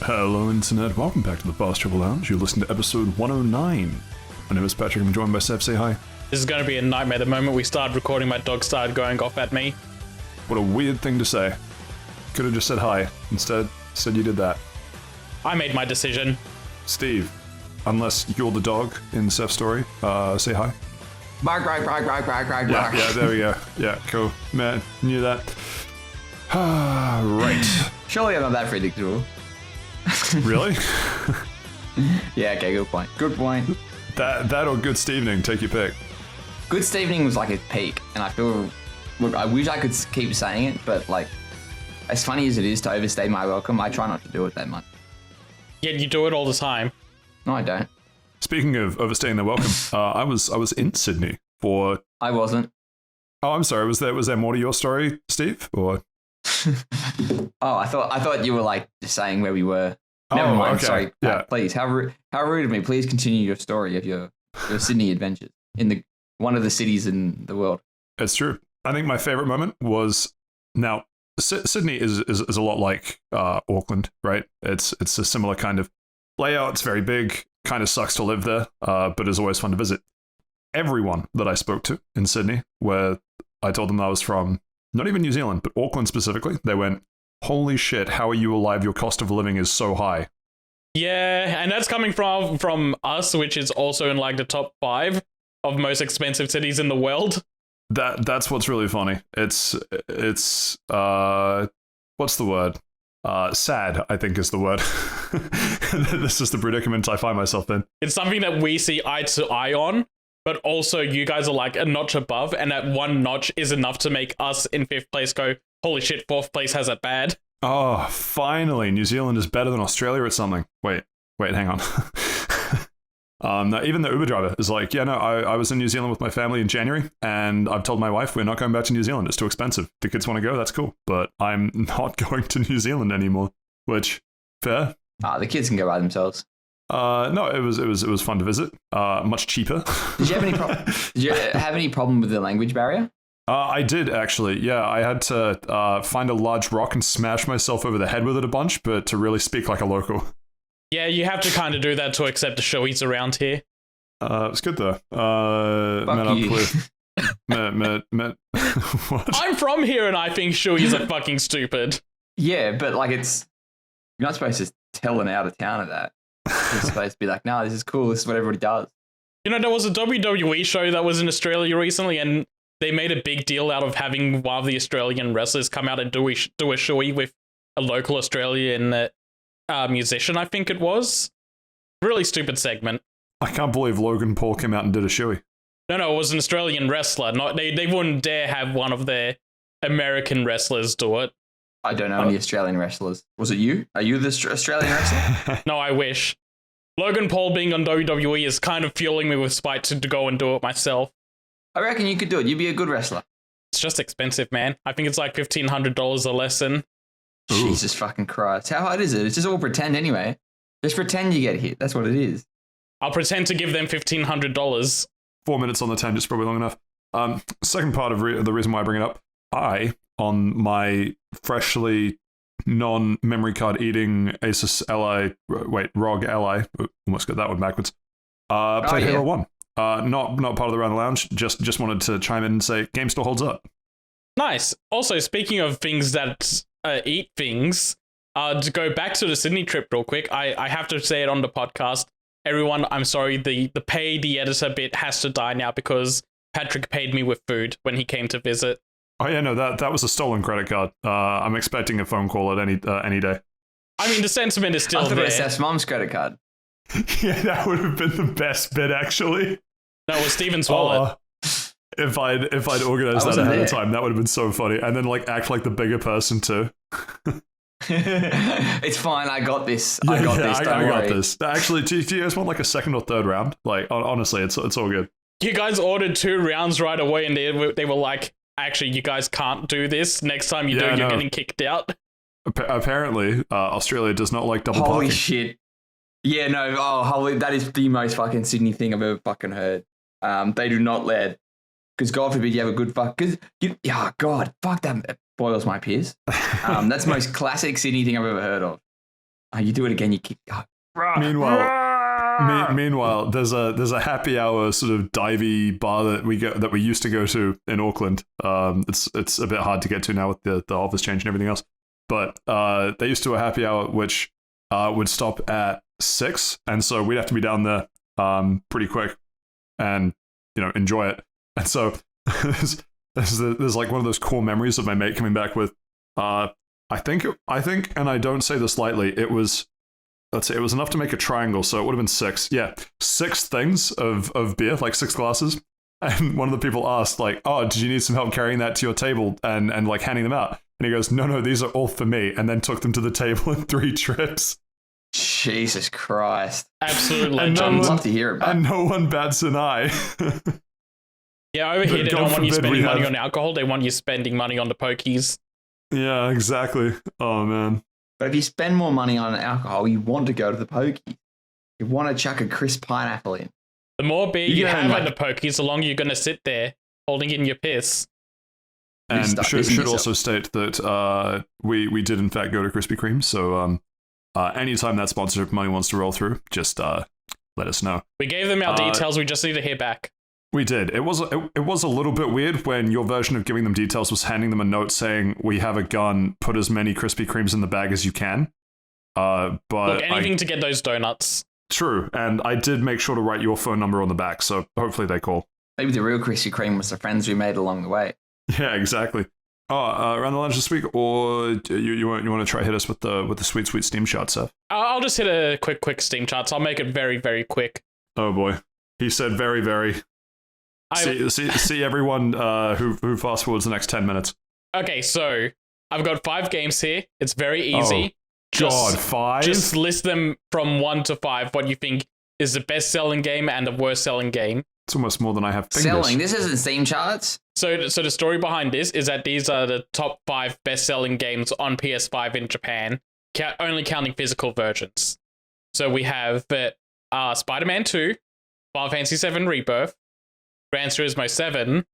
Hello, Internet. Welcome back to the Fast Travel Lounge. You're listening to episode 109. My name is Patrick. I'm joined by Saif. Say hi. This is going to be a nightmare. The moment we started recording, my dog started going off at me. What a weird thing to say. Could have just said hi. Instead, said you did that. I made my decision. Steve, unless you're the dog in Saif's story, say hi. Bark, bark, bark, bark, bark, bark, Yeah, bark. yeah, there we go. Yeah, cool. Man, knew that. Right. Surely I'm not that predictable. Really? Yeah, okay, good point. Good point. That or Good Stevening, take your pick. Good Stevening was like a peak, and I feel... Look, I wish I could keep saying it, but like, as funny as it is to overstay my welcome, I try not to do it that much. Yet you do it all the time. No, I don't. Speaking of overstaying their welcome, I was in Sydney for... I wasn't. Oh, I'm sorry. Was there more to your story, Steve? Or... Oh, I thought you were like just saying where we were. Never mind. Okay. Sorry. Yeah. Please, how rude of me. Please continue your story of your Sydney adventures in one of the cities in the world. It's true. I think my favorite moment was now Sydney is a lot like Auckland, right? It's a similar kind of layout. It's very big. Kind of sucks to live there, but is always fun to visit. Everyone that I spoke to in Sydney, where I told them I was from, not even New Zealand, but Auckland specifically, they went, "Holy shit! How are you alive? Your cost of living is so high." Yeah, and that's coming from us, which is also in like the top 5 of most expensive cities in the world. That's what's really funny. It's what's the word? Sad, I think is the word. This is the predicament I find myself in. It's something that we see eye to eye on, but also you guys are like a notch above, and that one notch is enough to make us in 5th place go, holy shit, 4th place has it bad. Oh, finally, New Zealand is better than Australia at something. Wait, hang on. No, even the Uber driver is like, yeah, no, I was in New Zealand with my family in January, and I've told my wife we're not going back to New Zealand. It's too expensive. The kids want to go, that's cool. But I'm not going to New Zealand anymore, which, fair. The kids can go by themselves. No, it was fun to visit. Much cheaper. Did you have any problem with the language barrier? I did, actually. Yeah, I had to find a large rock and smash myself over the head with it a bunch, but to really speak like a local. Yeah, you have to kind of do that to accept the showies around here. It's good, though. Fuck you. What? I'm from here and I think showies are fucking stupid. Yeah, but like you're not supposed to tell an out of towner that. You're supposed to be like, no, this is cool. This is what everybody does. You know, there was a WWE show that was in Australia recently, and they made a big deal out of having one of the Australian wrestlers come out and do a showy with a local Australian musician, I think it was. Really stupid segment. I can't believe Logan Paul came out and did a shoey. No, it was an Australian wrestler. They wouldn't dare have one of their American wrestlers do it. I don't know any Australian wrestlers. Was it you? Are you the Australian wrestler? No, I wish. Logan Paul being on WWE is kind of fueling me with spite to go and do it myself. I reckon you could do it. You'd be a good wrestler. It's just expensive, man. I think it's like $1,500 a lesson. Ooh. Jesus fucking Christ. How hard is it? It's just all pretend anyway. Just pretend you get hit. That's what it is. I'll pretend to give them $1,500. 4 minutes on the tangent is probably long enough. Second part of the reason why I bring it up, on my freshly non-memory card eating Asus ROG Ally, almost got that one backwards, played Halo 1. Not part of the Round the Lounge, just wanted to chime in and say, game still holds up. Nice. Also, speaking of things that eat things, to go back to the Sydney trip real quick, I have to say it on the podcast. Everyone, I'm sorry, the pay the editor bit has to die now because Patrick paid me with food when he came to visit. Oh yeah, no, that was a stolen credit card. I'm expecting a phone call at any day. I mean, the sentiment is still I thought there. it was Steph's mom's credit card. Yeah, that would have been the best bit, actually. No, it was Steven's wallet. If I'd organized that ahead of time, that would have been so funny. And then like act like the bigger person too. It's fine. I got this. I got this. Actually, do you guys want like a second or third round? Like honestly, it's all good. You guys ordered 2 rounds right away, and they were like, actually, you guys can't do this. Next time you do, you're getting kicked out. Apparently, Australia does not like double parking. Holy shit. Yeah, no. Oh, holy, that is the most fucking Sydney thing I've ever fucking heard. They do not let. Because God forbid you have a good fuck. God, fuck that boils my piss. That's the most classic Sydney thing I've ever heard of. Oh, you do it again. You keep. Oh. Meanwhile, there's a happy hour sort of divey bar that we used to go to in Auckland. It's a bit hard to get to now with the office change and everything else. But they used to do a happy hour which would stop at 6, and so we'd have to be down there pretty quick and enjoy it. And so there's like one of those core memories of my mate coming back with I think, and I don't say this lightly, it was, let's say it was enough to make a triangle, so it would have been 6. Yeah, 6 things of beer, like 6 glasses. And one of the people asked, like, oh, did you need some help carrying that to your table and like handing them out? And he goes, no, these are all for me. And then took them to the table in 3 trips. Jesus Christ. Absolute legend. legend. I'd love to hear about. And no one bats an eye. Yeah, over here they don't want you spending money on alcohol. They want you spending money on the pokies. Yeah, exactly. Oh, man. But if you spend more money on alcohol, you want to go to the pokies. You want to chuck a crisp pineapple in. The more beer you have at the pokies, the longer you're going to sit there holding in your piss. And should also state that we did in fact go to Krispy Kreme, so anytime that sponsorship money wants to roll through, just let us know. We gave them our details, we just need to hear back. We did. It was a little bit weird when your version of giving them details was handing them a note saying, we have a gun, put as many Krispy Kremes in the bag as you can. But look, anything to get those donuts. True, and I did make sure to write your phone number on the back, so hopefully they call. Maybe the real Krispy Kreme was the friends we made along the way. Yeah, exactly. Around the lunch this week, or you want to try hit us with the sweet Steamcharts stuff? I'll just hit a quick Steamcharts. I'll make it very, very quick. Oh boy, he said very, very. See everyone who fast forwards the next 10 minutes. Okay, so I've got 5 games here. It's very easy. God, 5? Just list them from 1 to 5. What you think is the best-selling game and the worst-selling game. It's almost more than I have fingers. Selling? This isn't Steamcharts? So the story behind this is that these are the top 5 best-selling games on PS5 in Japan, only counting physical versions. So we have Spider-Man 2, Final Fantasy 7 Rebirth, Gran Turismo 7,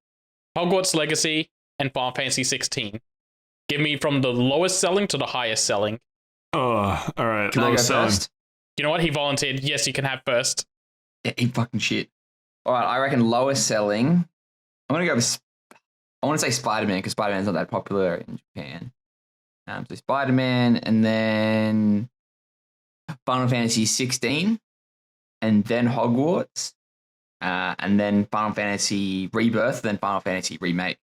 Hogwarts Legacy, and Final Fantasy 16. Give me from the lowest selling to the highest selling. Oh, all right. Can I go first? You know what? He volunteered. Yes, you can have first. Yeah, eat fucking shit. All right, I reckon lowest selling. I'm going to go with... I want to say Spider-Man because Spider-Man's not that popular in Japan. So Spider-Man and then Final Fantasy 16 and then Hogwarts and then Final Fantasy Rebirth, then Final Fantasy Remake.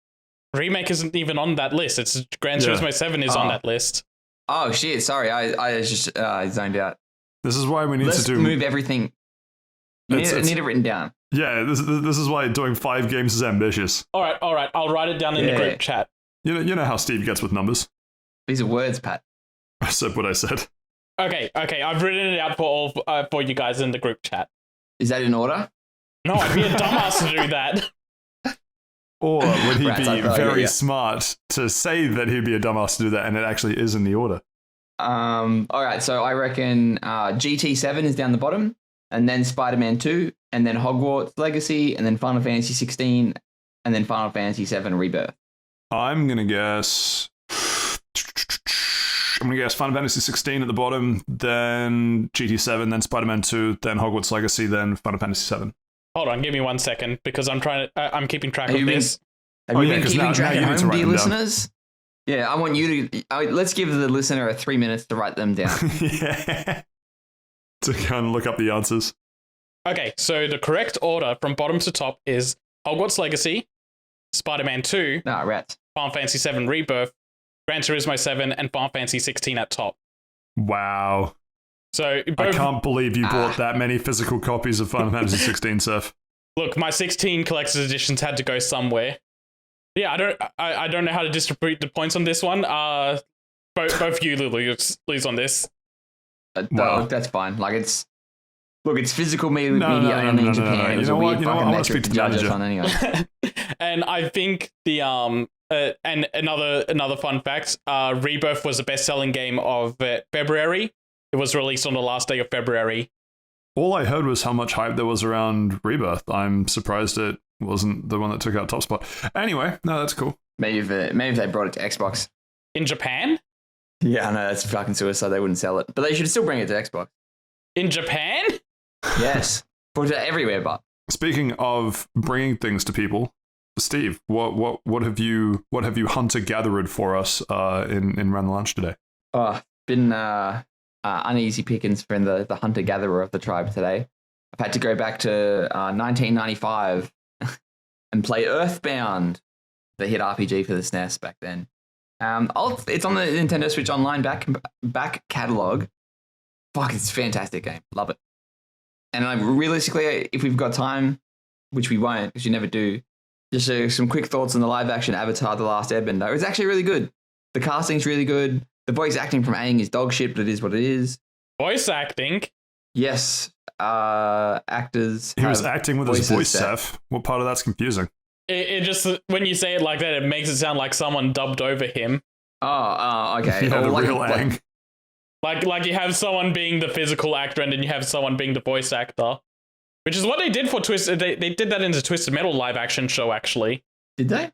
Remake isn't even on that list. It's Gran Turismo 7 is on that list. Oh, shit. Sorry. I just zoned out. This is why we need to move everything. You need it written down. Yeah, this is why doing 5 games is ambitious. All right. I'll write it down in the group chat. You know how Steve gets with numbers. These are words, Pat. I said what I said. Okay. I've written it out for you guys in the group chat. Is that in order? No, I'd be a dumbass to do that. Or would he be very smart to say that he'd be a dumbass to do that, and it actually is in the order? All right, so I reckon GT7 is down the bottom, and then Spider-Man 2, and then Hogwarts Legacy, and then Final Fantasy 16, and then Final Fantasy 7 Rebirth. I'm gonna guess Final Fantasy 16 at the bottom, then GT7, then Spider-Man 2, then Hogwarts Legacy, then Final Fantasy 7. Hold on, give me 1 second because I'm keeping track of this. Have you been keeping track at home, dear listeners? Yeah, I want you to. Let's give the listener 3 minutes to write them down. Yeah. To kind of look up the answers. Okay, so the correct order from bottom to top is Hogwarts Legacy, Spider-Man 2, rats. Final Fantasy 7 Rebirth, Gran Turismo 7, and Final Fantasy 16 at top. Wow. So I can't believe you bought that many physical copies of Final Fantasy 16, Saif. Look, my 16 collector's editions had to go somewhere. Yeah, I don't know how to distribute the points on this one. Both you lose on this. No, that's fine. Like it's physical media only in Japan. It was a weird fucking metric to judge us on anyway. And I think the and another fun fact, Rebirth was the best-selling game of February. It was released on the last day of February. All I heard was how much hype there was around Rebirth. I'm surprised it wasn't the one that took out top spot. Anyway, no, that's cool. Maybe if they brought it to Xbox. In Japan? Yeah, I know, that's fucking suicide. They wouldn't sell it. But they should still bring it to Xbox. In Japan? Yes. Put it everywhere, but. Speaking of bringing things to people, Steve, what have you hunter gathered for us in Run the Lunch today? Oh, been uneasy pickings for the hunter gatherer of the tribe today. I've had to go back to 1995 and play Earthbound, the hit RPG for the SNES back then. It's on the Nintendo Switch Online back catalog. Fuck, it's a fantastic game. Love it. And realistically, if we've got time, which we won't, because you never do, just some quick thoughts on the live-action Avatar: The Last Airbender. It's actually really good. The casting's really good. The voice acting from Aang is dog shit, but it is what it is. Voice acting? Yes. Actors. He was acting with his voice, Seth. What part of that's confusing? It just, when you say it like that, it makes it sound like someone dubbed over him. Oh, okay. Yeah, the real Aang. Like you have someone being the physical actor and then you have someone being the voice actor. Which is what they did for Twisted. They did that in the Twisted Metal live action show, actually. Did they?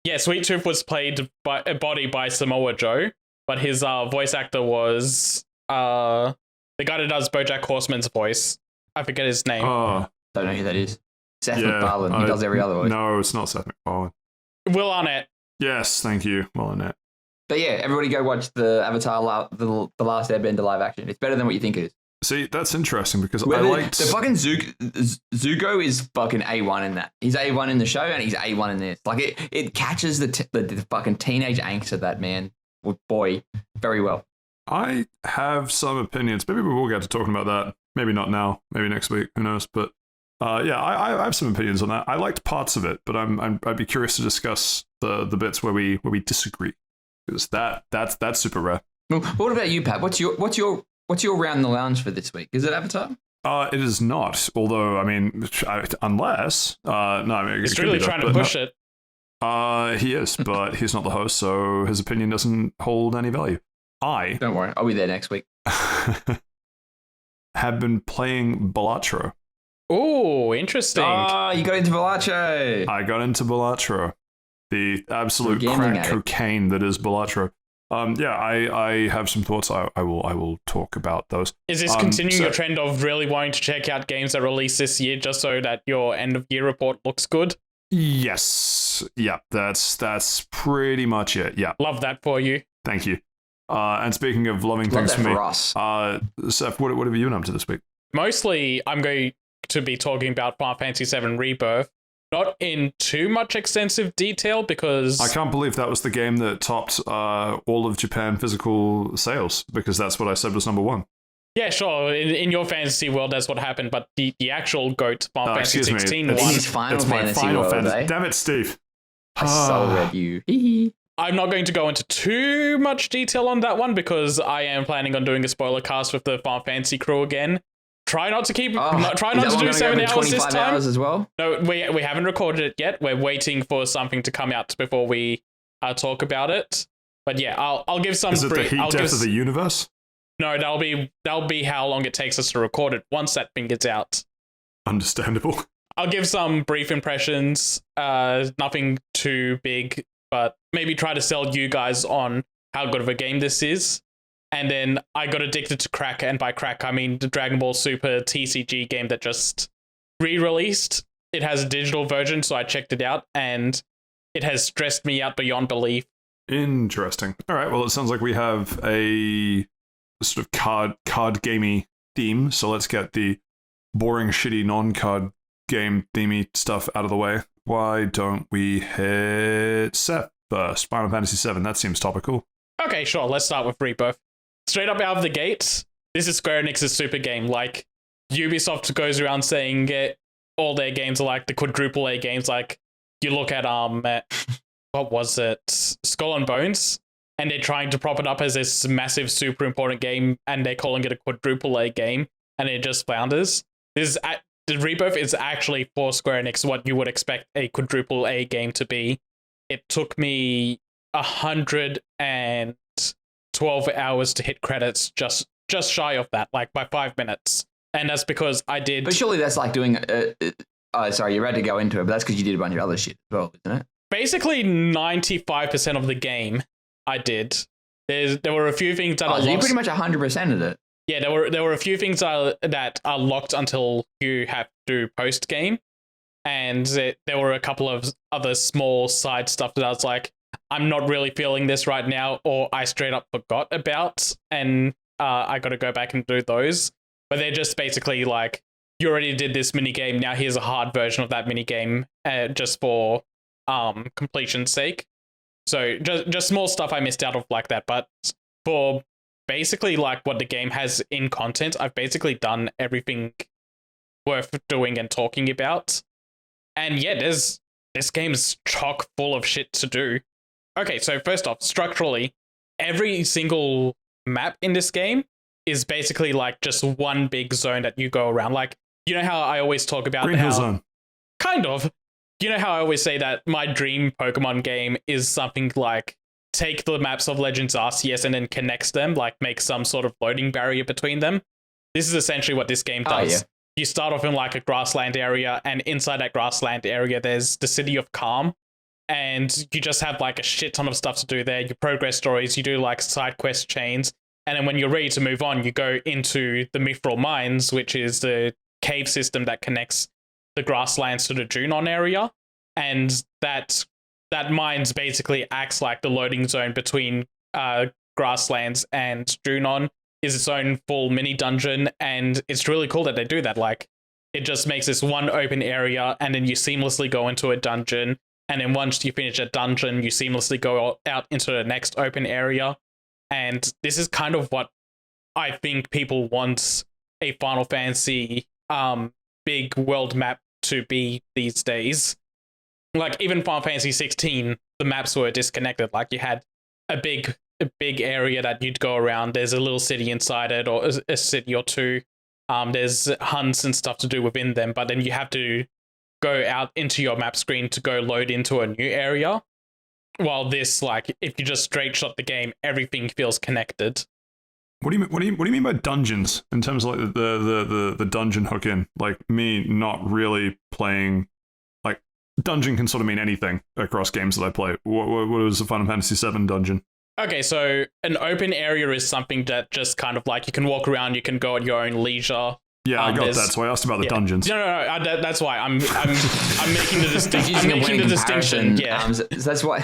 Yeah, Sweet Tooth was played by Samoa Joe, but his voice actor was the guy that does BoJack Horseman's voice. I forget his name. Oh, don't know who that is. Seth MacFarlane. He does every other voice. No, it's not Seth MacFarlane. Will Arnett. Yes, thank you, Will Arnett. But yeah, everybody go watch the Avatar, the Last Airbender live action. It's better than what you think it is. See, that's interesting because I liked... The fucking Zuko is fucking A1 in that. He's A1 in the show and he's A1 in this. Like, it catches the fucking teenage angst of that man, or boy, very well. I have some opinions. Maybe we will get to talking about that. Maybe not now. Maybe next week. Who knows? But yeah, I have some opinions on that. I liked parts of it, but I'd be curious to discuss the bits where we disagree. Because that's super rare. Well, what about you, Pat? What's your round the lounge for this week? Is it Avatar? It is not. Although, I mean, unless no, I mean, he's really trying to push it. He is, but he's not the host, so his opinion doesn't hold any value. Don't worry, I'll be there next week. Have been playing Balatro. Oh, interesting. You got into Balatro. I got into Balatro. The absolute crack cocaine that is Balatro. Yeah, I have some thoughts. I will talk about those. Is this continuing your trend of really wanting to check out games that release this year just so that your end of year report looks good? Yes. Yeah, that's pretty much it. Yeah. Love that for you. Thank you. And speaking of loving things for me, us. Seth, what have you been up to this week? Mostly, I'm going to be talking about Final Fantasy 7 Rebirth. Not in too much extensive detail because... I can't believe that was the game that topped all of Japan physical sales, because that's what I said was number one. Yeah, sure. In your fantasy world, that's what happened, but the actual GOAT Final Fantasy 16 won. It's Final Fantasy world, eh? Damn it, Steve. I so read you. I'm not going to go into too much detail on that one because I am planning on doing a spoiler cast with the Final Fantasy crew again. Try not to keep. Try not to do 7 hours this time. Hours as well? No, we haven't recorded it yet. We're waiting for something to come out before we talk about it. But yeah, I'll give some. Is it the heat death of the universe? No, that'll be how long it takes us to record it once that thing gets out. Understandable. I'll give some brief impressions. Nothing too big, but maybe try to sell you guys on how good of a game this is. And then I got addicted to crack, and by crack, I mean the Dragon Ball Super TCG game that just re-released. It has a digital version, so I checked it out, and it has stressed me out beyond belief. Interesting. All right, well, it sounds like we have a sort of card gamey theme, so let's get the boring, shitty, non-card game themey stuff out of the way. Why don't we hit Seth first? Final Fantasy 7, that seems topical. Okay, sure, let's start with Rebirth. Straight up out of the gates, this is Square Enix's super game. Like, Ubisoft goes around saying all their games are like the quadruple A games. Like, you look at, what was it? Skull and Bones, and they're trying to prop it up as this massive, super important game, and they're calling it a quadruple A game, and it just flounders. The Rebirth is actually for Square Enix what you would expect a quadruple A game to be. It took me 112 hours to hit credits, just shy of that, like by 5 minutes. And that's because I did... But surely that's like doing... sorry, you're ready to go into it, but that's because you did a bunch of other shit as well, isn't it? Basically, 95% of the game I did. There were a few things that are so you locked. pretty much 100%ed it. Yeah, there were a few things that are locked until you have to post game, and there were a couple of other small side stuff that I was like, I'm not really feeling this right now, or I straight up forgot about, and I got to go back and do those. But they're just basically like, you already did this minigame, now here's a hard version of that minigame, just for completion's sake. So just small stuff I missed out of like that, but for basically like what the game has in content, I've basically done everything worth doing and talking about. And yeah, this game's chock full of shit to do. Okay, so first off, structurally, every single map in this game is basically like just one big zone that you go around. Like, you know how I always talk about Green Hill Zone. Kind of. You know how I always say that my dream Pokemon game is something like take the maps of Legends Arceus and then connects them, like make some sort of loading barrier between them. This is essentially what this game does. Yeah. You start off in like a grassland area, and inside that grassland area, there's the City of Calm, and you just have like a shit ton of stuff to do there. You progress stories, you do like side quest chains, and then when you're ready to move on, you go into the Mithril Mines, which is the cave system that connects the grasslands to the Junon area, and that mines basically acts like the loading zone between grasslands and Junon. Is its own full mini dungeon, and it's really cool that they do that. Like, it just makes this one open area, and then you seamlessly go into a dungeon, and then once you finish a dungeon, you seamlessly go out into the next open area. And this is kind of what I think people want a Final Fantasy big world map to be these days. Like, even Final Fantasy 16, the maps were disconnected. Like, you had a big area that you'd go around. There's a little city inside it, or a city or two. There's hunts and stuff to do within them, but then you have to go out into your map screen to go load into a new area. While this, like, if you just straight shot the game, everything feels connected. What do you mean by dungeons in terms of like the dungeon hook in? Like, me not really playing, like, dungeon can sort of mean anything across games that I play. What is a Final Fantasy 7 dungeon? Okay, so an open area is something that just kind of like you can walk around, you can go at your own leisure. Yeah, I got that. So I asked about the dungeons. No, that's why I'm making the distinction. I'm making the distinction. Yeah, that's why.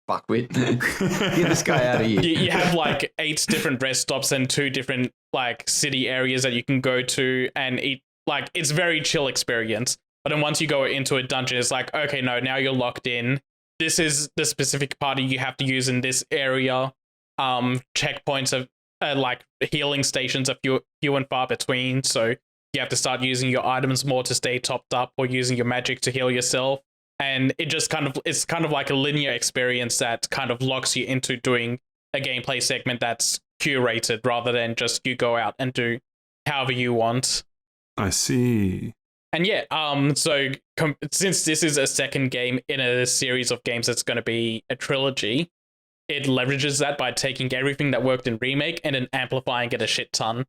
Fuckwit. Get this guy out of here. You have like 8 different rest stops and 2 different like city areas that you can go to and eat. Like, it's very chill experience. But then once you go into a dungeon, it's like, okay, no, now you're locked in. This is the specific party you have to use in this area. Checkpoints of like healing stations are few and far between, so you have to start using your items more to stay topped up, or using your magic to heal yourself. And it's kind of like a linear experience that kind of locks you into doing a gameplay segment that's curated, rather than just you go out and do however you want. I see. And yeah, so since this is a second game in a series of games that's going to be a trilogy, it leverages that by taking everything that worked in Remake and then amplifying it a shit ton.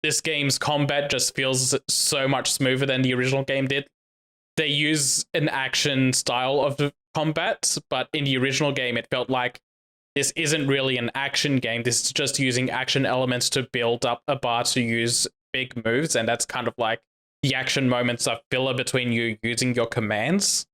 This game's combat just feels so much smoother than the original game did. They use an action style of combat, but in the original game, it felt like this isn't really an action game. This is just using action elements to build up a bar to use big moves, and that's kind of like the action moments are filler between you using your commands.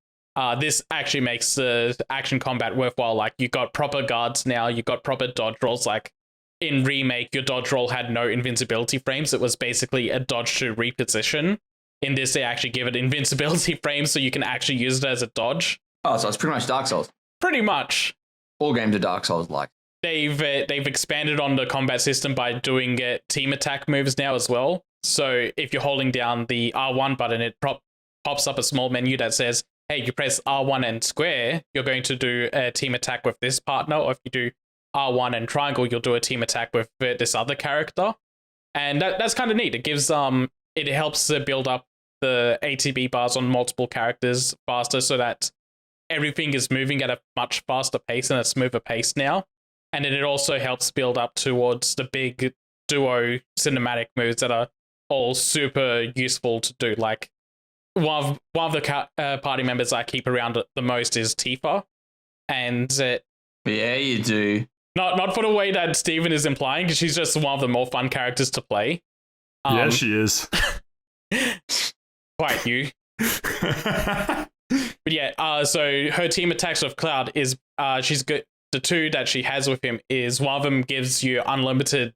This actually makes the action combat worthwhile. Like, you got proper guards now, you got proper dodge rolls. Like, in Remake, your dodge roll had no invincibility frames. It was basically a dodge to reposition. In this, they actually give it invincibility frames so you can actually use it as a dodge. Oh, so it's pretty much Dark Souls. Pretty much. All games are Dark Souls like. They've expanded on the combat system by doing team attack moves now as well. So if you're holding down the R1 button, it pops up a small menu that says, hey, you press R1 and square, you're going to do a team attack with this partner. Or if you do R1 and triangle, you'll do a team attack with this other character. And that's kind of neat. It gives it helps build up the ATB bars on multiple characters faster, so that everything is moving at a much faster pace and a smoother pace now. And then it also helps build up towards the big duo cinematic moves that are all super useful to do. Like, one of the party members I keep around the most is Tifa. And yeah, you do. Not for the way that Steven is implying, because she's just one of the more fun characters to play. Yeah, she is. Quite you. But yeah, so her team attacks with Cloud is she's good. The two that she has with him is one of them gives you unlimited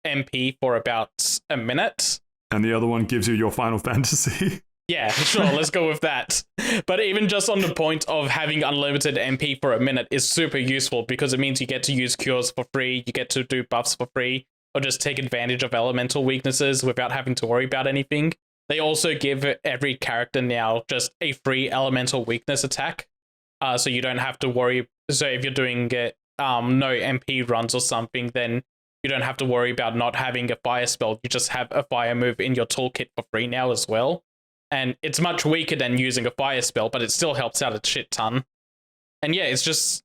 MP for about a minute. And the other one gives you your Final Fantasy. Yeah, sure, let's go with that. But even just on the point of having unlimited MP for a minute is super useful because it means you get to use cures for free, you get to do buffs for free, or just take advantage of elemental weaknesses without having to worry about anything. They also give every character now just a free elemental weakness attack. So you don't have to worry. So if you're doing no MP runs or something, then you don't have to worry about not having a fire spell. You just have a fire move in your toolkit for free now as well. And it's much weaker than using a fire spell, but it still helps out a shit ton. And yeah, it's just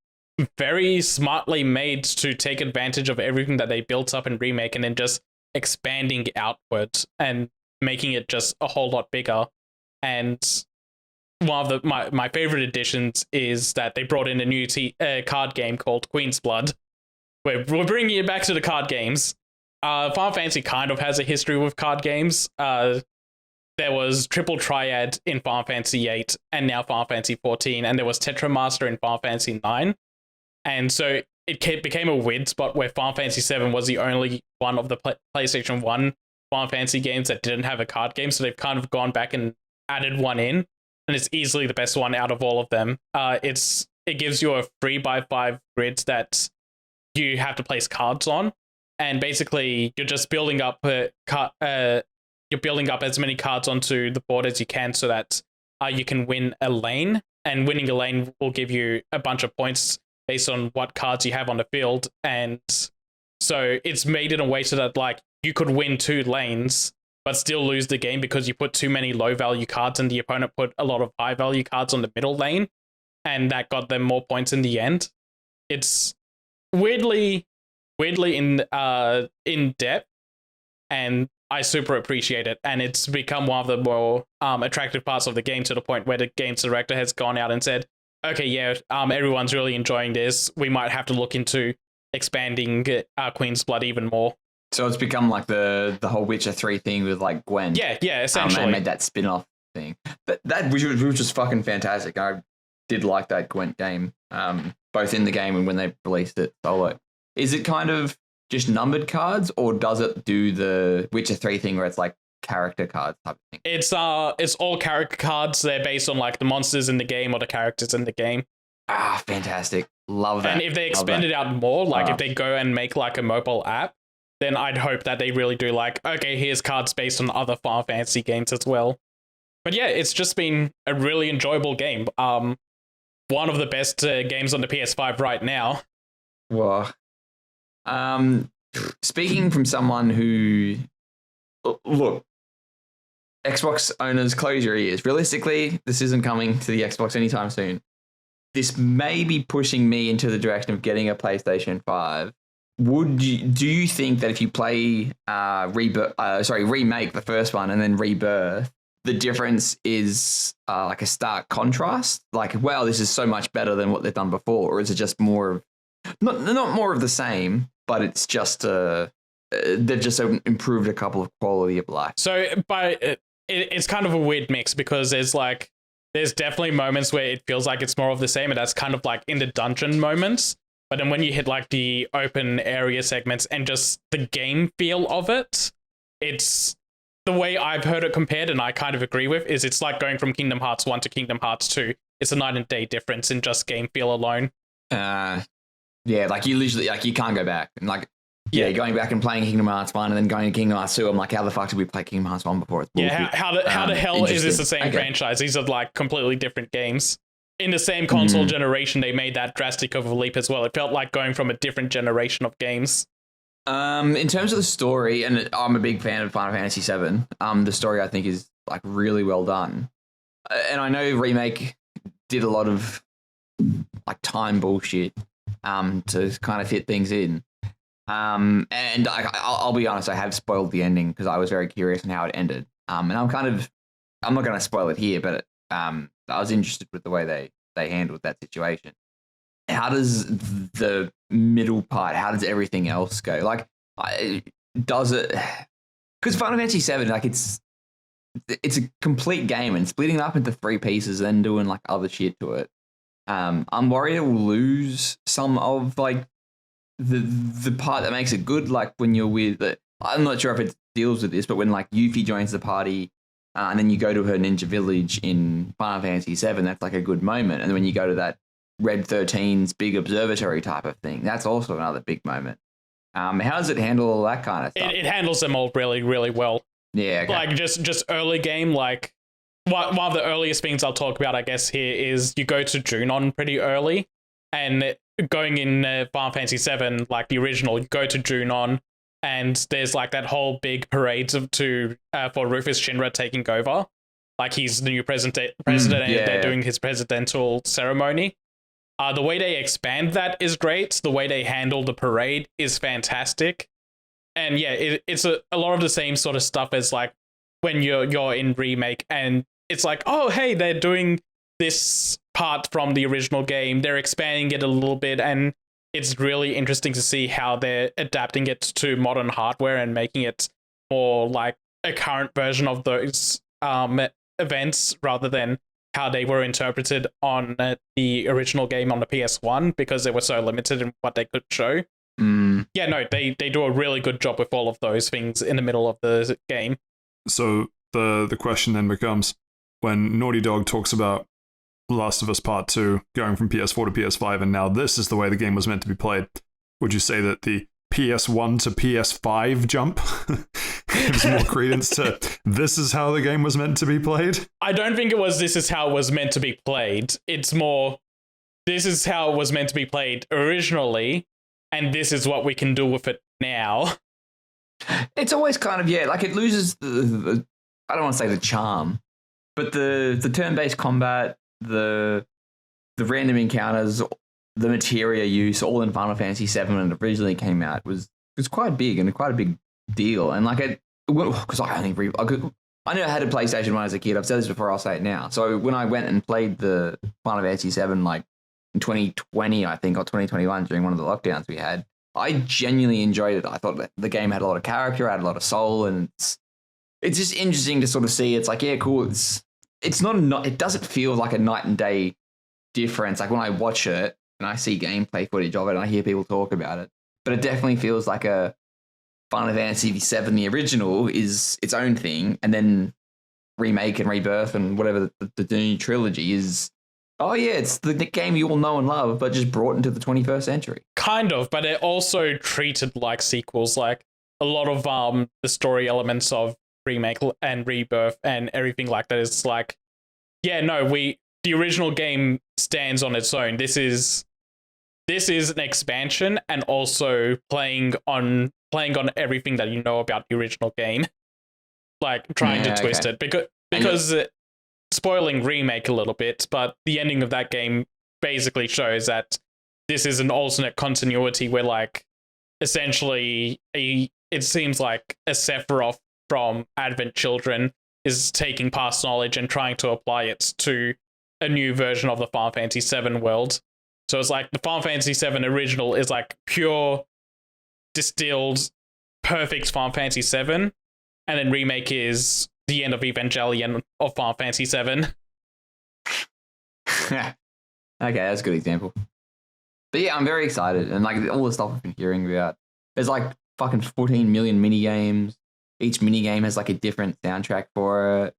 very smartly made to take advantage of everything that they built up in Remake and then just expanding outwards and making it just a whole lot bigger. And one of my favorite additions is that they brought in a new card game called Queen's Blood. We're bringing it back to the card games. Final Fantasy kind of has a history with card games. There was Triple Triad in Final Fantasy VIII and now Final Fantasy XIV, and there was Tetramaster in Final Fantasy IX. And so it became a weird spot where Final Fantasy VII was the only one of the PlayStation 1 Final Fantasy games that didn't have a card game, so they've kind of gone back and added one in, and it's easily the best one out of all of them. It gives you a 3x5 grid that you have to place cards on, and basically you're just building up you're building up as many cards onto the board as you can so that you can win a lane, and winning a lane will give you a bunch of points based on what cards you have on the field. And so it's made in a way so that like you could win 2 lanes but still lose the game because you put too many low value cards and the opponent put a lot of high value cards on the middle lane, and that got them more points in the end. It's weirdly in depth, and I super appreciate it, and it's become one of the more attractive parts of the game, to the point where the games director has gone out and said, okay, yeah, everyone's really enjoying this. We might have to look into expanding Queen's Blood even more. So it's become like the whole Witcher 3 thing with like Gwen. Yeah, essentially. They made that spin-off thing. That which was just fucking fantastic. I did like that Gwent game, both in the game and when they released it solo. Is it kind of just numbered cards, or does it do the Witcher 3 thing where it's like character cards type of thing? It's all character cards. They're based on like the monsters in the game or the characters in the game. Ah, fantastic. Love that. And if they expand it out more, like if they go and make like a mobile app, then I'd hope that they really do like, okay, here's cards based on other Final Fantasy games as well. But yeah, it's just been a really enjoyable game. One of the best games on the PS5 right now. Well, speaking from someone who, look, Xbox owners, close your ears. Realistically, this isn't coming to the Xbox anytime soon. This may be pushing me into the direction of getting a PlayStation 5. Do you think that if you play remake the first one and then Rebirth, the difference is like a stark contrast? Like, wow, this is so much better than what they've done before, or is it just more of not more of the same, but it's just they've just improved a couple of quality of life? So, but it's kind of a weird mix, because there's definitely moments where it feels like it's more of the same, and that's kind of like in the dungeon moments. But then when you hit like the open area segments and just the game feel of it, it's the way I've heard it compared, and I kind of agree with, is it's like going from Kingdom Hearts 1 to Kingdom Hearts 2. It's a night and day difference in just game feel alone. Yeah, like you literally, like you can't go back. And like, yeah, going back and playing Kingdom Hearts 1 and then going to Kingdom Hearts 2, I'm like, how the fuck did we play Kingdom Hearts 1 before? It's bullshit. Yeah, how the hell is this the same franchise? These are like completely different games. In the same console generation, they made that drastic of a leap as well. It felt like going from a different generation of games. In terms of the story, and I'm a big fan of Final Fantasy VII, the story I think is like really well done. And I know Remake did a lot of like time bullshit to kind of fit things in. And I'll be honest, I have spoiled the ending because I was very curious on how it ended. And I'm not going to spoil it here, but I was interested with the way they handled that situation. how does the middle part, how does everything else go? Like, does it? Because Final Fantasy VII, like it's a complete game, and splitting it up into 3 pieces, then doing like other shit to it. I'm worried it will lose some of like the part that makes it good. Like when you're with, I'm not sure if it deals with this, but when like Yuffie joins the party. And then you go to her ninja village in Final Fantasy VII, that's like a good moment. And then when you go to that Red 13's big observatory type of thing, that's also another big moment. How does it handle all that kind of stuff? It handles them all really, really well. Yeah. Okay. Like just early game, like one of the earliest things I'll talk about, I guess, here is you go to Junon pretty early. And going in Final Fantasy VII, like the original, you go to Junon. And there's like that whole big parade for Rufus Shinra taking over. Like he's the new president and they're doing his presidential ceremony. The way they expand that is great. The way they handle the parade is fantastic. And yeah, it's a lot of the same sort of stuff as like when you're in Remake and it's like, oh, hey, they're doing this part from the original game. They're expanding it a little bit and it's really interesting to see how they're adapting it to modern hardware and making it more like a current version of those events rather than how they were interpreted on the original game on the PS1 because they were so limited in what they could show. Yeah, no, they do a really good job with all of those things in the middle of the game. So the question then becomes, when Naughty Dog talks about Last of Us Part 2 going from PS4 to PS5 and now this is the way the game was meant to be played, would you say that the PS1 to PS5 jump gives more credence to this is how the game was meant to be played? I don't think it was this is how it was meant to be played. It's more this is how it was meant to be played originally and this is what we can do with it now. It's always kind of, like it loses the I don't want to say the charm, but the turn-based combat, the random encounters, the materia use, all in Final Fantasy VII when it originally came out was quite big and quite a big deal. And like because I knew I had a PlayStation when I was a kid. I've said this before. I'll say it now. So when I went and played the Final Fantasy VII like in 2020, I think, or 2021 during one of the lockdowns we had, I genuinely enjoyed it. I thought that the game had a lot of character, had a lot of soul, and it's just interesting to sort of see. It's like, yeah, cool. It's not it doesn't feel like a night and day difference. Like when I watch it and I see gameplay footage of it and I hear people talk about it, but it definitely feels like a Final Fantasy VII, the original, is its own thing, and then Remake and Rebirth and whatever the new trilogy is. Oh yeah, it's the game you all know and love, but just brought into the 21st century. Kind of, but it also treated like sequels. Like a lot of the story elements of Remake and Rebirth and everything like that is like, yeah, no, the original game stands on its own. This is an expansion and also playing on everything that you know about the original game, like trying to twist it because spoiling Remake a little bit, but the ending of that game basically shows that this is an alternate continuity where like essentially it seems like a Sephiroth from Advent Children is taking past knowledge and trying to apply it to a new version of the Final Fantasy VII world. So it's like the Final Fantasy VII original is like pure, distilled, perfect Final Fantasy VII, and then Remake is the end of Evangelion of Final Fantasy VII. Okay, that's a good example. But yeah, I'm very excited, and like all the stuff I've been hearing about. There's like fucking 14 million mini games. Each mini game has like a different soundtrack for it.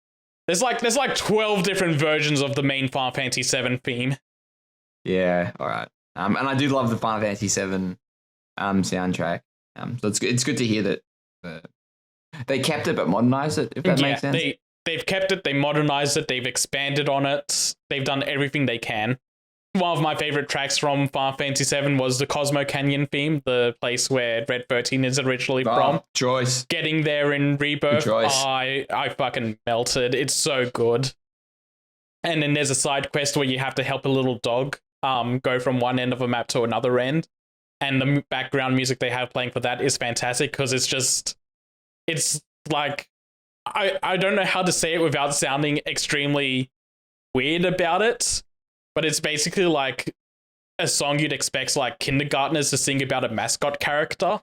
There's like 12 different versions of the main Final Fantasy VII theme. Yeah, all right. And I do love the Final Fantasy VII soundtrack. So it's good to hear that they kept it but modernized it, if that makes sense. They've kept it, they modernized it, they've expanded on it, they've done everything they can. One of my favorite tracks from Final Fantasy VII was the Cosmo Canyon theme, the place where Red 13 is originally from. Choice. Getting there in Rebirth, I fucking melted. It's so good. And then there's a side quest where you have to help a little dog go from one end of a map to another end. And the background music they have playing for that is fantastic because it's like, I don't know how to say it without sounding extremely weird about it, but it's basically like a song you'd expect like kindergartners to sing about a mascot character,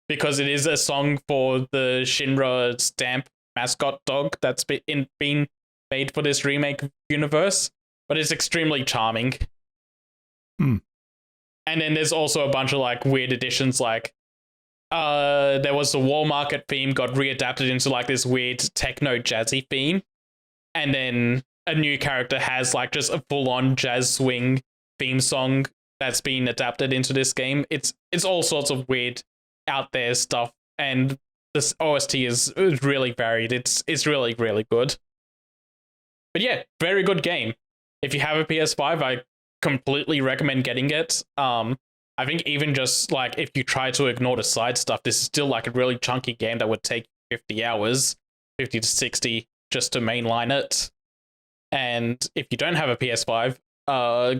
because it is a song for the Shinra Stamp mascot dog that's been made for this remake universe, but it's extremely charming. And then there's also a bunch of like weird additions, like there was the Wall Market theme got readapted into like this weird techno jazzy theme, and then a new character has like just a full-on jazz swing theme song that's been adapted into this game. It's all sorts of weird out there stuff, and this OST is really varied. It's really, really good. But yeah, very good game. If you have a PS5, I completely recommend getting it. I think even just like if you try to ignore the side stuff, this is still like a really chunky game that would take 50 hours, 50 to 60 just to mainline it. And if you don't have a PS5,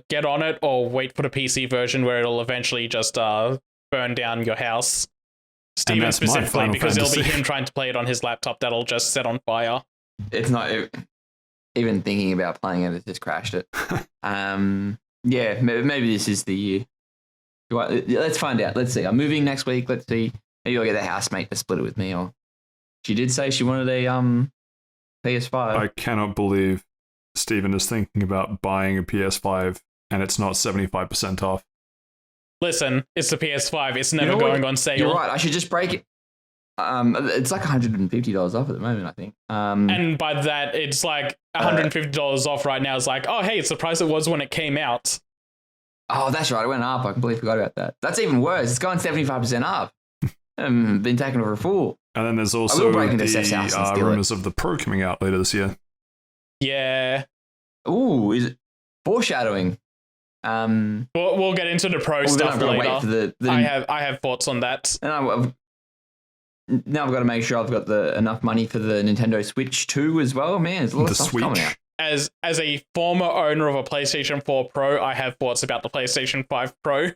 get on it or wait for the PC version where it'll eventually just burn down your house. Steven specifically, because it'll be him trying to play it on his laptop that'll just set on fire. It's not even thinking about playing it, it just crashed it. Yeah, maybe this is the year. Let's find out. Let's see. I'm moving next week. Let's see. Maybe I'll get a housemate to split it with me. Or she did say she wanted a PS5. I cannot believe Steven is thinking about buying a PS5 and it's not 75% off. Listen, it's the PS5. It's never going on sale. You're right. I should just break it. It's like $150 off at the moment, I think. And by that, it's like $150 off right now. It's like, oh, hey, it's the price it was when it came out. Oh, that's right. It went up. I completely forgot about that. That's even worse. It's gone 75% up. Been taken over a fool. And then there's also the rumors of the Pro coming out later this year. Yeah. Ooh, is it foreshadowing? We'll get into the Pro stuff later. I have thoughts on that. And now I've got to make sure I've got enough money for the Nintendo Switch 2 as well. Man, there's a lot of stuff coming out. As a former owner of a PlayStation 4 Pro, I have thoughts about the PlayStation 5 Pro.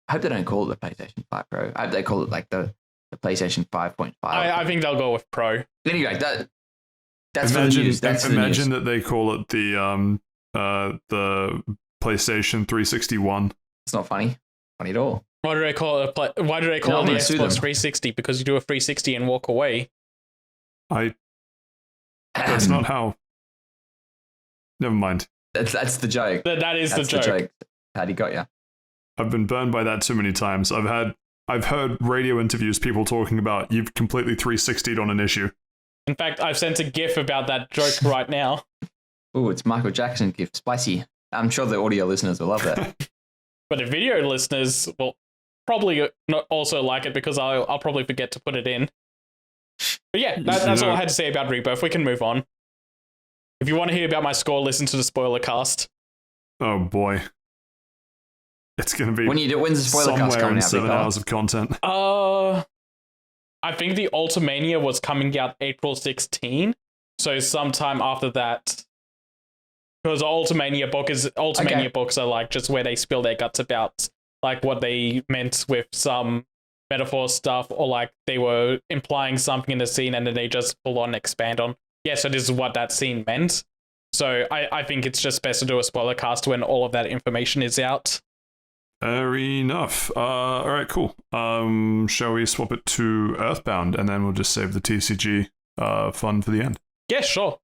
I hope they don't call it the PlayStation 5 Pro. I hope they call it like the PlayStation 5.5. I think they'll go with Pro. Anyway, that's imagine, for the news. That's imagine the news. that they call it the PlayStation 361. It's not funny. Funny at all. Why do they call it the Xbox 360? Because you do a 360 and walk away. That's not how. Never mind. That's the joke. That is the joke. Paddy got you. I've been burned by that too many times. I've heard radio interviews, people talking about you've completely 360'd on an issue. In fact, I've sent a GIF about that joke right now. Oh, it's Michael Jackson GIF. Spicy. I'm sure the audio listeners will love that. But the video listeners will probably not also like it because I'll probably forget to put it in. But yeah, that's all I had to say about Rebirth. We can move on. If you want to hear about my score, listen to the spoiler cast. Oh boy. It's going to be when's the spoiler cast coming out? 7 hours of content. I think the Ultimania was coming out April 16, so sometime after that. Because Ultimania books are like just where they spill their guts about like what they meant with some metaphor stuff, or like they were implying something in the scene and then they just full on expand on. Yeah, so this is what that scene meant. So I think it's just best to do a spoiler cast when all of that information is out. Fair enough. All right, cool. Shall we swap it to Earthbound and then we'll just save the TCG fun for the end? Yeah, sure.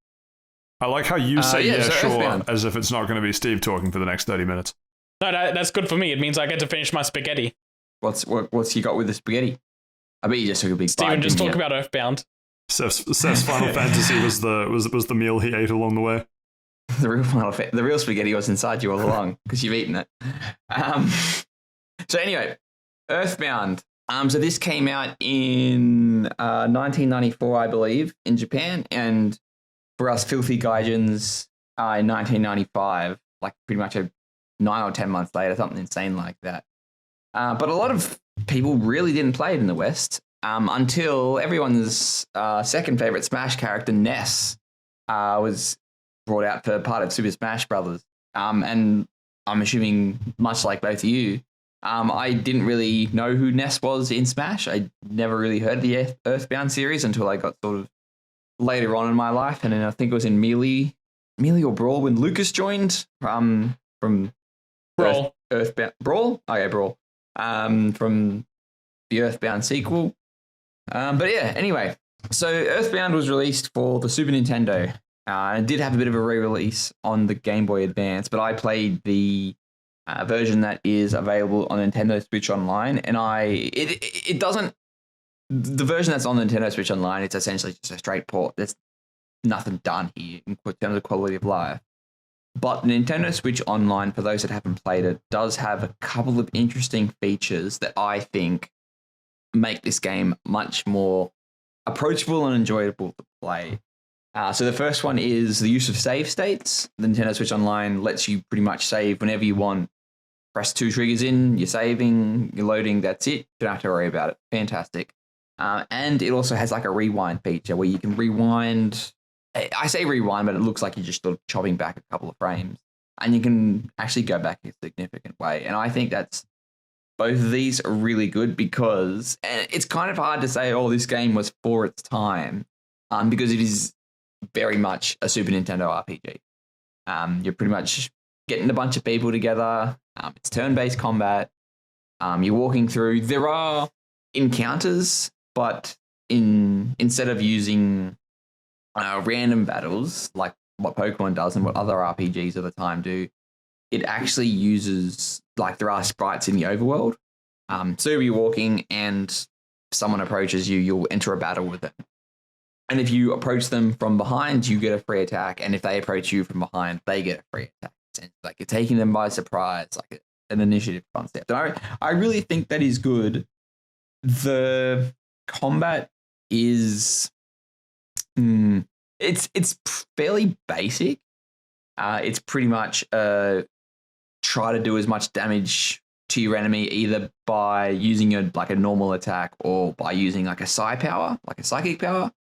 I like how you say sure, Earthbound. as if it's not going to be Steve talking for the next 30 minutes. No, that's good for me. It means I get to finish my spaghetti. What's you got with the spaghetti? I bet you just took a big bite. Steven, just talk about Earthbound. Seth's Final Fantasy was the meal he ate along the way. The real spaghetti was inside you all along because you've eaten it. So anyway, Earthbound. So this came out in 1994, I believe, in Japan, and for us filthy gaijins in 1995, like pretty much 9 or 10 months later, something insane like that. But a lot of people really didn't play it in the West until everyone's second favorite Smash character, Ness, was brought out for part of Super Smash Brothers. And I'm assuming, much like both of you, I didn't really know who Ness was in Smash. I never really heard the Earthbound series until I got sort of later on in my life. And then I think it was in Melee or Brawl when Lucas joined from Brawl. Earthbound Brawl. Okay, Brawl. From the Earthbound sequel. But yeah, anyway. So Earthbound was released for the Super Nintendo. It did have a bit of a re-release on the Game Boy Advance, but I played the version that is available on Nintendo Switch Online, and it doesn't. The version that's on the Nintendo Switch Online, it's essentially just a straight port. There's nothing done here in terms of quality of life. But Nintendo Switch Online, for those that haven't played it, does have a couple of interesting features that I think make this game much more approachable and enjoyable to play. So the first one is the use of save states. The Nintendo Switch Online lets you pretty much save whenever you want. Press 2 triggers in, you're saving, you're loading, that's it. Don't have to worry about it. Fantastic. And it also has like a rewind feature where you can rewind. I say rewind, but it looks like you're just sort of chopping back a couple of frames. And you can actually go back a significant way. And I think that's both of these are really good because and it's kind of hard to say, oh, this game was for its time because it is very much a Super Nintendo RPG. You're pretty much getting a bunch of people together. It's turn-based combat. You're walking through. There are encounters, but instead of using random battles like what Pokemon does and what other RPGs of the time do, it actually uses, like, there are sprites in the overworld. So you're walking and someone approaches you, you'll enter a battle with them. And if you approach them from behind, you get a free attack. And if they approach you from behind, they get a free attack. It's like you're taking them by surprise, like an initiative concept. And I really think that is good. The combat is it's fairly basic. It's pretty much try to do as much damage to your enemy either by using a normal attack or by using like a psi power, like a psychic power,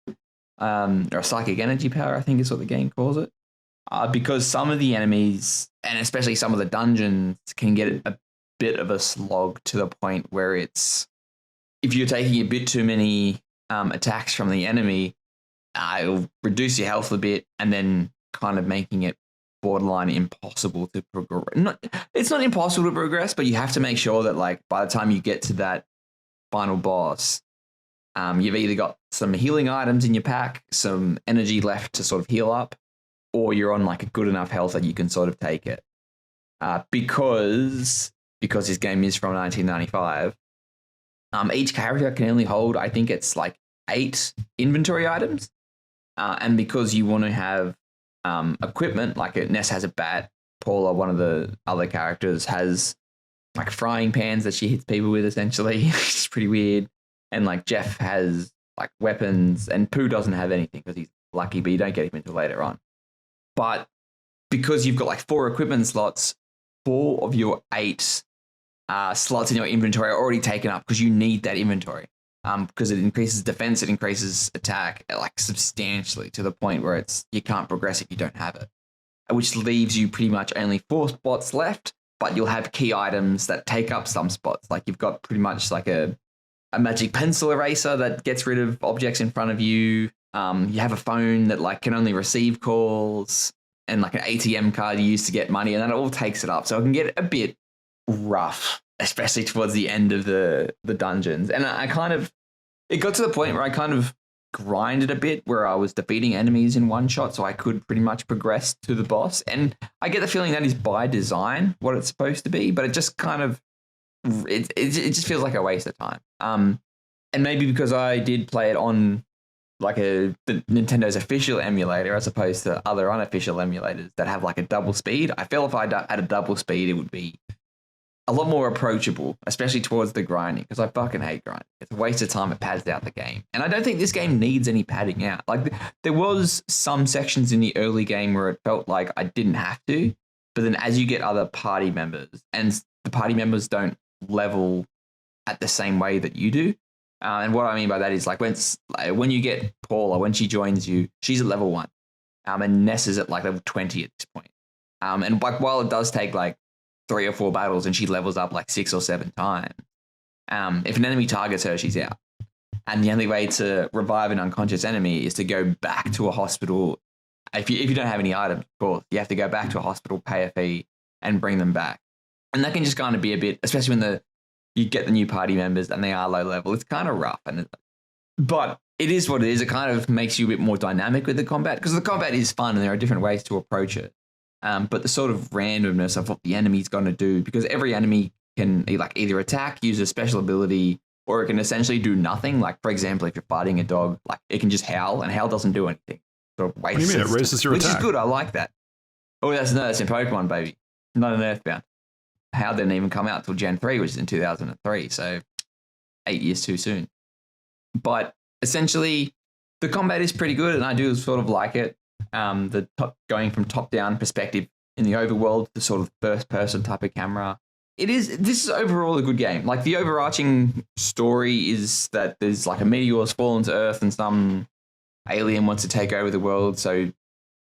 or a psychic energy power, I think is what the game calls it. Because some of the enemies, and especially some of the dungeons, can get a bit of a slog to the point where it's, if you're taking a bit too many attacks from the enemy, it'll reduce your health a bit and then kind of making it borderline impossible to progress. It's not impossible to progress, but you have to make sure that, like, by the time you get to that final boss, you've either got some healing items in your pack, some energy left to sort of heal up, or you're on like a good enough health that you can sort of take it. Because this game is from 1995, each character can only hold, I think it's like 8 inventory items. And because you want to have equipment, like Ness has a bat, Paula, one of the other characters, has like frying pans that she hits people with, essentially. It's pretty weird. And like Jeff has like weapons, and Pooh doesn't have anything because he's lucky, but you don't get him until later on. But because you've got like 4 equipment slots, 4 of your 8 slots in your inventory are already taken up because you need that inventory. Because it increases defense, it increases attack like substantially to the point where you can't progress if you don't have it, which leaves you pretty much only 4 spots left, but you'll have key items that take up some spots. Like you've got pretty much like a magic pencil eraser that gets rid of objects in front of you. You have a phone that like can only receive calls, and like an ATM card you use to get money, and that all takes it up. So it can get a bit rough, especially towards the end of the dungeons. And it got to the point where I kind of grinded a bit, where I was defeating enemies in one shot, so I could pretty much progress to the boss. And I get the feeling that is by design what it's supposed to be, but it just kind of it just feels like a waste of time. And maybe because I did play it on like the Nintendo's official emulator as opposed to other unofficial emulators that have like a double speed, I feel if I had a double speed, it would be a lot more approachable, especially towards the grinding, because I fucking hate grinding. It's a waste of time. It pads out the game. And I don't think this game needs any padding out. Like, there was some sections in the early game where it felt like I didn't have to, but then as you get other party members, and the party members don't level at the same way that you do. And what I mean by that is, like, when you get Paula, when she joins you, she's at level 1. And Ness is at like level 20 at this point. And like, while it does take like 3 or 4 battles and she levels up like 6 or 7 times, if an enemy targets her, she's out. And the only way to revive an unconscious enemy is to go back to a hospital. If you don't have any items, of course, you have to go back to a hospital, pay a fee, and bring them back. And that can just kind of be a bit, especially when you get the new party members and they are low level. It's kind of rough, but it is what it is. It kind of makes you a bit more dynamic with the combat because the combat is fun and there are different ways to approach it. But the sort of randomness of what the enemy's going to do, because every enemy can either attack, use a special ability, or it can essentially do nothing. Like, for example, if you're fighting a dog, like it can just howl, and howl doesn't do anything. Sort of What do you mean? It raises your attack. Which is good. I like that. Oh, that's in Pokemon, baby. Not in Earthbound. Howl didn't even come out till Gen 3, which is in 2003. So 8 years too soon. But essentially, the combat is pretty good, and I do sort of like it. Going from top-down perspective in the overworld, the sort of first-person type of camera. This is overall a good game. Like, the overarching story is that there's like a meteor's fallen to Earth and some alien wants to take over the world, so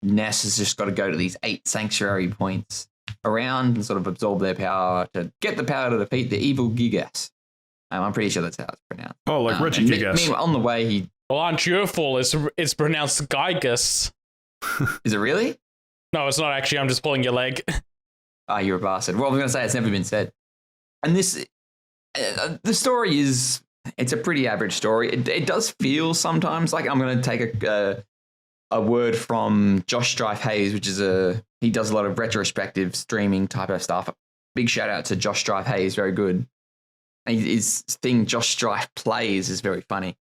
Ness has just got to go to these 8 sanctuary points around and sort of absorb their power to get the power to defeat the evil Gigas. I'm pretty sure that's how it's pronounced. Oh, like Reggie Gigas. Meanwhile, on the way, Well, aren't you fool? It's pronounced Gigas. Is it really? No, it's not actually. I'm just pulling your leg. Ah, you're a bastard. Well, I was going to say it's never been said. And this, the story is, it's a pretty average story. It does feel sometimes like, I'm going to take a word from Josh Strife Hayes, which is he does a lot of retrospective streaming type of stuff. Big shout out to Josh Strife Hayes, very good. And his thing, Josh Strife Plays, is very funny.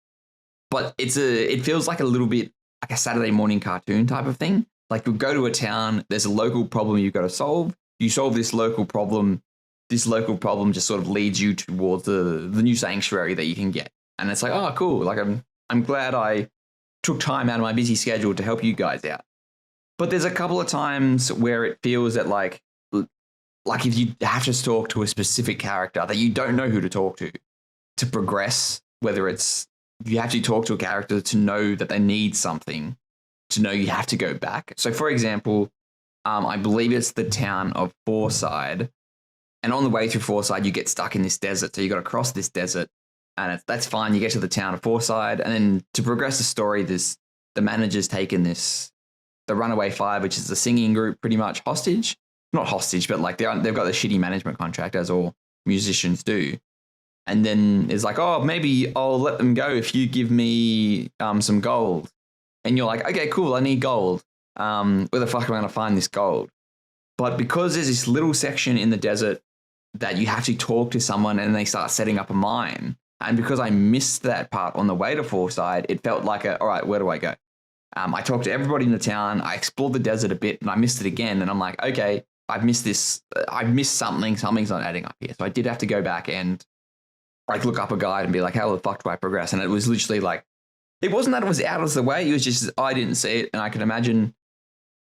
But it feels like a little bit like a Saturday morning cartoon type of thing. Like, you go to a town, there's a local problem you've got to solve. You solve this local problem. This local problem just sort of leads you towards the new sanctuary that you can get. And it's like, oh, cool. Like, I'm glad I took time out of my busy schedule to help you guys out. But there's a couple of times where it feels that like if you have to talk to a specific character that you don't know who to talk to progress, whether it's you have to talk to a character to know that they need something, to know you have to go back. So, for example, I believe it's the town of Fourside. And on the way through Fourside, you get stuck in this desert. So you got to cross this desert. And that's fine. You get to the town of Fourside. And then to progress the story, the manager's taken the Runaway Five, which is the singing group, pretty much hostage. Not hostage, but like they've got the shitty management contract, as all musicians do. And then it's like, oh, maybe I'll let them go if you give me some gold. And you're like, okay, cool, I need gold. Where the fuck am I going to find this gold? But because there's this little section in the desert that you have to talk to someone and they start setting up a mine. And because I missed that part on the way to Fourside, it felt like all right, where do I go? I talked to everybody in the town. I explored the desert a bit and I missed it again. And I'm like, okay, I've missed this. I've missed something. Something's not adding up here. So I did have to go back and like look up a guide and be like, how the fuck do I progress? And it was literally like, it wasn't that it was out of the way. It was just, I didn't see it. And I can imagine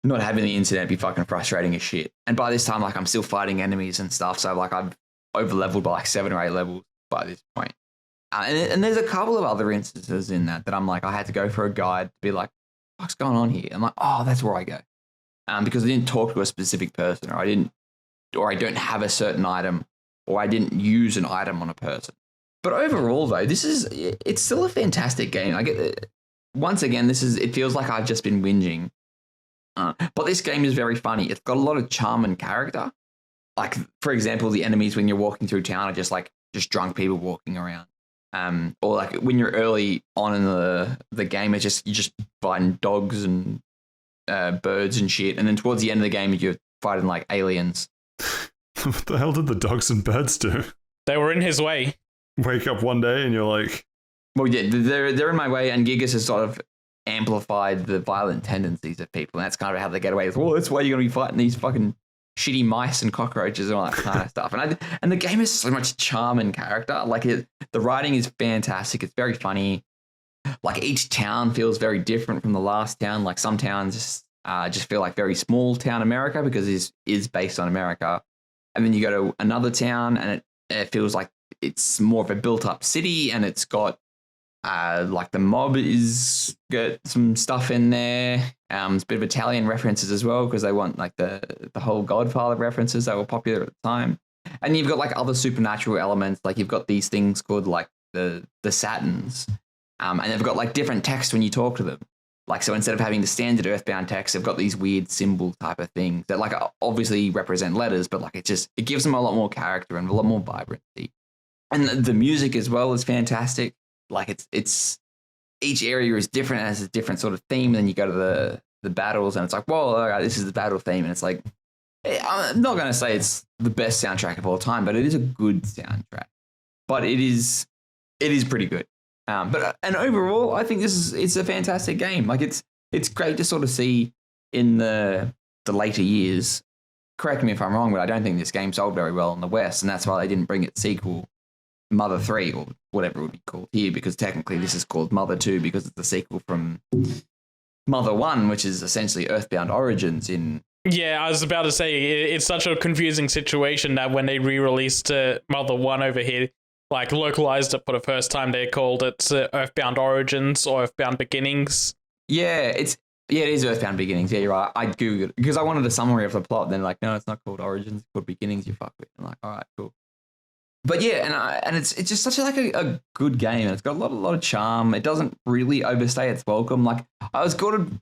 not having the internet be fucking frustrating as shit. And by this time, like I'm still fighting enemies and stuff. So like I've over leveled by like 7 or 8 levels by this point. And there's a couple of other instances in that I'm like, I had to go for a guide to be like, what's going on here? I'm like, oh, that's where I go. Because I didn't talk to a specific person, or I don't have a certain item, or I didn't use an item on a person. But overall, though, it's still a fantastic game. I get once again, it feels like I've just been whinging. But this game is very funny. It's got a lot of charm and character. Like, for example, the enemies when you're walking through town are just drunk people walking around. Or like when you're early on in the game, you're just fighting dogs and birds and shit. And then towards the end of the game, you're fighting like aliens. What the hell did the dogs and birds do? They were in his way. Wake up one day and you're like... Well, yeah, they're in my way, and Gigas has sort of amplified the violent tendencies of people. And that's kind of how they get away with, well, that's why you're going to be fighting these fucking shitty mice and cockroaches and all that kind of stuff. And the game has so much charm and character. Like the writing is fantastic. It's very funny. Like each town feels very different from the last town. Like some towns just feel like very small town America because it is based on America. And then you go to another town and it feels like it's more of a built up city, and it's got like the mob is got some stuff in there. It's a bit of Italian references as well because they want like the whole Godfather references that were popular at the time. And you've got like other supernatural elements. Like you've got these things called like the Satins. And they've got like different text when you talk to them. Like, so instead of having the standard Earthbound text, they've got these weird symbol type of things that like obviously represent letters, but like it gives them a lot more character and a lot more vibrancy. And the music as well is fantastic. Like it's each area is different, has a different sort of theme. And then you go to the battles and it's like, whoa, okay, this is the battle theme. And it's like, I'm not going to say it's the best soundtrack of all time, but it is a good soundtrack. But it is pretty good. And overall, I think it's a fantastic game. Like it's great to sort of see in the later years. Correct me if I'm wrong, but I don't think this game sold very well in the West, and that's why they didn't bring its sequel, Mother 3, or whatever it would be called here, because technically this is called Mother 2 because it's the sequel from Mother 1, which is essentially Earthbound Origins in... Yeah, I was about to say, it's such a confusing situation that when they re-released Mother 1 over here, like localized it for the first time, they called it Earthbound Origins or Earthbound Beginnings. Yeah, it is Earthbound Beginnings. Yeah, you're right. I googled it because I wanted a summary of the plot. Then like, no, it's not called Origins. It's called Beginnings. You fuck with. I'm like, all right, cool. But yeah, and it's just such a good game, and it's got a lot of charm. It doesn't really overstay its welcome. Like I was kind of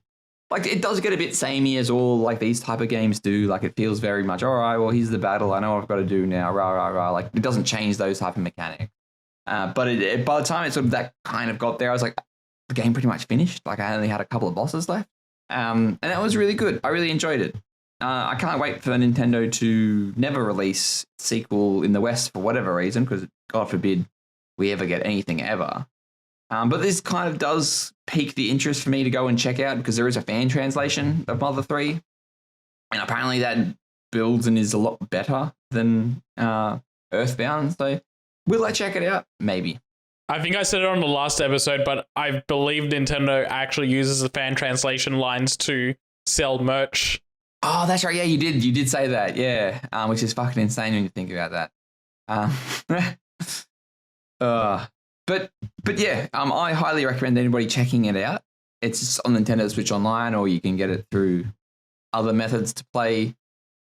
like, it does get a bit samey as all like these type of games do. Like it feels very much, all right, well, here's the battle. I know what I've got to do now. Rah, rah, rah. Like it doesn't change those type of mechanics. But by the time it sort of that kind of got there, I was like, the game pretty much finished. Like I only had a couple of bosses left. And that was really good. I really enjoyed it. I can't wait for Nintendo to never release a sequel in the West for whatever reason, because God forbid we ever get anything ever. But this kind of does pique the interest for me to go and check out, because there is a fan translation of Mother 3. And apparently that builds and is a lot better than Earthbound. So will I check it out? Maybe. I think I said it on the last episode, but I believe Nintendo actually uses the fan translation lines to sell merch. Oh, that's right. Yeah, you did. You did say that. Yeah, which is fucking insane when you think about that. But yeah, I highly recommend anybody checking it out. It's just on Nintendo Switch Online, or you can get it through other methods to play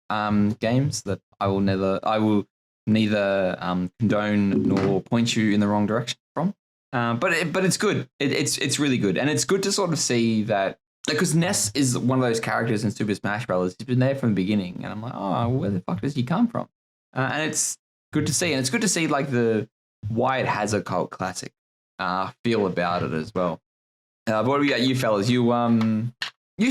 games that I will neither condone nor point you in the wrong direction from. But it's good. It's really good, and it's good to sort of see that, because Ness is one of those characters in Super Smash Bros. He's been there from the beginning, and I'm like, oh, where the fuck does he come from? And it's good to see, and it's good to see like why it has a cult classic feel about it as well. But what about you fellas? You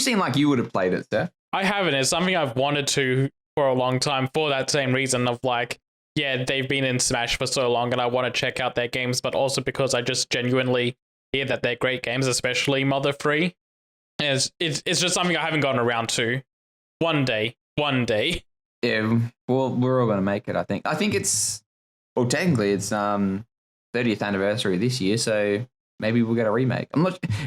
seem like you would have played it, Steph. I haven't. It's something I've wanted to for a long time, for that same reason of like, yeah, they've been in Smash for so long and I want to check out their games, but also because I just genuinely hear that they're great games, especially Mother 3. It's just something I haven't gotten around to. One day. Yeah, well, we're all going to make it, I think. I think well, technically it's 30th anniversary this year, so maybe we'll get a remake.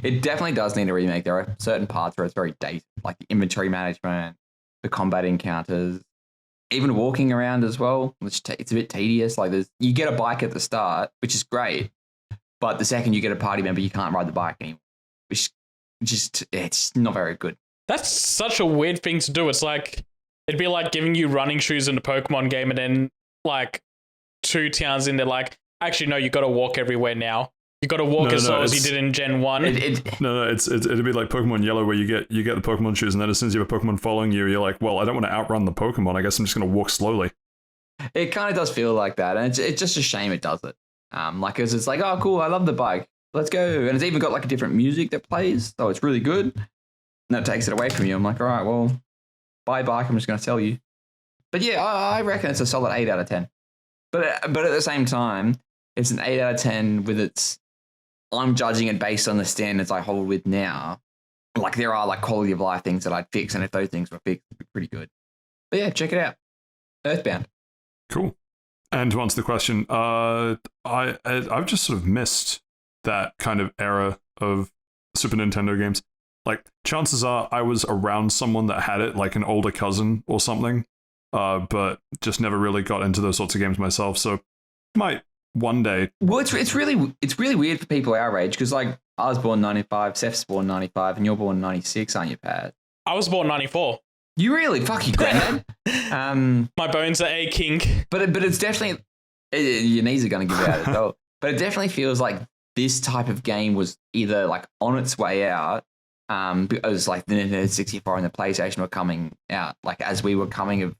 It definitely does need a remake. There are certain parts where it's very dated, like the inventory management, the combat encounters, even walking around as well, which it's a bit tedious. Like you get a bike at the start, which is great, but the second you get a party member, you can't ride the bike anymore, which just, it's not very good. That's such a weird thing to do. It's like, it'd be like giving you running shoes in a Pokemon game and then like 2 towns in, they're like, actually, no, you got to walk everywhere now. You got to walk as slow as you did in Gen 1. It'd be like Pokemon Yellow, where you get the Pokemon shoes, and then as soon as you have a Pokemon following you, you're like, well, I don't want to outrun the Pokemon. I guess I'm just going to walk slowly. It kind of does feel like that, and it's just a shame it does it. Like, it's like, oh, cool, I love the bike. Let's go. And it's even got like a different music that plays, so it's really good. And that takes it away from you. I'm like, all right, well, bye bike, I'm just going to tell you. But yeah, I reckon it's a solid 8 out of 10. But at the same time, it's an 8 out of 10 with its... I'm judging it based on the standards I hold with now. Like, there are like quality of life things that I'd fix, and if those things were fixed, it'd be pretty good. But yeah, check it out. Earthbound. Cool. And to answer the question, I've just sort of missed that kind of era of Super Nintendo games. Like, chances are I was around someone that had it, like an older cousin or something, but just never really got into those sorts of games myself. So might one day. Well, it's really weird for people our age, because like I was born 95, Seth's born 95, and you're born 96, aren't you, Pat? I was born 94. You really? Fuck you, granddad. My bones are aching. But it's definitely, your knees are going to give out as well. But it definitely feels like this type of game was either like on its way out, Because like the Nintendo 64 and the PlayStation were coming out, like as we were coming of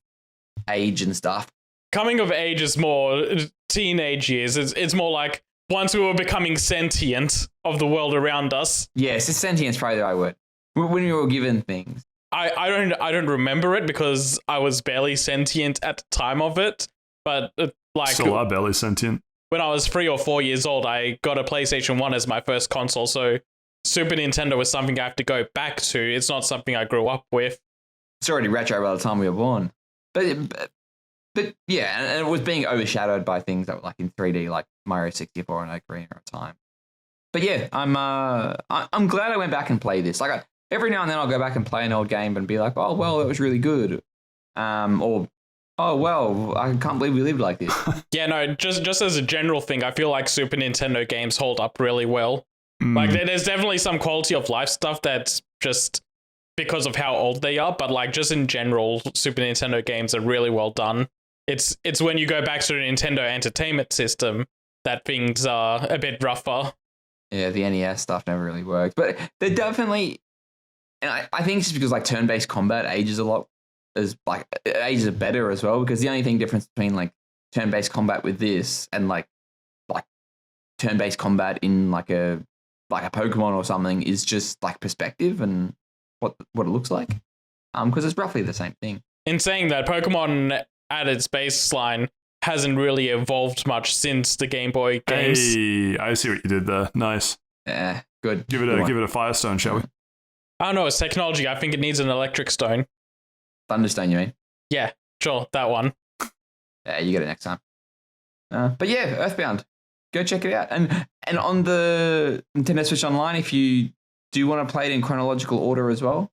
age and stuff. Coming of age is more teenage years. It's more like once we were becoming sentient of the world around us. Yes, it's sentient's probably the right word. When we were given things. I don't remember it because I was barely sentient at the time of it. But like Still are barely sentient. when I was 3 or 4 years old, I got a PlayStation 1 as my first console. So Super Nintendo was something I have to go back to. It's not something I grew up with. It's already retro by the time we were born. But yeah, and it was being overshadowed by things that were like in 3D, like Mario 64 and Ocarina of Time. But yeah, I'm glad I went back and played this. Like every now and then I'll go back and play an old game and be like, oh well, that was really good, or oh well, I can't believe we lived like this. Yeah, no, just as a general thing, I feel like Super Nintendo games hold up really well. Like there's definitely some quality of life stuff that's just because of how old they are, but like just in general, Super Nintendo games are really well done. It's when you go back to the Nintendo Entertainment System that things are a bit rougher. Yeah, the NES stuff never really worked, but they're definitely, and I think it's just because like turn-based combat ages a lot, ages are better as well, because the only thing difference between like turn-based combat with this and like turn-based combat in like a Pokemon or something is just like perspective and what it looks like, because it's roughly the same thing. In saying that, Pokemon at its baseline hasn't really evolved much since the Game Boy games. Hey, I see what you did there. Nice. Yeah, good. Give it a Firestone, shall we? I don't know, it's technology. I think it needs an electric stone. Thunderstone, you mean? Yeah, sure, that one. Yeah, you get it next time. But yeah, Earthbound. Go check it out. And on the Nintendo Switch Online, if you do want to play it in chronological order as well,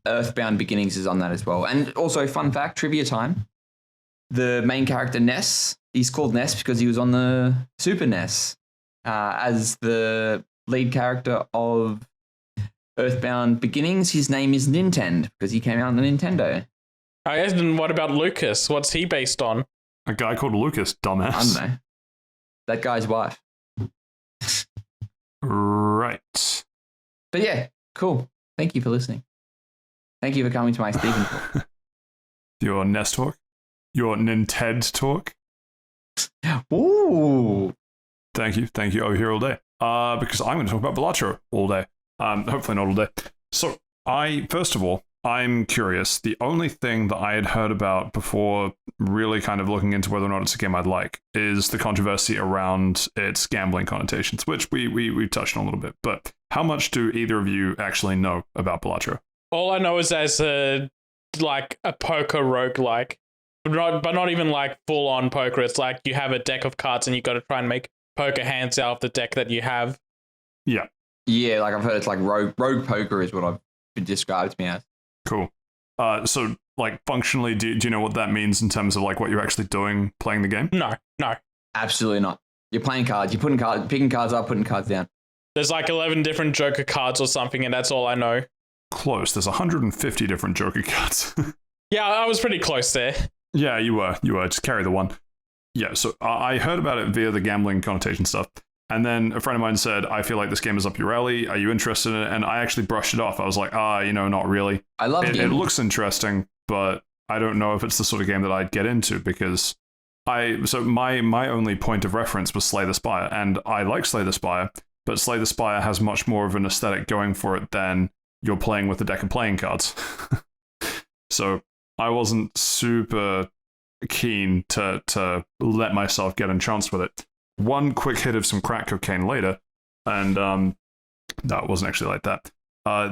Earthbound Beginnings is on that as well. And also, fun fact, trivia time. The main character, Ness, he's called Ness because he was on the Super NES as the lead character of Earthbound Beginnings. His name is Nintendo because he came out on the Nintendo. I guess, and what about Lucas? What's he based on? A guy called Lucas, dumbass. I don't know. That guy's wife. Right. But yeah, cool. Thank you for listening. Thank you for coming to my Stephen talk. Your Nest talk? Your Nintendo talk? Ooh. Thank you. I'll be here all day. Because I'm going to talk about Balatro all day. Hopefully not all day. So, first of all, I'm curious. The only thing that I had heard about before really kind of looking into whether or not it's a game I'd like is the controversy around its gambling connotations, which we touched on a little bit. But how much do either of you actually know about Balatro? All I know is as a poker roguelike, but not even like full on poker. It's like you have a deck of cards and you got to try and make poker hands out of the deck that you have. Yeah. Yeah, like I've heard it's like rogue poker is what I've been described to me as. Cool. So like functionally, do you know what that means in terms of like what you're actually doing playing the game? No. Absolutely not. You're playing cards. You're picking cards up, putting cards down. There's like 11 different Joker cards or something, and that's all I know. Close. There's 150 different Joker cards. Yeah, I was pretty close there. Yeah, you were. Just carry the one. Yeah, so I heard about it via the gambling connotation stuff. And then a friend of mine said, I feel like this game is up your alley. Are you interested in it? And I actually brushed it off. I was like, not really. I love it. It looks interesting, but I don't know if it's the sort of game that I'd get into because my only point of reference was Slay the Spire. And I like Slay the Spire, but Slay the Spire has much more of an aesthetic going for it than you're playing with a deck of playing cards. So I wasn't super keen to let myself get entranced with it. One quick hit of some crack cocaine later, and no, it wasn't actually like that.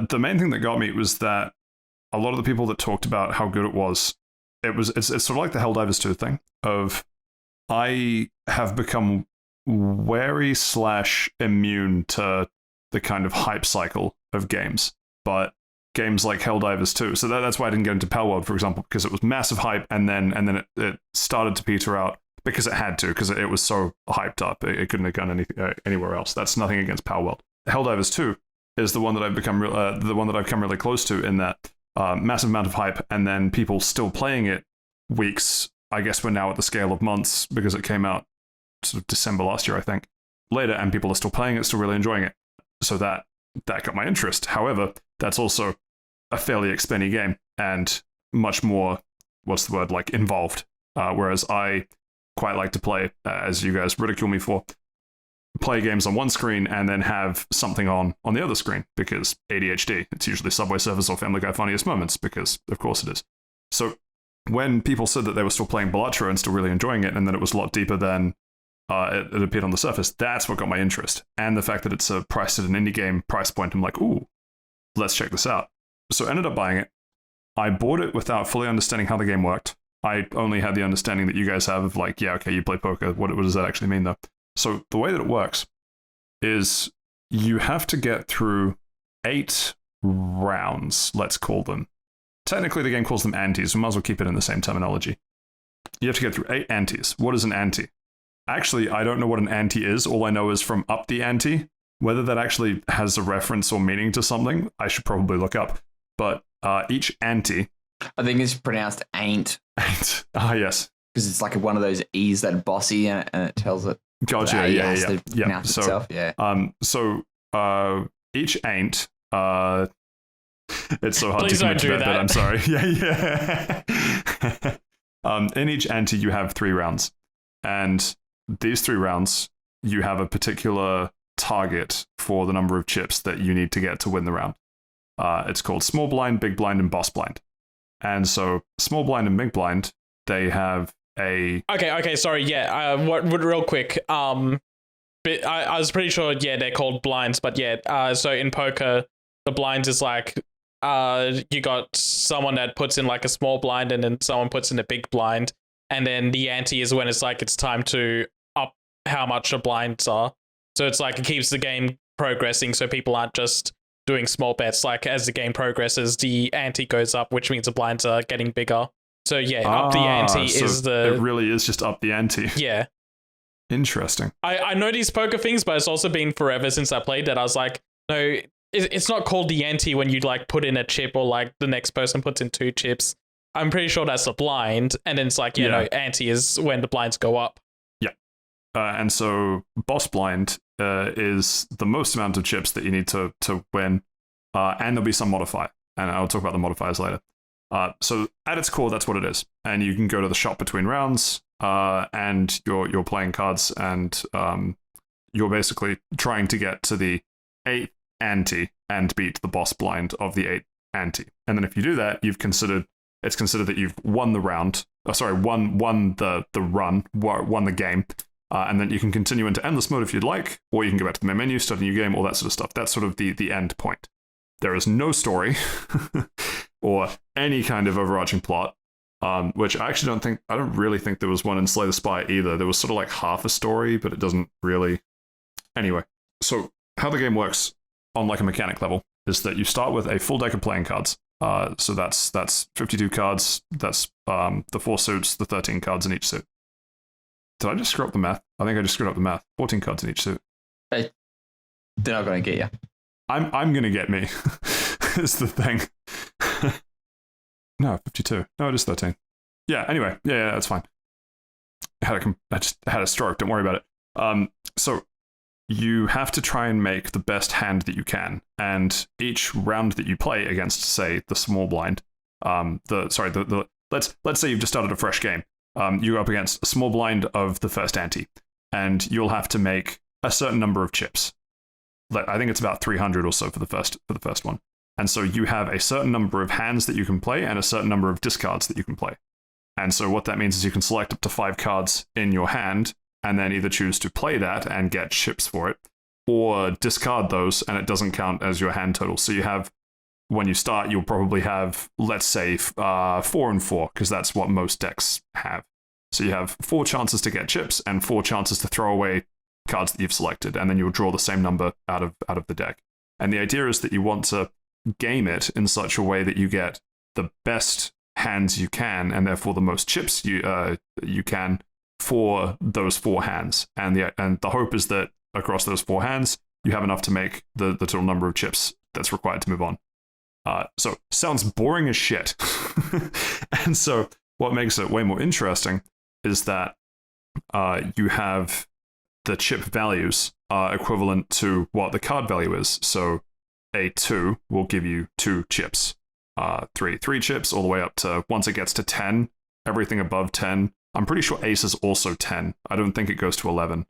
The main thing that got me was that a lot of the people that talked about how good it's sort of like the Helldivers 2 thing of I have become wary / immune to the kind of hype cycle of games, but games like Helldivers 2. So that's why I didn't get into Palworld, for example, because it was massive hype, and then it started to peter out because it had to, because it was so hyped up. It couldn't have gone anything anywhere else. That's nothing against Palworld. Helldivers 2 is the one that I've become really close to in that massive amount of hype, and then people still playing it weeks. I guess we're now at the scale of months because it came out sort of December last year, I think. Later, and people are still playing it, still really enjoying it. So that that got my interest. However, that's also a fairly expensive game and much more, like involved. Whereas I quite like to play, as you guys ridicule me for, play games on one screen and then have something on the other screen, because ADHD. It's usually Subway Surfers or Family Guy Funniest Moments, because of course it is. So when people said that they were still playing Balatro and still really enjoying it, and that it was a lot deeper than it appeared on the surface, that's what got my interest. And the fact that it's priced at an indie game price point, I'm like, ooh, let's check this out. So I ended up buying it. I bought it without fully understanding how the game worked. I only had the understanding that you guys have of like, yeah, okay, you play poker. What does that actually mean though? So the way that it works is you have to get through 8 rounds, let's call them. Technically, the game calls them antes. We might as well keep it in the same terminology. You have to get through 8 antes. What is an ante? Actually, I don't know what an ante is. All I know is from up the ante. Whether that actually has a reference or meaning to something, I should probably look up. But each ante... I think it's pronounced ain't. Ain't. Ah, yes. Because it's like one of those E's that bossy and it tells it. Gotcha, yeah. So, itself, yeah. Each ain't... it's so hard Please to commit to don't do that, but I'm sorry. Yeah. In each ante, you have 3 rounds. And these 3 rounds, you have a particular target for the number of chips that you need to get to win the round. It's called Small Blind, Big Blind, and Boss Blind. And so Small Blind and Big Blind, they have a... Okay, sorry, yeah. What real quick, but I was pretty sure, yeah, they're called blinds, but yeah, so in poker, the blinds is like, you got someone that puts in like a small blind and then someone puts in a big blind, and then the ante is when it's like it's time to up how much the blinds are. So it's like it keeps the game progressing, so people aren't just doing small bets. Like as the game progresses, the ante goes up, which means the blinds are getting bigger. So yeah, up the ante so is the... It really is just up the ante. Yeah. Interesting. I know these poker things, but it's also been forever since I played that. I was like, no, it's not called the ante when you like put in a chip or like the next person puts in 2 chips. I'm pretty sure that's a blind, and then it's like, no, ante is when the blinds go up. Yeah. And so boss blind is the most amount of chips that you need to win, and there'll be some modifier, and I'll talk about the modifiers later. So at its core, that's what it is. And you can go to the shop between rounds, and you're playing cards, and you're basically trying to get to the 8th ante and beat the boss blind of the 8th ante. And then if you do that, it's considered that you've won the round. Won the run, won the game. And then you can continue into endless mode if you'd like, or you can go back to the main menu, start a new game, all that sort of stuff. That's sort of the end point. There is no story or any kind of overarching plot, which I don't really think there was one in Slay the Spy either. There was sort of like half a story, but it doesn't really... Anyway, so how the game works on like a mechanic level is that you start with a full deck of playing cards. So that's 52 cards. That's the 4 suits, the 13 cards in each suit. Did I just screw up the math? I think I just screwed up the math. 14 cards in each suit. Hey, they're not going to get you. I'm going to get me. Is the thing. No, 52. No, it is 13. Yeah, anyway. Yeah, that's fine. I just had a stroke. Don't worry about it. So you have to try and make the best hand that you can. And each round that you play against, say, the small blind, let's say you've just started a fresh game. You go up against a small blind of the first ante, and you'll have to make a certain number of chips. I think it's about 300 or so for the first one. And so you have a certain number of hands that you can play and a certain number of discards that you can play. And so what that means is you can select up to 5 cards in your hand and then either choose to play that and get chips for it, or discard those and it doesn't count as your hand total. So you have, when you start, you'll probably have, let's say, 4 and 4, because that's what most decks have. So you have 4 chances to get chips and 4 chances to throw away cards that you've selected, and then you'll draw the same number out of the deck. And the idea is that you want to game it in such a way that you get the best hands you can, and therefore the most chips you can for those 4 hands. And the hope is that across those 4 hands, you have enough to make the total number of chips that's required to move on. So sounds boring as shit. And so what makes it way more interesting is that you have the chip values are equivalent to what the card value is. So a 2 will give you 2 chips. 3 chips, all the way up to, once it gets to 10, everything above 10. I'm pretty sure ace is also 10. I don't think it goes to 11.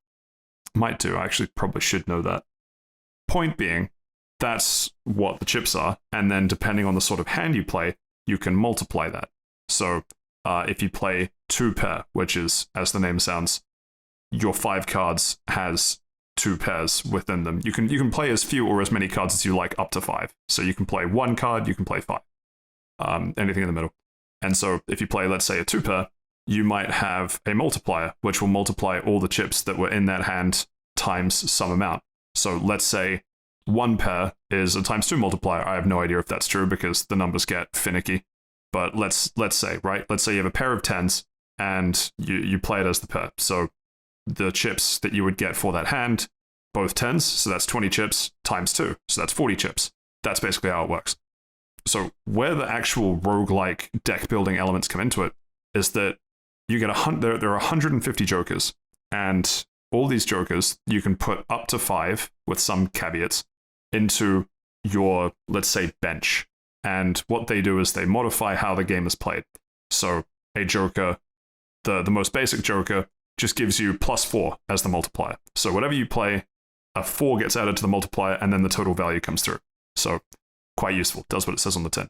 Might do. I actually probably should know that. Point being, that's what the chips are. And then depending on the sort of hand you play, you can multiply that. So if you play 2 pair, which is, as the name sounds, your 5 cards has 2 pairs within them. You can play as few or as many cards as you like, up to 5. So you can play 1 card, you can play 5. Anything in the middle. And so if you play, let's say, a 2 pair, you might have a multiplier, which will multiply all the chips that were in that hand times some amount. So let's say 1 pair is a times 2 multiplier. I have no idea if that's true because the numbers get finicky. But let's say, right? Let's say you have a pair of 10s and you play it as the pair. So the chips that you would get for that hand, both 10s, so that's 20 chips times 2. So that's 40 chips. That's basically how it works. So where the actual roguelike deck building elements come into it is that you get there are 150 jokers, and all these jokers you can put up to 5 with some caveats into your, let's say, bench. And what they do is they modify how the game is played. So a joker, the most basic joker, just gives you +4 as the multiplier. So whatever you play, a 4 gets added to the multiplier, and then the total value comes through. So quite useful. Does what it says on the tin.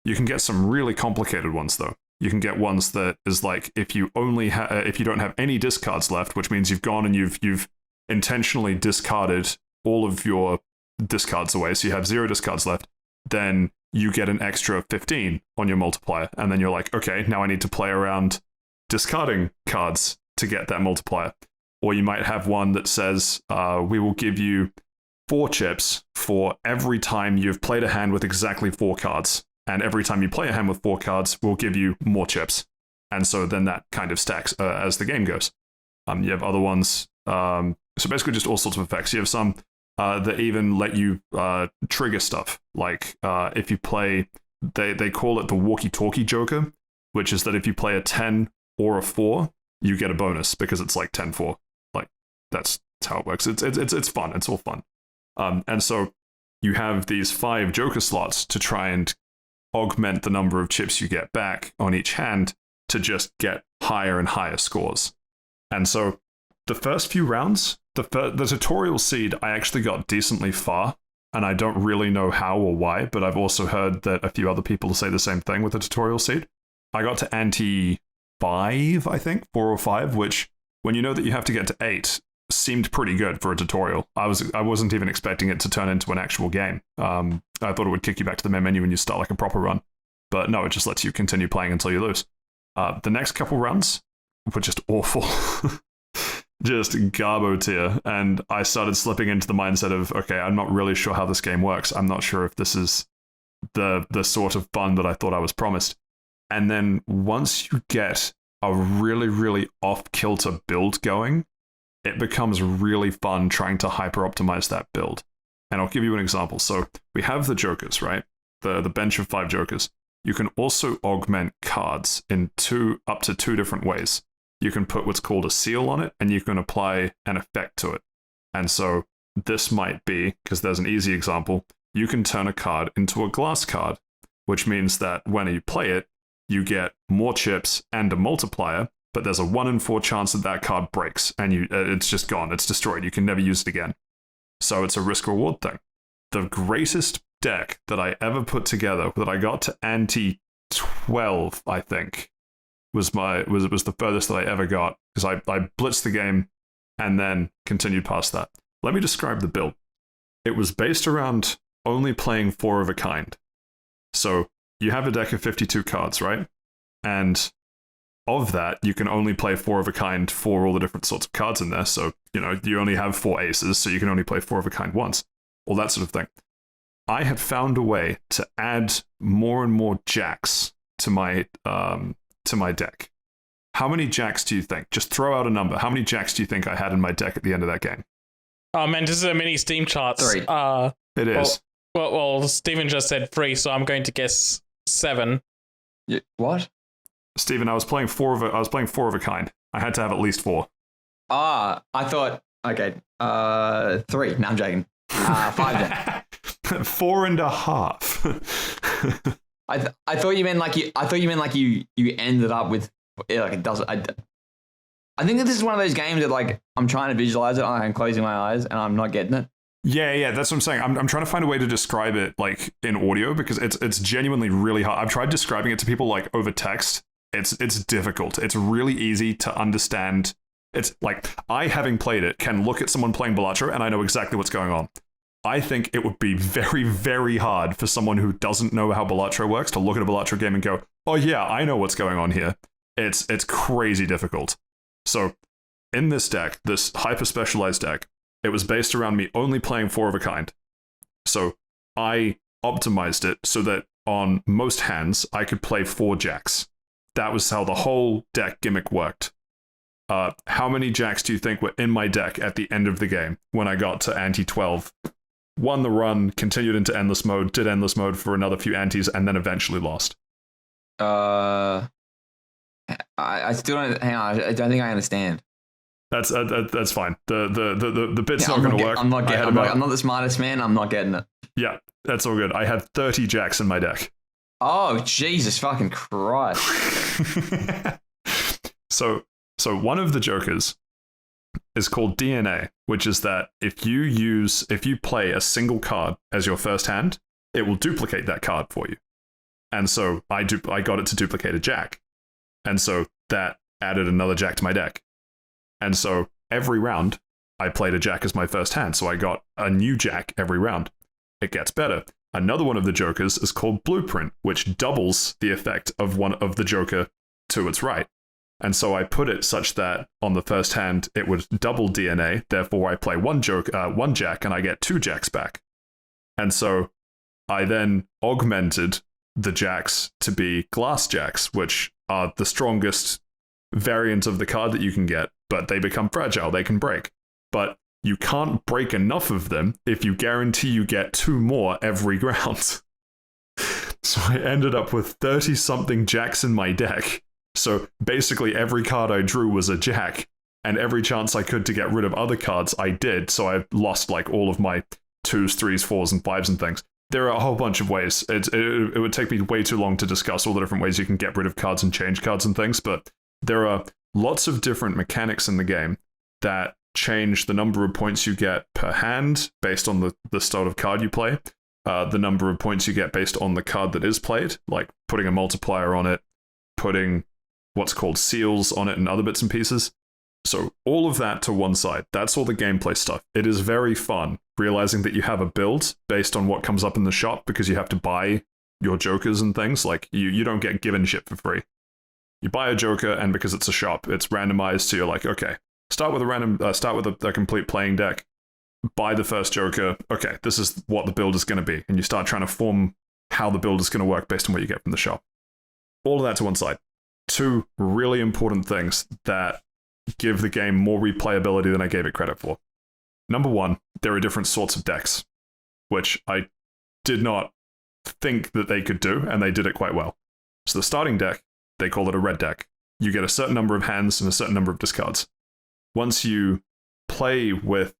You can get some really complicated ones, though. You can get ones that is like, if you don't have any discards left, which means you've gone and you've intentionally discarded all of your discards away, so you have 0 discards left, then you get an extra 15 on your multiplier, and then you're like, okay, now I need to play around discarding cards to get that multiplier. Or you might have one that says, we will give you 4 chips for every time you've played a hand with exactly 4 cards. And every time you play a hand with 4 cards, we'll give you more chips. And so then that kind of stacks as the game goes. You have other ones. So basically just all sorts of effects. You have some that even let you trigger stuff. Like if you play, they call it the walkie-talkie joker, which is that if you play a 10 or a 4, you get a bonus because it's like 10-4. Like that's how it works. It's fun. It's all fun. And so you have these 5 joker slots to try and augment the number of chips you get back on each hand to just get higher and higher scores. And so the first few rounds, the tutorial seed, I actually got decently far, and I don't really know how or why, but I've also heard that a few other people say the same thing with the tutorial seed. I got to ante 5, I think, 4 or 5, which, when you know that you have to get to 8, seemed pretty good for a tutorial. I wasn't even expecting it to turn into an actual game. I thought it would kick you back to the main menu when you start like a proper run. But no, it just lets you continue playing until you lose. The next couple runs were just awful. Just garbo tier. And I started slipping into the mindset of, okay, I'm not really sure how this game works. I'm not sure if this is the sort of fun that I thought I was promised. And then once you get a really, really off-kilter build going, it becomes really fun trying to hyper-optimize that build. And I'll give you an example. So we have the jokers, right? The bench of 5 jokers. You can also augment cards in up to 2 different ways. You can put what's called a seal on it, and you can apply an effect to it. And so this might be, because there's an easy example, you can turn a card into a glass card, which means that when you play it, you get more chips and a multiplier, but there's a 1 in 4 chance that that card breaks, and it's just gone. It's destroyed. You can never use it again. So it's a risk-reward thing. The greatest deck that I ever put together, that I got to ante 12, I think, was the furthest that I ever got, because I blitzed the game and then continued past that. Let me describe the build. It was based around only playing 4 of a kind. So you have a deck of 52 cards, right? And of that, you can only play 4 of a kind for all the different sorts of cards in there. So, you only have 4 aces, so you can only play 4 of a kind once. All that sort of thing. I had found a way to add more and more jacks to my deck. How many jacks do you think? Just throw out a number. How many jacks do you think I had in my deck at the end of that game? Oh man, this is a mini Steamcharts. 3. It is. Well, Steven just said 3, so I'm going to guess 7. What? Steven, I was playing 4 of a kind. I had to have at least 4. I thought, okay, 3. No, I'm joking. 5 then. 4.5. I thought you meant like you ended up with like it doesn't. I think that this is one of those games that like I'm trying to visualize it. I'm closing my eyes and I'm not getting it. Yeah, that's what I'm saying. I'm trying to find a way to describe it like in audio because it's genuinely really hard. I've tried describing it to people like over text. It's difficult. It's really easy to understand. It's like I, having played it, can look at someone playing Balatro and I know exactly what's going on. I think it would be very, very hard for someone who doesn't know how Balatro works to look at a Balatro game and go, "Oh yeah, I know what's going on here." It's crazy difficult. So, in this deck, this hyper-specialized deck, it was based around me only playing 4 of a kind. So, I optimized it so that on most hands, I could play 4 jacks. That was how the whole deck gimmick worked. How many jacks do you think were in my deck at the end of the game when I got to ante 12? Won the run, continued into endless mode, did endless mode for another few antes, and then eventually lost. I still don't. Hang on, I don't think I understand. That's fine. The bit's not going to work. I'm not the smartest man. I'm not getting it. Yeah, that's all good. I had 30 jacks in my deck. Oh, Jesus fucking Christ. So one of the jokers is called DNA, which is that if you play a single card as your first hand, it will duplicate that card for you. And so I got it to duplicate a jack. And so that added another jack to my deck. And so every round, I played a jack as my first hand, so I got a new jack every round. It gets better. Another one of the jokers is called Blueprint, which doubles the effect of one of the joker to its right. And so I put it such that on the first hand, it would double DNA, therefore I play one jack, and I get 2 jacks back. And so I then augmented the jacks to be glass jacks, which are the strongest variant of the card that you can get, but they become fragile, they can break. But you can't break enough of them if you guarantee you get 2 more every round. So I ended up with 30-something jacks in my deck. So basically every card I drew was a jack, and every chance I could to get rid of other cards, I did, so I lost like all of my 2s, 3s, 4s, and 5s and things. There are a whole bunch of ways. It would take me way too long to discuss all the different ways you can get rid of cards and change cards and things, but there are lots of different mechanics in the game that change the number of points you get per hand based on the style of card you play, the number of points you get based on the card that is played, like putting a multiplier on it, putting what's called seals on it and other bits and pieces. So all of that to one side, that's all the gameplay stuff. It is very fun realizing that you have a build based on what comes up in the shop because you have to buy your jokers and things. Like you don't get given shit for free. You buy a joker, and because it's a shop, it's randomized. So you're like, okay, start with a complete playing deck. Buy the first joker. Okay, this is what the build is going to be, and you start trying to form how the build is going to work based on what you get from the shop. All of that to one side. 2 really important things that give the game more replayability than I gave it credit for. Number 1, there are different sorts of decks, which I did not think that they could do, and they did it quite well. So the starting deck, they call it a red deck. You get a certain number of hands and a certain number of discards. Once you play with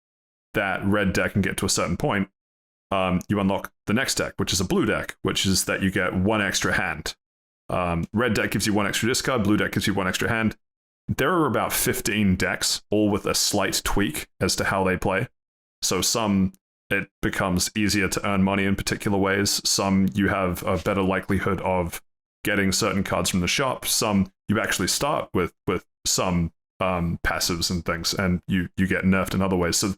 that red deck and get to a certain point, you unlock the next deck, which is a blue deck, which is that you get 1 extra hand. Red deck gives you 1 extra discard, blue deck gives you 1 extra hand. There are about 15 decks, all with a slight tweak as to how they play. So some, it becomes easier to earn money in particular ways. Some, you have a better likelihood of getting certain cards from the shop. Some, you actually start with some passives and things, and you get nerfed in other ways. So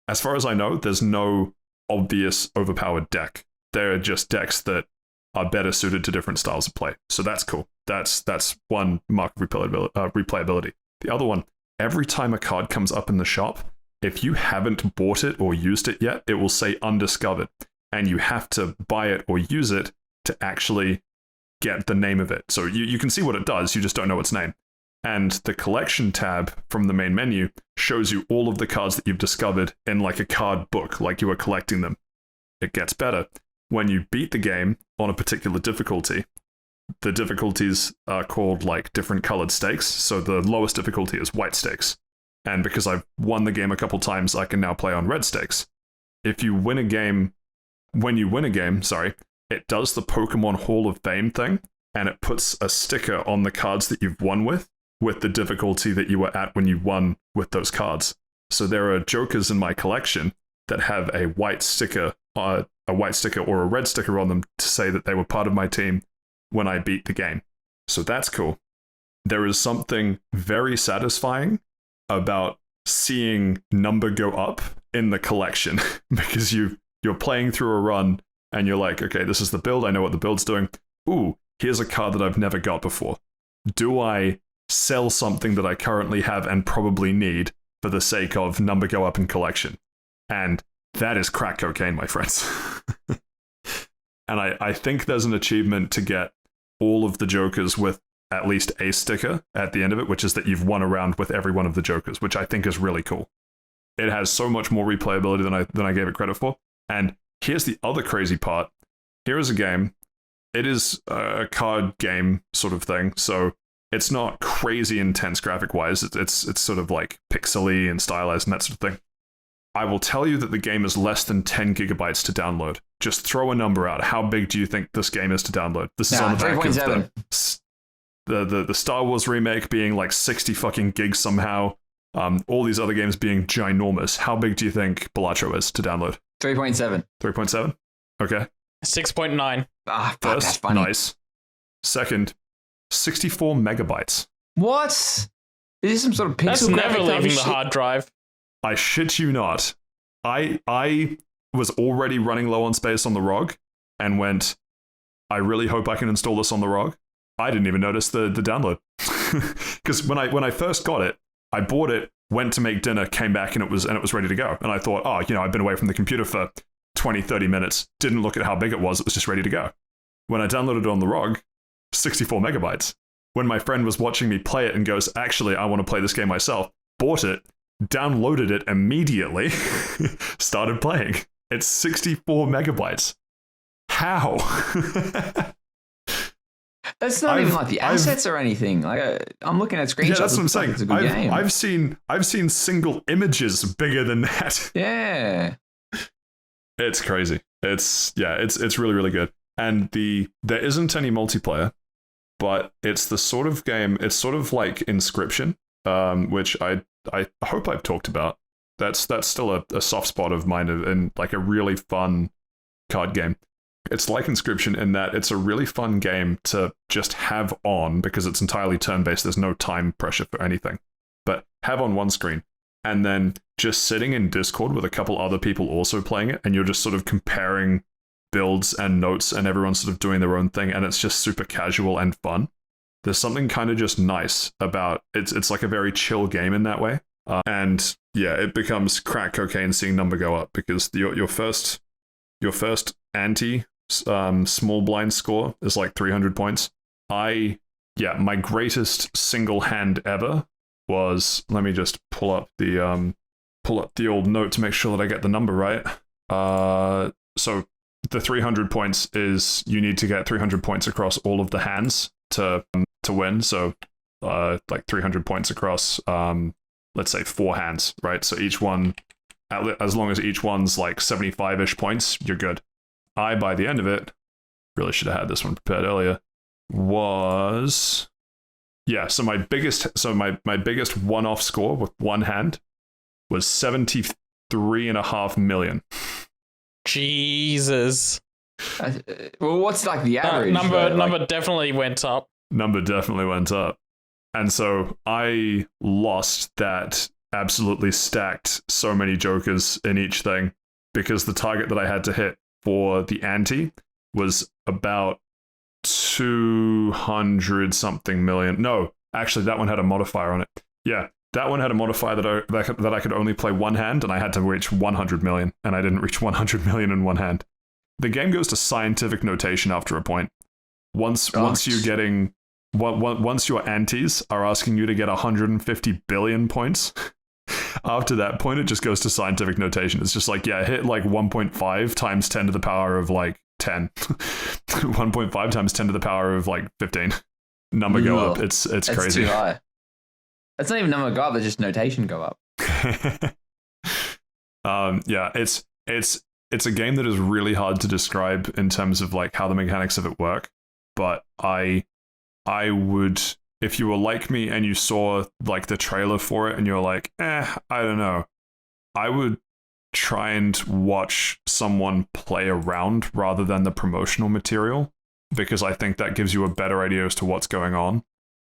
as far as I know, there's no obvious overpowered deck. They're just decks that are better suited to different styles of play. So that's cool. That's one mark of replayability. The other one, every time a card comes up in the shop, if you haven't bought it or used it yet, it will say undiscovered. And you have to buy it or use it to actually get the name of it. So you can see what it does, you just don't know its name. And the collection tab from the main menu shows you all of the cards that you've discovered in like a card book, like you are collecting them. It gets better. When you beat the game on a particular difficulty, the difficulties are called like different colored stakes. So the lowest difficulty is white stakes. And because I've won the game a couple times, I can now play on red stakes. If you win a game when you win a game, it does the Pokemon Hall of Fame thing, and it puts a sticker on the cards that you've won with the difficulty that you were at when you won with those cards. So there are Jokers in my collection that have a white sticker or a red sticker on them to say that they were part of my team when I beat the game. So that's cool. There is something very satisfying about seeing number go up in the collection because you're playing through a run and you're like, okay, this is the build. I know what the build's doing. Ooh, here's a card that I've never got before. Do I sell something that I currently have and probably need for the sake of number go up in collection? And that is crack cocaine, my friends. And I think there's an achievement to get all of the Jokers with at least a sticker at the end of it, which is that you've won a round with every one of the Jokers, which I think is really cool. It has so much more replayability than I gave it credit for. And here's the other crazy part. Here is a game. It is a card game sort of thing, so it's not crazy intense graphic-wise. It's sort of like pixely and stylized and that sort of thing. I will tell you that the game is less than 10 gigabytes to download. Just throw a number out. How big do you think this game is to download? This is on the back of the Star Wars remake being like 60 fucking gigs somehow. All these other games being ginormous. How big do you think Balatro is to download? 3.7. 3.7? Okay. 6.9. Ah, fuck, First, that's funny. nice. Second, 64 megabytes. What? Is this some sort of pixel That's never graphic leaving the shit? hard drive. I shit you not. I was already running low on space on the ROG and went, I really hope I can install this on the ROG. I didn't even notice the download. Because when I first got it, I bought it, went to make dinner, came back and it was ready to go. And I thought, I've been away from the computer for 20, 30 minutes, didn't look at how big it was just ready to go. When I downloaded it on the ROG, 64 megabytes. When my friend was watching me play it and goes, actually, I want to play this game myself, bought it, downloaded it immediately, started playing. It's 64 megabytes. How? That's not even like the assets or anything. Like I'm looking at screenshots. Yeah, that's what I'm saying. It's a good game. I've seen single images bigger than that. Yeah. It's crazy. It's really, really good. And there isn't any multiplayer, but it's the sort of game, it's sort of like Inscription, which I hope I've talked about. That's still a soft spot of mine and like a really fun card game. It's like Inscription in that it's a really fun game to just have on because it's entirely turn-based. There's no time pressure for anything. But have on one screen and then just sitting in Discord with a couple other people also playing it, and you're just sort of comparing builds and notes and everyone's sort of doing their own thing, and it's just super casual and fun. There's something kind of just nice about it. It's like a very chill game in that way. And yeah, it becomes crack cocaine seeing number go up because your first ante small blind score is like 300 points. My greatest single hand ever was, let me just pull up the old note to make sure that I get the number right. So the 300 points is you need to get 300 points across all of the hands to win. So like 300 points across let's say 4 hands, right? So each one, as long as each one's like 75-ish points, you're good. By the end of it, really should have had this one prepared earlier, was so my biggest one-off score with one hand was 73.5 million. Jesus. Well, what's like the average? Number definitely went up. Number definitely went up. And so I lost that, absolutely stacked so many Jokers in each thing because the target that I had to hit for the ante was about 200 something million. No, actually that one had a modifier on it. Yeah, that one had a modifier that I could only play one hand, and I had to reach 100 million, and I didn't reach 100 million in one hand. The game goes to scientific notation after a point. Once your antes are asking you to get 150 billion points, after that point, it just goes to scientific notation. It's just like, hit like 1.5 times 10 to the power of like 10. 1.5 times 10 to the power of like 15. Number go up. It's crazy. That's too high. That's not even number go up, that's just notation go up. It's it's a game that is really hard to describe in terms of like how the mechanics of it work. But I would, if you were like me and you saw like the trailer for it and you're like, I don't know, I would try and watch someone play around rather than the promotional material, because I think that gives you a better idea as to what's going on.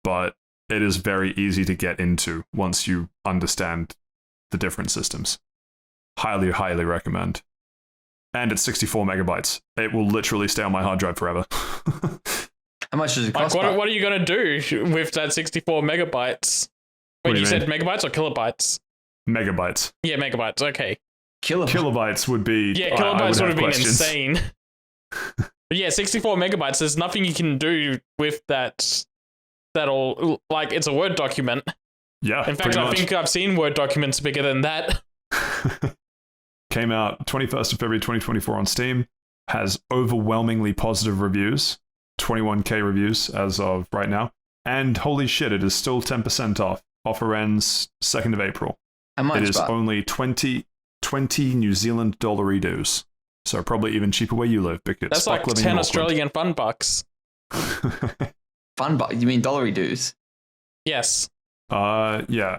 But it is very easy to get into once you understand the different systems. Highly, highly recommend. And it's 64 megabytes. It will literally stay on my hard drive forever. How much does it cost? Like, what are you going to do with that 64 megabytes? Wait, you said megabytes or kilobytes? Megabytes. Yeah, megabytes. Okay. Kilobytes would be... Yeah, kilobytes would have been insane. But yeah, 64 megabytes, there's nothing you can do with that. That'll, like, it's a Word document. Yeah, in fact, I think I've seen Word documents bigger than that. Came out 21st of February 2024 on Steam. Has overwhelmingly positive reviews. 21k reviews as of right now. And holy shit, it is still 10% off. Offer ends 2nd of April. How much? It is only 20 New Zealand dollaritos. So probably even cheaper where you live, because that's like 10 Australian fun bucks. Fun bucks? You mean dollary dues? Yes. Yeah.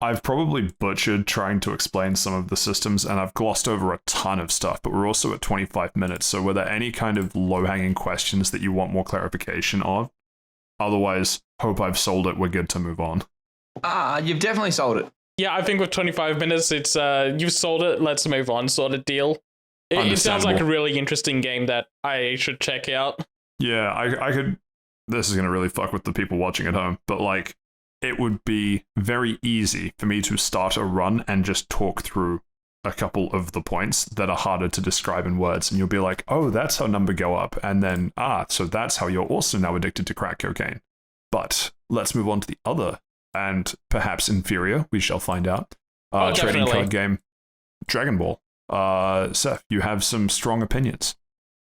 I've probably butchered trying to explain some of the systems, and I've glossed over a ton of stuff, but we're also at 25 minutes, so were there any kind of low-hanging questions that you want more clarification of? Otherwise, hope I've sold it, we're good to move on. You've definitely sold it. Yeah, I think with 25 minutes, it's you've sold it, let's move on sort of deal. It sounds like a really interesting game that I should check out. Yeah, I could... This is going to really fuck with the people watching at home, but like, it would be very easy for me to start a run and just talk through a couple of the points that are harder to describe in words, and you'll be like, oh, that's how number go up, and then, so that's how you're also now addicted to crack cocaine. But let's move on to the other, and perhaps inferior, we shall find out, trading card game, Dragon Ball. Seth, you have some strong opinions.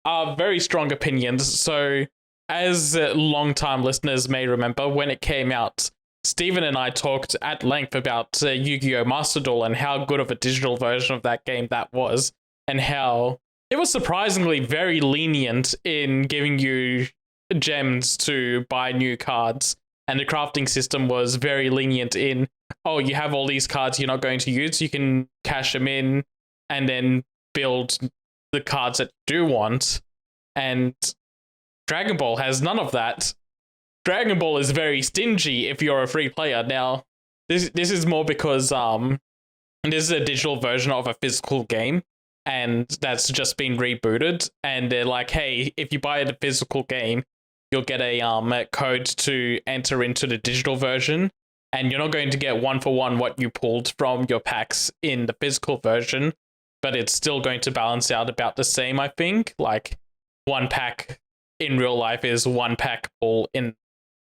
Very strong opinions. So, as long-time listeners may remember, when it came out, Stephen and I talked at length about Yu-Gi-Oh! Master Duel and how good of a digital version of that game that was, and how it was surprisingly very lenient in giving you gems to buy new cards, and the crafting system was very lenient in, you have all these cards you're not going to use, you can cash them in and then build the cards that you do want, and Dragon Ball has none of that. Dragon Ball is very stingy if you're a free player. Now, this is more because this is a digital version of a physical game, and that's just been rebooted. And they're like, hey, if you buy the physical game, you'll get a code to enter into the digital version, and you're not going to get one for one what you pulled from your packs in the physical version, but it's still going to balance out about the same, I think. Like, one pack in real life is one pack pull in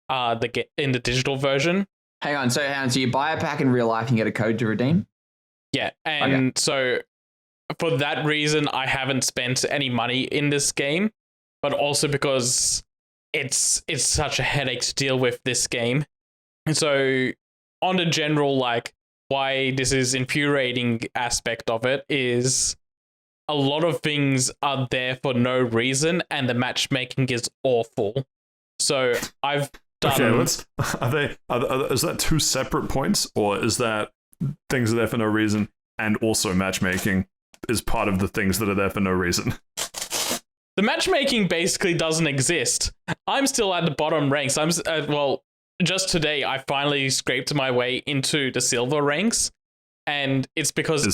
the digital version. Hang on, so you buy a pack in real life and get a code to redeem? Yeah, and so for that reason, I haven't spent any money in this game, but also because it's such a headache to deal with this game. And so on the general, like, why this is infuriating aspect of it is a lot of things are there for no reason, and the matchmaking is awful. So I've done... Okay, is that two separate points, or is that things are there for no reason and also matchmaking is part of the things that are there for no reason? The matchmaking basically doesn't exist. I'm still at the bottom ranks. Just today I finally scraped my way into the silver ranks, and it's because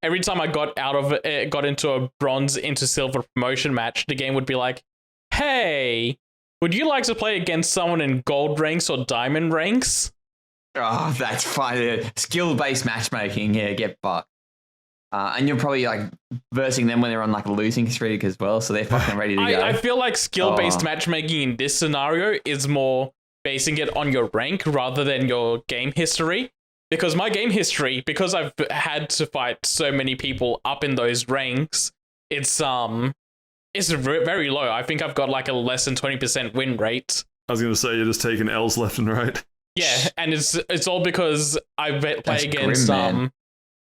every time I got into a bronze into silver promotion match, the game would be like, hey, would you like to play against someone in gold ranks or diamond ranks? Oh, that's fine. Skill-based matchmaking, yeah, get fucked. And you're probably like versing them when they're on like a losing streak as well, so they're fucking ready to go. I feel like skill-based matchmaking in this scenario is more basing it on your rank rather than your game history. Because my game history, because I've had to fight so many people up in those ranks, it's very low. I think I've got like a less than 20% win rate. I was going to say, you're just taking L's left and right. Yeah, and it's all because I play against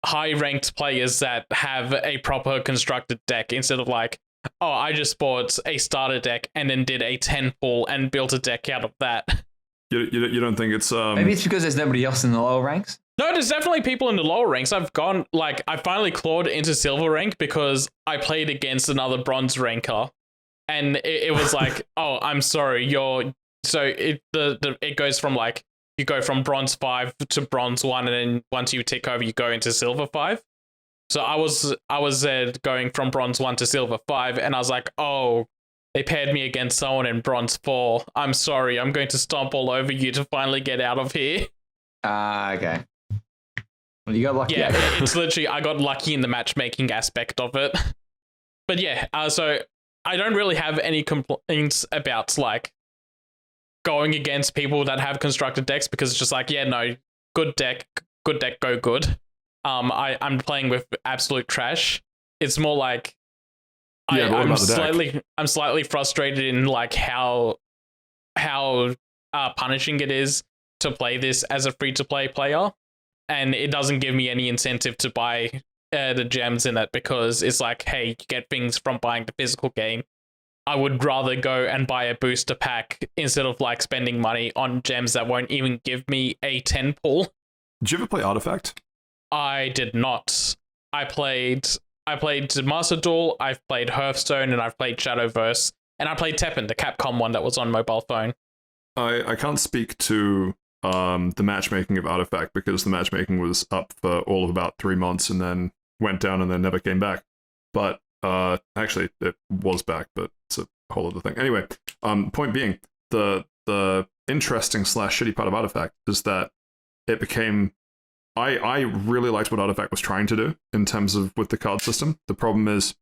high ranked players that have a proper constructed deck instead of like, oh, I just bought a starter deck and then did a 10 pull and built a deck out of that. You don't think it's Maybe it's because there's nobody else in the lower ranks. No, there's definitely people in the lower ranks. I finally clawed into silver rank because I played against another bronze ranker, and it was like, oh, I'm sorry, it goes from like, you go from bronze 5 to bronze 1, and then once you tick over, you go into silver 5. So I was going from bronze 1 to silver 5, and I was like, oh, they paired me against someone in bronze 4. I'm sorry, I'm going to stomp all over you to finally get out of here. Okay. Well, you got lucky. Yeah, it's literally, I got lucky in the matchmaking aspect of it. But yeah, so I don't really have any complaints about like going against people that have constructed decks, because it's just like, yeah, no, good deck, go good. I'm playing with absolute trash. It's more like I'm slightly frustrated in like how punishing it is to play this as a free-to-play player, and it doesn't give me any incentive to buy the gems in it, because it's like, hey, you get things from buying the physical game. I would rather go and buy a booster pack instead of like spending money on gems that won't even give me a 10 pull. Did you ever play Artifact? I did not. I played Master Duel, I've played Hearthstone, and I've played Shadowverse, and I played Teppen, the Capcom one that was on mobile phone. I can't speak to the matchmaking of Artifact, because the matchmaking was up for all of about 3 months and then went down and then never came back. But actually, it was back, but it's a whole other thing. Anyway, point being, the interesting / shitty part of Artifact is that it became... I really liked what Artifact was trying to do in terms of with the card system. The problem is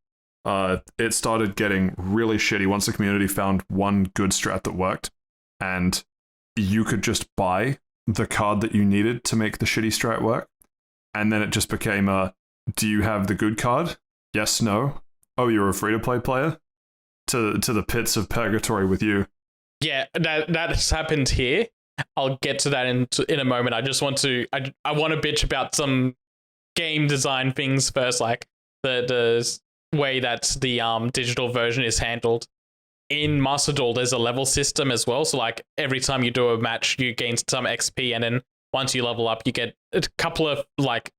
it started getting really shitty once the community found one good strat that worked, and you could just buy the card that you needed to make the shitty strat work. And then it just became do you have the good card? Yes, no. Oh, you're a free-to-play player? To the pits of purgatory with you. Yeah, that's happened here. I'll get to that in a moment. I just want to I want to bitch about some game design things first, like the way that the digital version is handled. In Master Duel, there's a level system as well. So like every time you do a match, you gain some XP, and then once you level up, you get a couple of like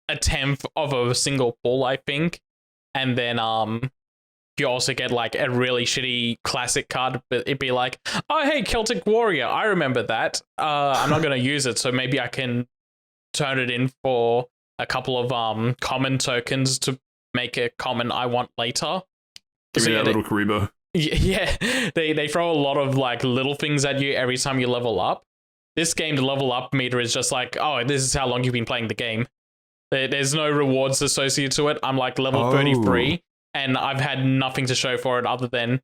a 10th of a single pull, I think. And then you also get like a really shitty classic card, but it'd be like, oh hey, Celtic Warrior, I remember that. I'm not gonna use it, so maybe I can turn it in for a couple of common tokens to make a common I want later. Give me that little Karibo. Yeah, they throw a lot of like little things at you every time you level up. This game, the level up meter is just like, oh, this is how long you've been playing the game. There's no rewards associated to it. I'm like level 33, and I've had nothing to show for it other than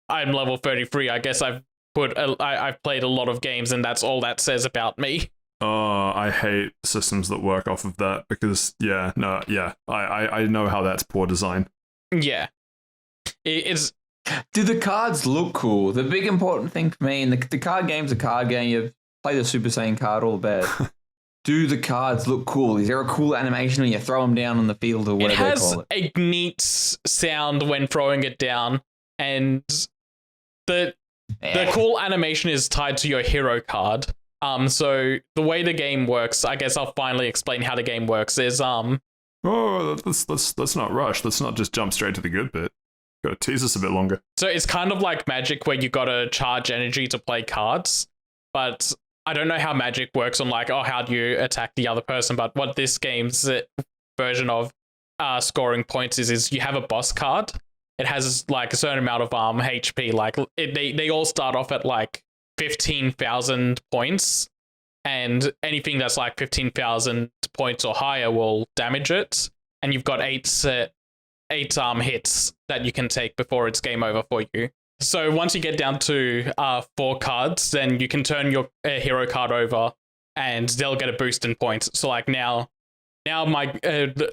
I'm level 33. I guess I've played a lot of games, and that's all that says about me. Oh, I hate systems that work off of that, because I know how that's poor design. Yeah, it's. Do the cards look cool? The big important thing for me, and the card game's a card game. You play the Super Saiyan card all bad. Do the cards look cool? Is there a cool animation when you throw them down on the field or whatever they call it? It has a neat sound when throwing it down, and the cool animation is tied to your hero card. So the way the game works, I guess I'll finally explain how the game works. Is Oh, let's not rush. Let's not just jump straight to the good bit. Gotta tease us a bit longer. So it's kind of like Magic, where you gotta charge energy to play cards, but I don't know how Magic works on like, oh, how do you attack the other person? But what this game's version of scoring points is you have a boss card. It has like a certain amount of HP. Like they all start off at like 15,000 points, and anything that's like 15,000 points or higher will damage it. And you've got eight hits that you can take before it's game over for you. So once you get down to 4 cards, then you can turn your hero card over, and they'll get a boost in points. So like now my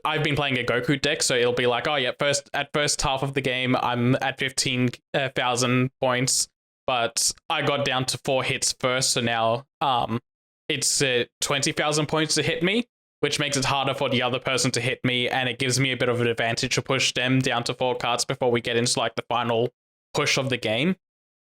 I've been playing a Goku deck, so it'll be like, oh yeah, first half of the game I'm at 15,000 points, but I got down to 4 hits first, so now it's 20,000 points to hit me. which makes it harder for the other person to hit me, and it gives me a bit of an advantage to push them down to 4 cards before we get into like the final push of the game.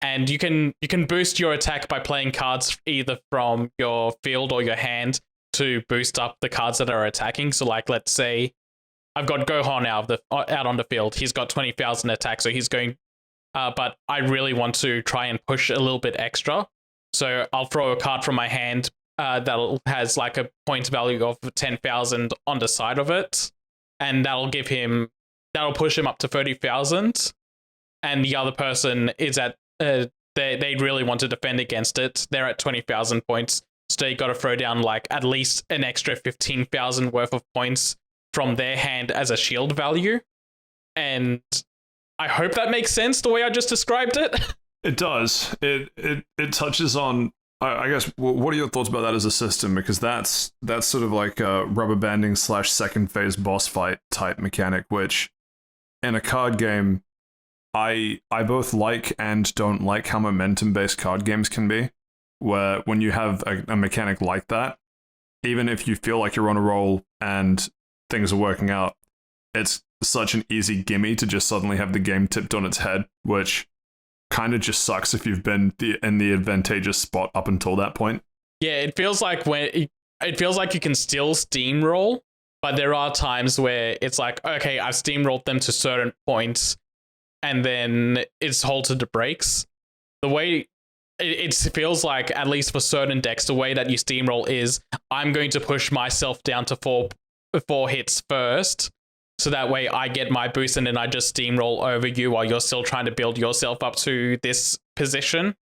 And you can boost your attack by playing cards either from your field or your hand to boost up the cards that are attacking. So like, let's say I've got Gohan out on the field. He's got 20,000 attack, so he's going. But I really want to try and push a little bit extra. So I'll throw a card from my hand that has like a point value of 10,000 on the side of it, and that'll push him up to 30,000. And the other person is at they really want to defend against it. They're at 20,000 points, so you got to throw down like at least an extra 15,000 worth of points from their hand as a shield value. And I hope that makes sense the way I just described it. It does. It touches on, I guess, what are your thoughts about that as a system? Because that's sort of like a rubber banding / second phase boss fight type mechanic, which in a card game, I both like and don't like how momentum-based card games can be, where when you have a mechanic like that, even if you feel like you're on a roll and things are working out, it's such an easy gimme to just suddenly have the game tipped on its head, which kind of just sucks if you've been in the advantageous spot up until that point. Yeah, it feels like you can still steamroll, but there are times where it's like, okay, I've steamrolled them to certain points, and then it's halted the brakes. The way it feels like, at least for certain decks, the way that you steamroll is, I'm going to push myself down to four hits first, so that way I get my boost and then I just steamroll over you while you're still trying to build yourself up to this position.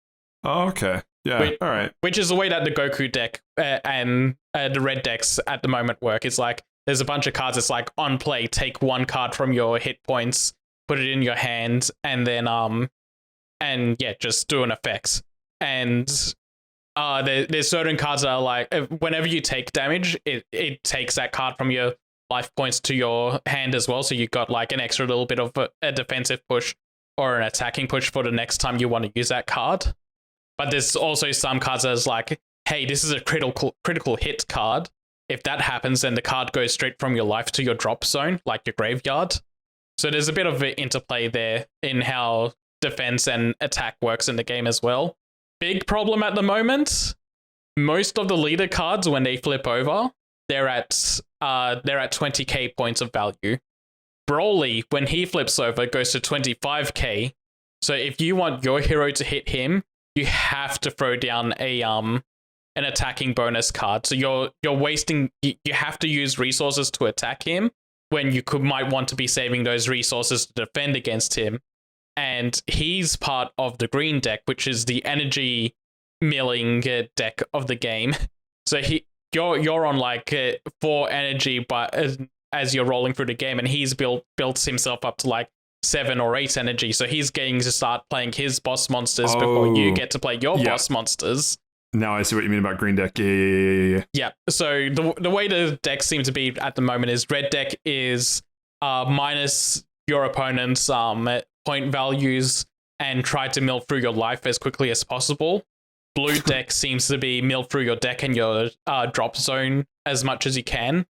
Oh, okay. Yeah, all right. Which is the way that the Goku deck and the red decks at the moment work. It's like, there's a bunch of cards, it's like, on play, take 1 card from your hit points, put it in your hand, and then just do an effect. And there's certain cards that are like, whenever you take damage, it takes that card from your life points to your hand as well, so you've got like an extra little bit of a defensive push or an attacking push for the next time you want to use that card. But there's also some cards that is like, hey, this is a critical hit card. If that happens, then the card goes straight from your life to your drop zone, like your graveyard. So there's a bit of an interplay there in how defense and attack works in the game as well. Big problem at the moment, most of the leader cards, when they flip over, they're at 20k points of value. Broly, when he flips over, goes to 25k. So if you want your hero to hit him, you have to throw down an attacking bonus card. So you're wasting. You have to use resources to attack him when you might want to be saving those resources to defend against him. And he's part of the green deck, which is the energy milling deck of the game. So you're on like 4 energy, but as you're rolling through the game, and he's built himself up to like 7 or 8 energy. So he's getting to start playing his boss monsters before you get to play your boss monsters. Now I see what you mean about green deck. Yeah. So the way the decks seem to be at the moment is, red deck is minus your opponent's point values and try to mill through your life as quickly as possible. Blue deck seems to be mill through your deck and your drop zone as much as you can.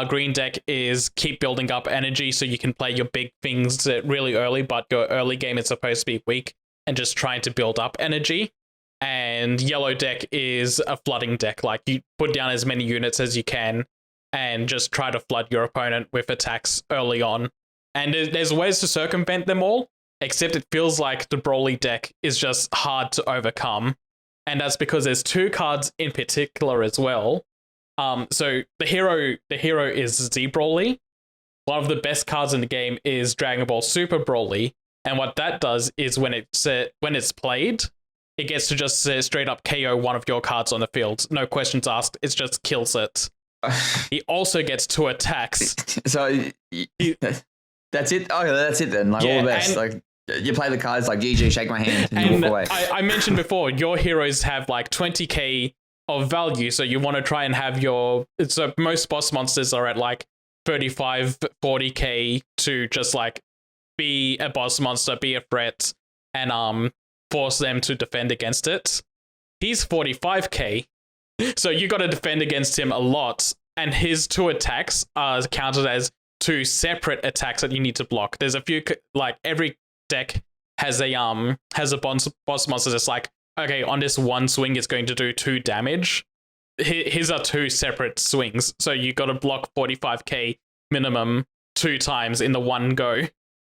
Green deck is keep building up energy so you can play your big things really early, but your early game is supposed to be weak and just trying to build up energy. And yellow deck is a flooding deck, like you put down as many units as you can and just try to flood your opponent with attacks early on. And there's ways to circumvent them all, except it feels like the Broly deck is just hard to overcome. And that's because there's 2 cards in particular as well. So the hero is Z Broly. One of the best cards in the game is Dragon Ball Super Broly. And what that does is when it's played, it gets to just straight up KO one of your cards on the field. No questions asked. It just kills it. He also gets 2 attacks. So that's it. Oh, that's it then. Like, all the best. Like, you play the cards like GG, shake my hand, and walk away. I mentioned before, your heroes have like 20k of value, so you want to try and have so most boss monsters are at like 35, 40k to just like be a boss monster, be a threat, and force them to defend against it. He's 45k, so you got to defend against him a lot, and his 2 attacks are counted as 2 separate attacks that you need to block. There's a few, like every deck has a boss monster that's like, okay, on this one swing it's going to do 2 damage. His are 2 separate swings, so you got to block 45k minimum 2 times in the one go.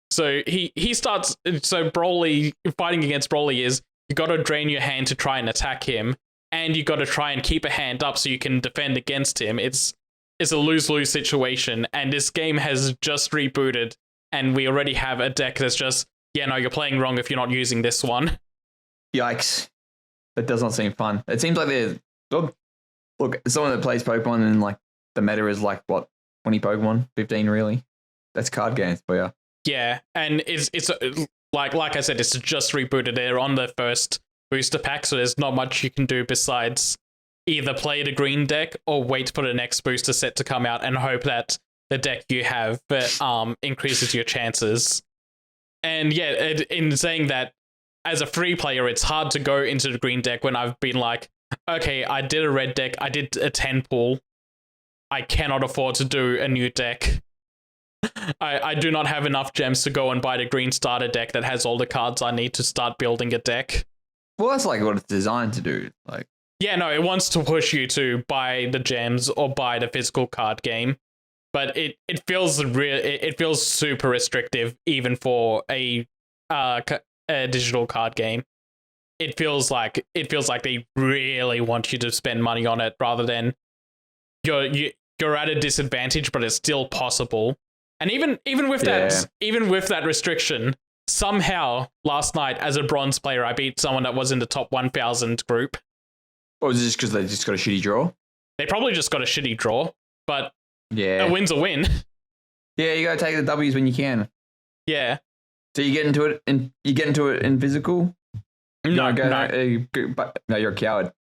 So he starts. So Broly, fighting against Broly is you got to drain your hand to try and attack him, and you got to try and keep a hand up so you can defend against him. It's a lose-lose situation, and this game has just rebooted, and we already have a deck that's just, yeah, no, you're playing wrong if you're not using this one. Yikes. That does not seem fun. It seems like they're... Look, someone that plays Pokemon and like the meta is like, what, 20 Pokemon? 15 really? That's card games for you. Yeah, and it's like I said, it's just rebooted. They're on the first booster pack, so there's not much you can do besides either play the green deck or wait for the next booster set to come out and hope that the deck you have increases your chances. And yeah, in saying that, as a free player, it's hard to go into the green deck when I've been like, okay, I did a red deck, I did a 10 pool, I cannot afford to do a new deck. I do not have enough gems to go and buy the green starter deck that has all the cards I need to start building a deck. Well, that's like what it's designed to do. Like, yeah, no, it wants to push you to buy the gems or buy the physical card game, but it feels it feels super restrictive even for a digital card game. It feels like they really want you to spend money on it rather than you're at a disadvantage, but it's still possible. And even with that restriction, somehow last night as a bronze player, I beat someone that was in the top 1,000 group. Or was it just because they just got a shitty draw? They probably just got a shitty draw, but yeah, a win's a win. Yeah, you gotta take the W's when you can. Yeah. So you get into it in physical. No, you're a coward.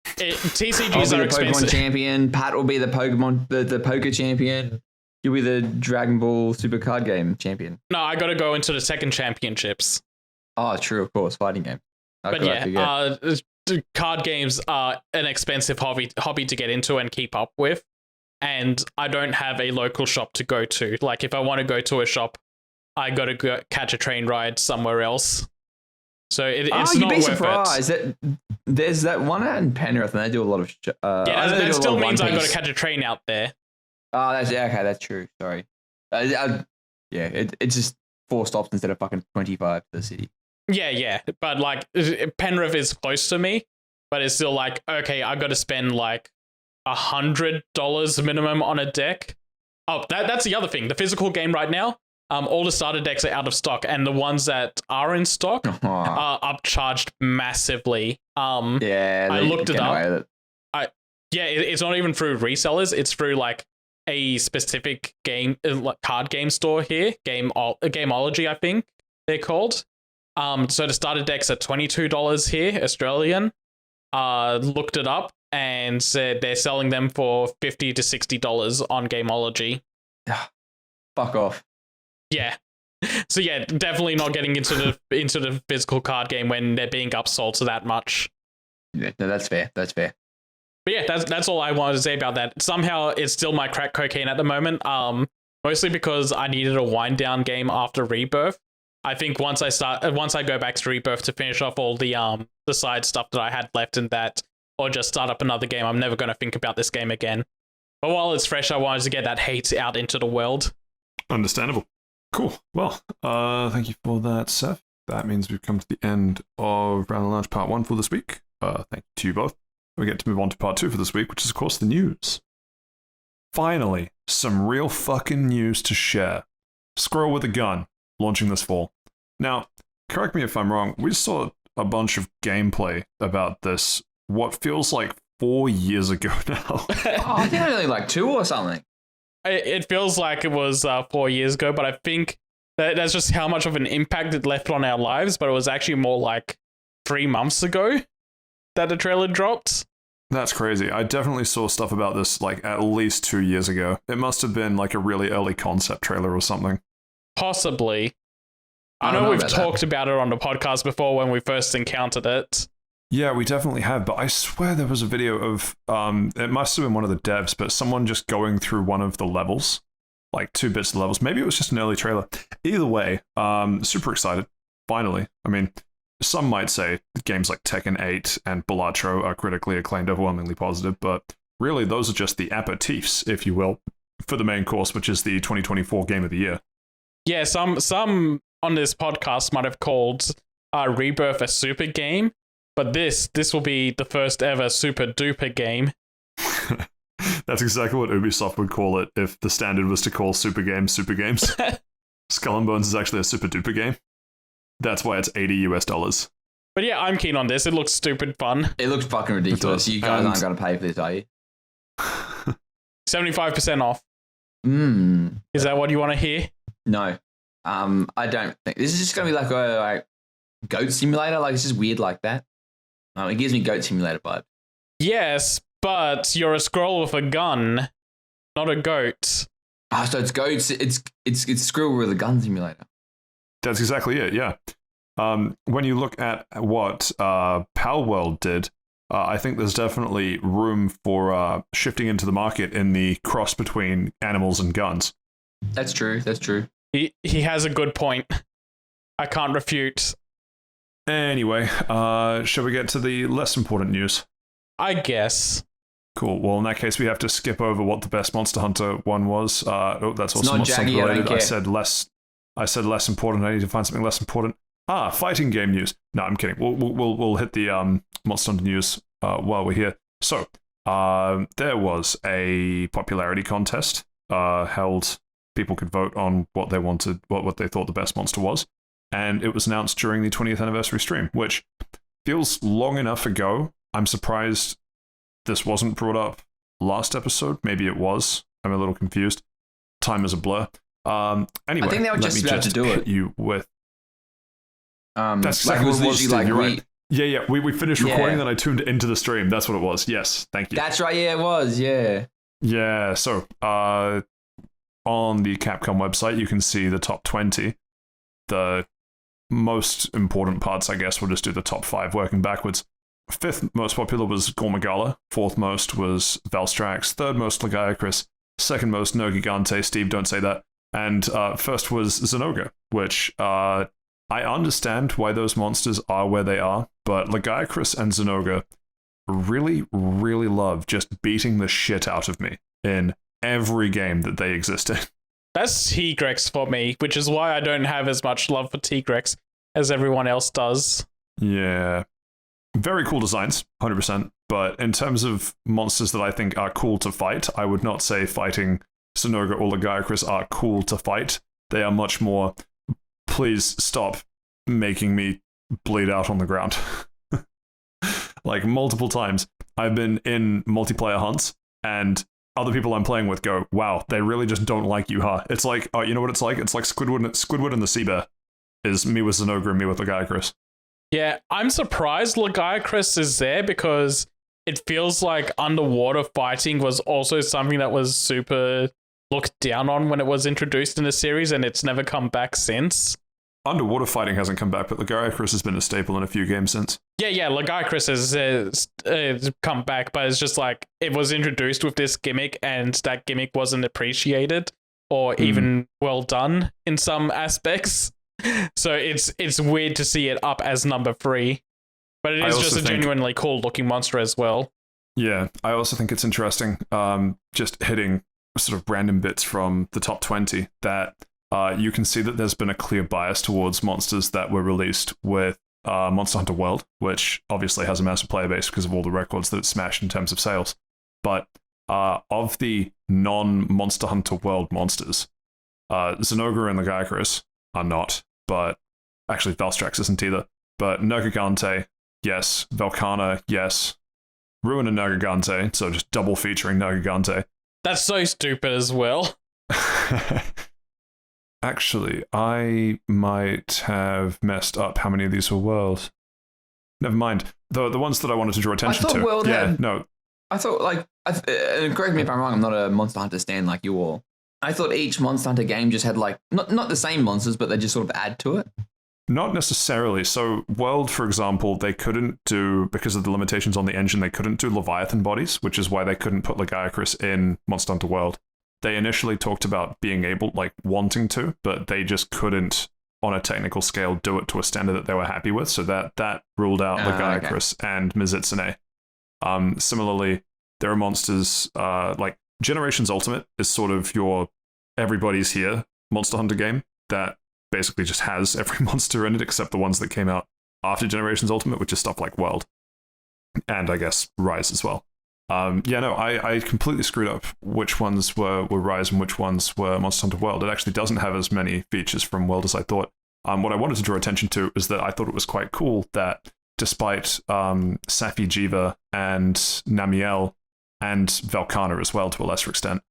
TCGs are expensive. Pokemon champion. Pat will be the Pokemon, the poker champion. You'll be the Dragon Ball Super card game champion. No, I got to go into the second championships. Oh, true, of course, fighting game. But yeah, card games are an expensive hobby to get into and keep up with, and I don't have a local shop to go to. Like, if I want to go to a shop, I got to go catch a train ride somewhere else. So it's not worth it. You'd be surprised that there's that one out in Penrith, and they do a lot of. That still means I got to catch a train out there. Oh, okay. That's true. Sorry. It's just 4 stops instead of fucking 25 to the city. Yeah. But like Penrith is close to me, but it's still like, okay, I got to spend like $100 minimum on a deck. Oh, that's the other thing. The physical game right now, all the starter decks are out of stock, and the ones that are in stock are upcharged massively. I looked it up. It's not even through resellers. It's through like a specific game, card game store here, Gameology, I think they're called. So the starter decks are $22 here, Australian. Looked it up and said they're selling them for $50 to $60 on Gameology. Fuck off. Yeah. So yeah, definitely not getting into the physical card game when they're being upsold to that much. Yeah, no, that's fair. That's fair. But yeah, that's all I wanted to say about that. Somehow it's still my crack cocaine at the moment. Mostly because I needed a wind down game after Rebirth. I think once I go back to Rebirth to finish off all the side stuff that I had left in that, or just start up another game, I'm never going to think about this game again. But while it's fresh, I wanted to get that hate out into the world. Understandable. Cool. Well, thank you for that, Saif. That means we've come to the end of Round and Large Part 1 for this week. Thank you to you both. We get to move on to Part 2 for this week, which is, of course, the news. Finally, some real fucking news to share. Squirrel with a Gun, launching this fall. Now, correct me if I'm wrong, we saw a bunch of gameplay about this, what feels like 4 years ago now. I think only like 2 or something. It feels like it was 4 years ago, but I think that's just how much of an impact it left on our lives, but it was actually more like 3 months ago that the trailer dropped. That's crazy. I definitely saw stuff about this like at least 2 years ago. It must have been like a really early concept trailer or something. Possibly. I know we've talked about it on the podcast before when we first encountered it. Yeah, we definitely have, but I swear there was a video of it must have been one of the devs, but someone just going through one of the levels, like 2 bits of levels. Maybe it was just an early trailer. Either way, super excited. Finally. I mean, some might say games like Tekken 8 and Balatro are critically acclaimed, overwhelmingly positive, but really those are just the aperitifs, if you will, for the main course, which is the 2024 Game of the Year. Yeah, some on this podcast might have called Rebirth a super game, but this will be the first ever super duper game. That's exactly what Ubisoft would call it if the standard was to call super games. Skull and Bones is actually a super duper game. That's why it's $80. But yeah, I'm keen on this. It looks stupid fun. It looks fucking ridiculous. You guys aren't going to pay for this, are you? 75% off. Mm. Is that what you want to hear? No. I don't think. This is just going to be like a goat simulator. Like, it's just weird like that. It gives me goat simulator vibe. Yes, but you're a scroll with a gun, not a goat. Oh, so it's goats. It's Skrill with a gun simulator. That's exactly it, yeah. When you look at what Palworld did, I think there's definitely room for shifting into the market in the cross between animals and guns. That's true. He has a good point. I can't refute. Anyway, shall we get to the less important news? I guess. Cool. Well, in that case, we have to skip over what the best Monster Hunter one was. That's also Monster Hunter related. I said less important. I need to find something less important. Fighting game news. No, I'm kidding. We'll hit the Monster Hunter news while we're here. So, there was a popularity contest held. People could vote on what they wanted, what they thought the best monster was, and it was announced during the 20th anniversary stream, which feels long enough ago. I'm surprised this wasn't brought up last episode. Maybe it was. I'm a little confused. Time is a blur. Anyway, I think they were just about to do it. You with that's exactly what it was, Steve, you're right. Yeah. We finished recording, then I tuned into the stream. That's what it was. Yes, thank you. That's right. Yeah, it was. Yeah. Yeah. So, on the Capcom website, you can see the top 20. The most important parts, I guess, we'll just do the top 5 working backwards. 5th most popular was Gormagala. 4th most was Valstrax. 3rd most Lagiacrus. 2nd most Nergigante. Steve, don't say that. And first was Zenogre, which I understand why those monsters are where they are, but Lagiacrus and Zenogre really, really love just beating the shit out of me in every game that they exist in. That's Tigrex for me, which is why I don't have as much love for Tigrex as everyone else does. Yeah. Very cool designs, 100%. But in terms of monsters that I think are cool to fight, I would not say fighting Zenogre or Lagiacrus are cool to fight. They are much more, please stop making me bleed out on the ground. Like, multiple times, I've been in multiplayer hunts, and other people I'm playing with go, wow, they really just don't like you, huh? It's like, oh, you know what it's like? It's like Squidward and the Sea Bear is me with Zenogre and me with Lagiacrus. Yeah, I'm surprised Lagiacrus is there because it feels like underwater fighting was also something that was super looked down on when it was introduced in the series, and it's never come back since. Underwater fighting hasn't come back, but Lagiacrus has been a staple in a few games since. Yeah, Lagiacrus has come back, but it's just like it was introduced with this gimmick, and that gimmick wasn't appreciated or even well done in some aspects. So it's weird to see it up as number 3, but it is just a genuinely cool looking monster as well. Yeah, I also think it's interesting, just hitting sort of random bits from the top 20 that you can see that there's been a clear bias towards monsters that were released with Monster Hunter World, which obviously has a massive player base because of all the records that it smashed in terms of sales. But of the non-Monster Hunter World monsters, Zenogre and Lagiacrus are not, but actually Valstrax isn't either. But Nergigante, yes. Velkhana, yes. Ruin and Nergigante, so just double featuring Nergigante. That's so stupid as well. Actually, I might have messed up how many of these were world. Never mind. The ones that I wanted to draw attention to. World no. I thought, like, correct me if I'm wrong, I'm not a Monster Hunter stan like you all. I thought each Monster Hunter game just had, like, not the same monsters, but they just sort of add to it. Not necessarily. So World, for example, they couldn't do, because of the limitations on the engine, they couldn't do Leviathan bodies, which is why they couldn't put Lagiacrus in Monster Hunter World. They initially talked about being able, like wanting to, but they just couldn't, on a technical scale, do it to a standard that they were happy with. So that ruled out Lagiacrus and Mizitsune. Similarly, there are monsters like Generations Ultimate is sort of your everybody's here Monster Hunter game that basically just has every monster in it except the ones that came out after Generations Ultimate, which is stuff like World and I guess Rise as well. I completely screwed up which ones were Rise and which ones were Monster Hunter World. It actually doesn't have as many features from World as I thought. What I wanted to draw attention to is that I thought it was quite cool that despite Safi Jiva and Namiel and Velkhana as well to a lesser extent,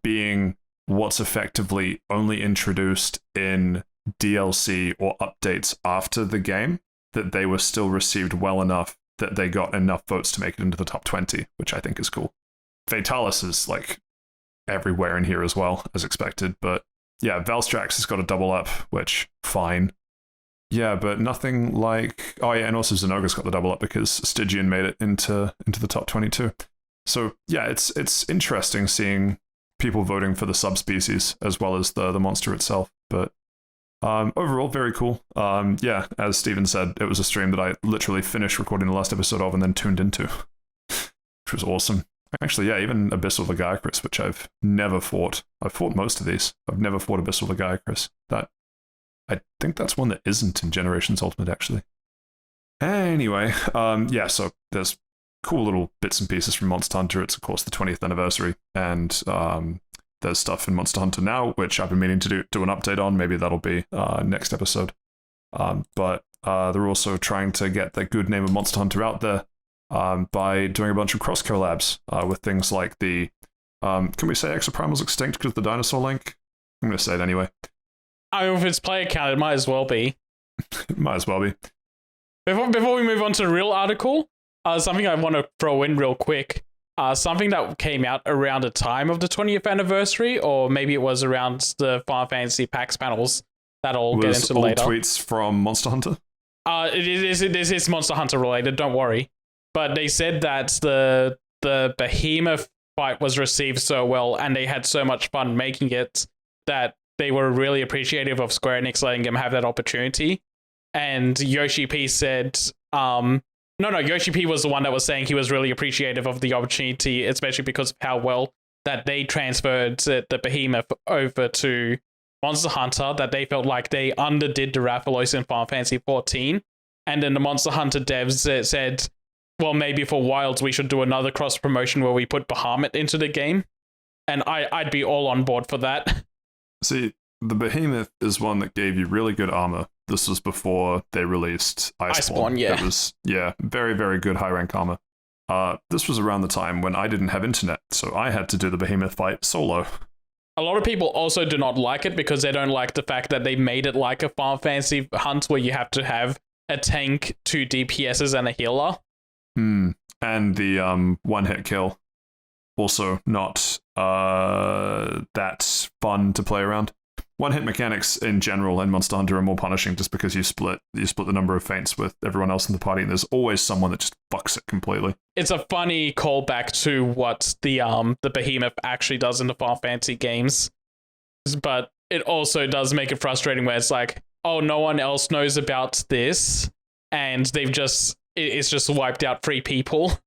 being what's effectively only introduced in DLC or updates after the game, that they were still received well enough that they got enough votes to make it into the top 20, which I think is cool. Fatalis is like everywhere in here as well, as expected, but yeah, Valstrax has got a double up, which, fine. Yeah, but nothing like... Oh yeah, and also Zenoga's got the double up because Stygian made it into the top 22. So yeah, it's interesting seeing people voting for the subspecies as well as the monster itself, but overall, very cool. As Steven said, it was a stream that I literally finished recording the last episode of and then tuned into, which was awesome. Actually, yeah, even Abyssal Lagiacrus, which I've never fought. I've fought most of these. I've never fought Abyssal Lagiacrus. I think that's one that isn't in Generations Ultimate, actually. Anyway, so there's cool little bits and pieces from Monster Hunter. It's, of course, the 20th anniversary, and there's stuff in Monster Hunter now, which I've been meaning to do an update on. Maybe that'll be next episode. But they're also trying to get the good name of Monster Hunter out there by doing a bunch of cross collabs with things like the... can we say Exoprimal's extinct because of the dinosaur link? I'm going to say it anyway. If it's player count, it might as well be. It might as well be. Before we move on to the real article, something I want to throw in real quick. Something that came out around the time of the 20th anniversary, or maybe it was around the Final Fantasy PAX panels that I'll get into later. Tweets from Monster Hunter? This is Monster Hunter related, don't worry. But they said that the Behemoth fight was received so well and they had so much fun making it that they were really appreciative of Square Enix letting them have that opportunity. And Yoshi P said... Yoshi P was the one that was saying he was really appreciative of the opportunity, especially because of how well that they transferred the Behemoth over to Monster Hunter, that they felt like they underdid the Rathalos in Final Fantasy 14. And then the Monster Hunter devs said, well, maybe for Wilds we should do another cross-promotion where we put Bahamut into the game. And I'd be all on board for that. See, the Behemoth is one that gave you really good armor. This was before they released Iceborne. Yeah. It was, very, very good high-rank armor. This was around the time when I didn't have internet, so I had to do the Behemoth fight solo. A lot of people also do not like it because they don't like the fact that they made it like a Final Fantasy hunt where you have to have a tank, 2 DPSs, and a healer. And the one-hit kill. Also not that fun to play around. One-hit mechanics in general in Monster Hunter are more punishing just because you split the number of feints with everyone else in the party, and there's always someone that just fucks it completely. It's a funny callback to what the Behemoth actually does in the Final Fantasy games, but it also does make it frustrating where it's like, oh, no one else knows about this, and it's just wiped out 3 people.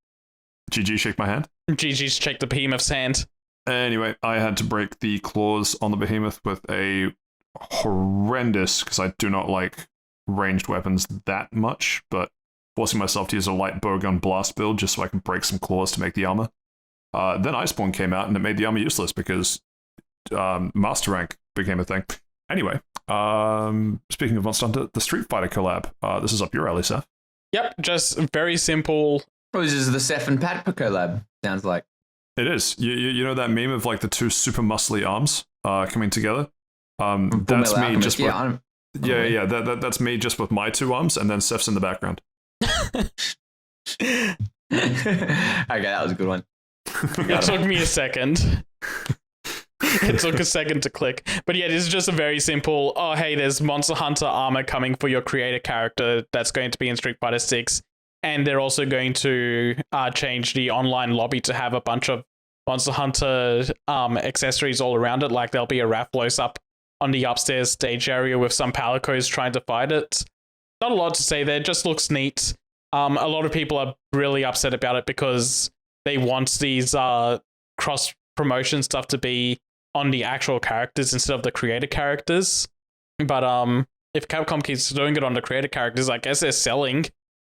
GG, shake my hand. GG's shake the Behemoth's hand. Anyway, I had to break the claws on the Behemoth with a horrendous, because I do not like ranged weapons that much, but forcing myself to use a light bowgun blast build just so I can break some claws to make the armor. Then Iceborne came out and it made the armor useless because Master Rank became a thing. Anyway, speaking of Monster Hunter, the Street Fighter collab. This is up your alley, Seth. Yep, just very simple. Oh, this is the Seth and Pat collab, sounds like. It is. You know that meme of like the 2 super muscly arms coming together? That's me just with... That's me just with my 2 arms, and then Seth's in the background. Okay, that was a good one. It took me a second. It took a second to click. But yeah, this is just a very simple, oh, hey, there's Monster Hunter armor coming for your creator character that's going to be in Street Fighter 6. And they're also going to change the online lobby to have a bunch of Monster Hunter accessories all around it. Like there'll be a Rathalos up on the upstairs stage area with some Palicos trying to fight it. Not a lot to say there, just looks neat. A lot of people are really upset about it because they want these cross-promotion stuff to be on the actual characters instead of the creator characters. But if Capcom keeps doing it on the creator characters, I guess they're selling.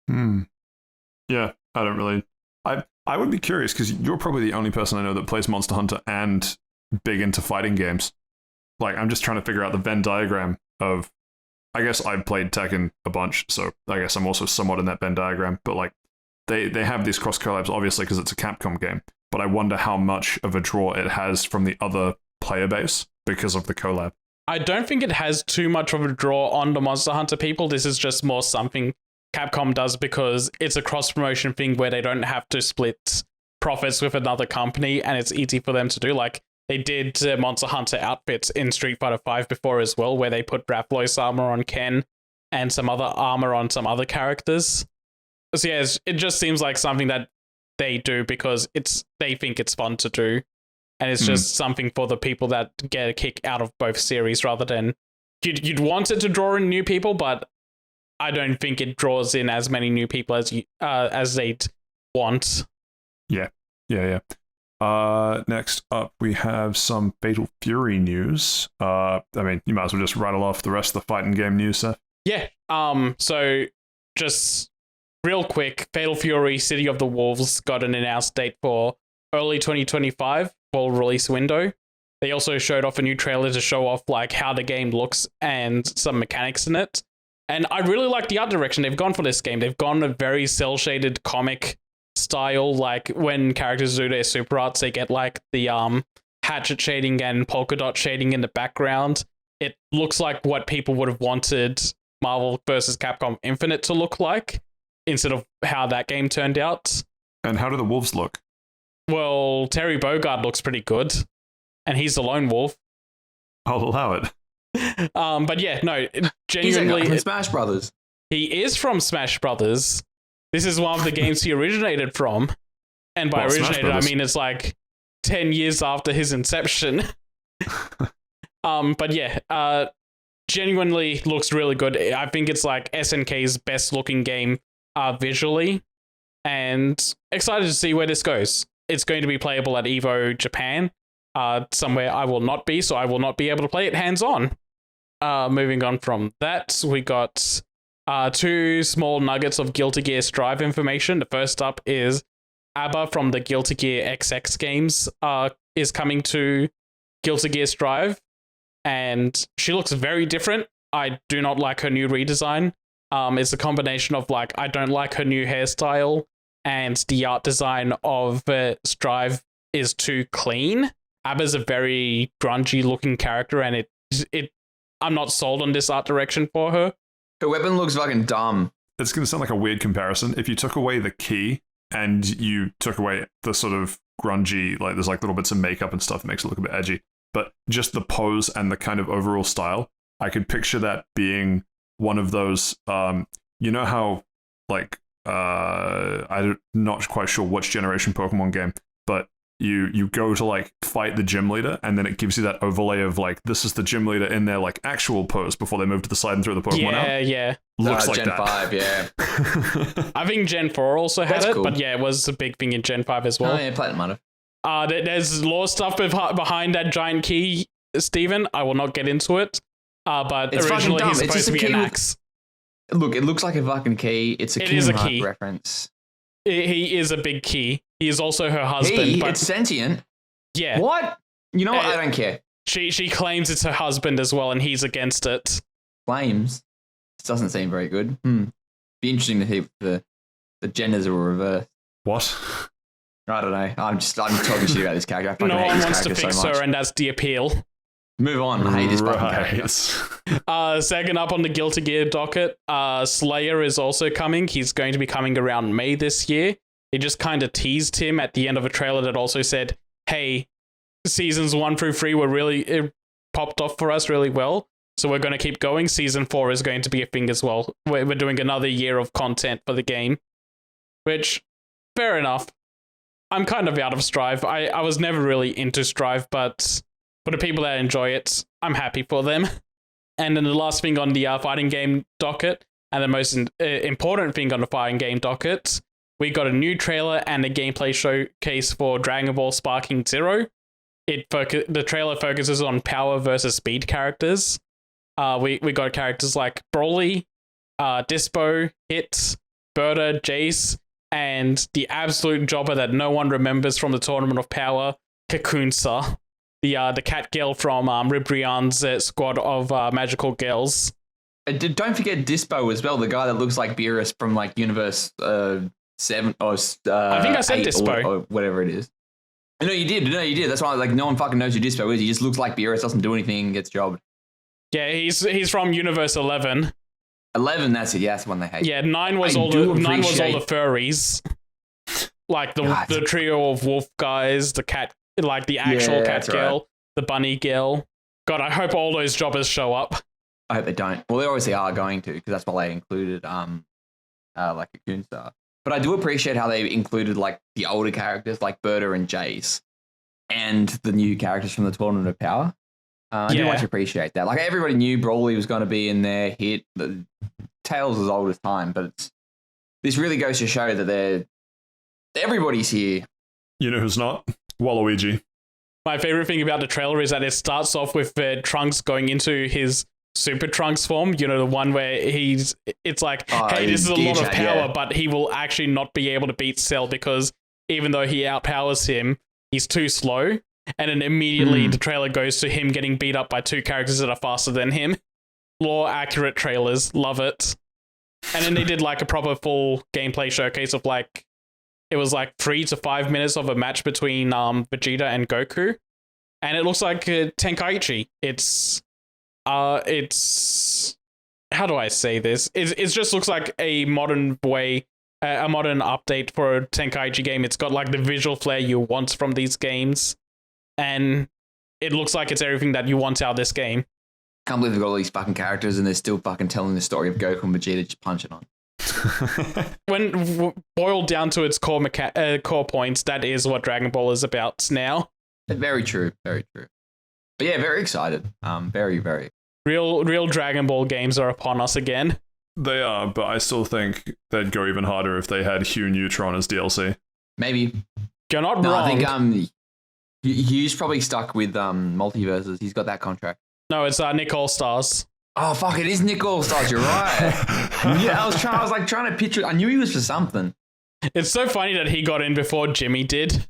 Yeah, I don't really... I would be curious, because you're probably the only person I know that plays Monster Hunter and big into fighting games. Like, I'm just trying to figure out the Venn diagram of... I guess I've played Tekken a bunch, so I guess I'm also somewhat in that Venn diagram, but like, they have these cross collabs, obviously, because it's a Capcom game, but I wonder how much of a draw it has from the other player base because of the collab. I don't think it has too much of a draw on the Monster Hunter people. This is just more something Capcom does because it's a cross-promotion thing where they don't have to split profits with another company, and it's easy for them to do. Like, they did Monster Hunter outfits in Street Fighter 5 before as well, where they put Rathalos armor on Ken and some other armor on some other characters. So yeah, it just seems like something that they do because they think it's fun to do. And it's just something for the people that get a kick out of both series rather than... You'd want it to draw in new people, but I don't think it draws in as many new people as they'd want. Yeah. Next up, we have some Fatal Fury news. I mean, you might as well just rattle off the rest of the fighting game news, Seth. Yeah. So just real quick, Fatal Fury City of the Wolves got an announced date for early 2025 full release window. They also showed off a new trailer to show off like how the game looks and some mechanics in it. And I really like the art direction they've gone for this game. They've gone a very cel-shaded comic style, like when characters do their super arts, they get like the hatchet shading and polka dot shading in the background. It looks like what people would have wanted Marvel vs. Capcom Infinite to look like, instead of how that game turned out. And how do the wolves look? Well, Terry Bogard looks pretty good, and he's the lone wolf. I'll allow it. But yeah, no, genuinely... He's from Smash Brothers. He is from Smash Brothers. This is one of the games he originated from. And by originated, I mean it's like 10 years after his inception. But yeah, genuinely looks really good. I think it's like SNK's best looking game visually. And excited to see where this goes. It's going to be playable at EVO Japan, somewhere I will not be, so I will not be able to play it hands-on. Moving on from that, we got two small nuggets of Guilty Gear Strive information. The first up is ABBA from the Guilty Gear XX games is coming to Guilty Gear Strive, and she looks very different. I do not like her new redesign. It's a combination of like, I don't like her new hairstyle, and the art design of Strive is too clean. ABBA's a very grungy looking character, and I'm not sold on this art direction for her. Her weapon looks fucking dumb. It's going to sound like a weird comparison. If you took away the key and you took away the sort of grungy, like there's like little bits of makeup and stuff that makes it look a bit edgy, but just the pose and the kind of overall style, I could picture that being one of those, you know how, like, I'm not quite sure which generation Pokemon game, but you go to like fight the gym leader, and then it gives you that overlay of like, this is the gym leader in their like actual pose before they move to the side and throw the Pokemon out. Yeah. Looks like Gen that. 5, yeah. I think Gen 4 also had That's it, cool. but yeah, it was a big thing in Gen 5 as well. Oh yeah, Platinum might have. There's lore stuff behind that giant key, Steven. I will not get into it. But It's originally fucking he's dumb. It's supposed just to a be an key with- axe. Look, it looks like a fucking key. It's a It Kingdom is a Hearts key. reference. He is a big key. He is also her husband. But It's sentient. yeah, What? You know what? I don't care. she claims it's her husband as well, and he's against it. Flames. This doesn't seem very good. Be interesting to hear if the genders were reversed. What? I don't know. I'm talking shit about this character. I fucking No hate one this wants to character fix so much. her, and that's the appeal. Move on. I hate this fucking character. Second up on the Guilty Gear docket, Slayer is also coming. He's going to be coming around May this year. They just kind of teased him at the end of a trailer that also said, hey, seasons 1 through 3 were really it popped off for us really well. So we're going to keep going. Season 4 is going to be a thing as well. We're doing another year of content for the game, which, fair enough. I'm kind of out of Strive. I was never really into Strive, but for the people that enjoy it, I'm happy for them. And then the last thing on the fighting game docket, and the most important thing on the fighting game docket, we got a new trailer and a gameplay showcase for Dragon Ball Sparking Zero. The trailer focuses on power versus speed characters. We got characters like Broly, Dispo, Hit, Berta, Jace, and the absolute jobber that no one remembers from the Tournament of Power, Kakunsa, the cat girl from Ribrian's squad of magical girls. Don't forget Dispo as well, the guy that looks like Beerus from like Universe 7 or I think I said Dispo or whatever it is. No, you did. That's why like no one fucking knows who Dispo is. He just looks like Beerus, doesn't do anything, gets jobbed. Yeah, he's from Universe 11. 11, that's it. Yeah, that's the one they hate. Yeah, 9 was all the furries. Like the trio of wolf guys, the cat, like the actual cat girl, right. The bunny girl. God, I hope all those jobbers show up. I hope they don't. Well, they obviously are going to, because that's why they included like a Coonstar. But I do appreciate how they included like the older characters like Berta and Jace and the new characters from the Tournament of Power. I do much appreciate that. Like everybody knew Broly was going to be in there. Hit the Tails as old as time, but this really goes to show that everybody's here. You know who's not? Waluigi. My favorite thing about the trailer is that it starts off with Trunks going into his Super Trunks form. You know, the one where it's like, hey, this is a lot of power, but he will actually not be able to beat Cell because even though he outpowers him, he's too slow. And then immediately the trailer goes to him getting beat up by 2 characters that are faster than him. Lore accurate trailers. Love it. And then they did like a proper full gameplay showcase of like, it was like 3 to 5 minutes of a match between Vegeta and Goku. And it looks like Tenkaichi. It's how do I say this? It just looks like a modern way, a modern update for a Tenkaichi game. It's got like the visual flair you want from these games. And it looks like it's everything that you want out of this game. Can't believe they've got all these fucking characters and they're still fucking telling the story of Goku and Vegeta just punching on. When boiled down to its core points, that is what Dragon Ball is about now. Very true, very true. But yeah, very excited. Very, very. Real Dragon Ball games are upon us again. They are, but I still think they'd go even harder if they had Hugh Neutron as DLC. Maybe. You're not wrong. I think Hugh's probably stuck with multiverses. He's got that contract. No, it's Nick All-Stars. Oh fuck! It is Nick All-Stars. You're right. Yeah, I was trying to picture. I knew he was for something. It's so funny that he got in before Jimmy did.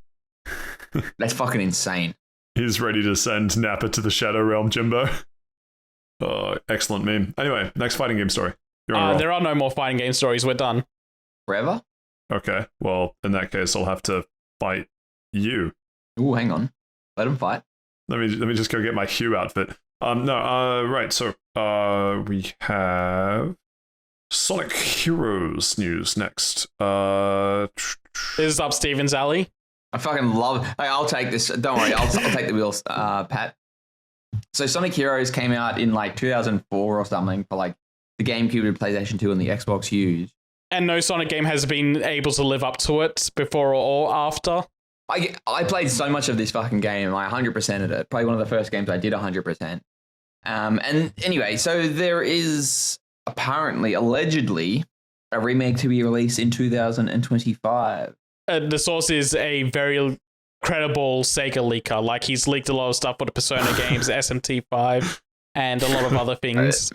That's fucking insane. He's ready to send Nappa to the Shadow Realm, Jimbo. Oh, excellent meme. Anyway, next fighting game story. There are no more fighting game stories. We're done. Forever? Okay. Well, in that case, I'll have to fight you. Ooh, hang on. Let him fight. Let me just go get my Hue outfit. Right. So, we have Sonic Heroes news next. This is up Steven's alley. I fucking love. Hey, I'll take this. Don't worry. I'll take the wheels, Pat. So Sonic Heroes came out in like 2004 or something for like the GameCube, the PlayStation 2, and the Xbox Huge. And no Sonic game has been able to live up to it before or after. I played so much of this fucking game. I 100%ed it. Probably one of the first games I did 100%. And anyway, so there is apparently, allegedly, a remake to be released in 2025. The source is a very credible Sega leaker. Like, he's leaked a lot of stuff for the Persona games, SMT5, and a lot of other things.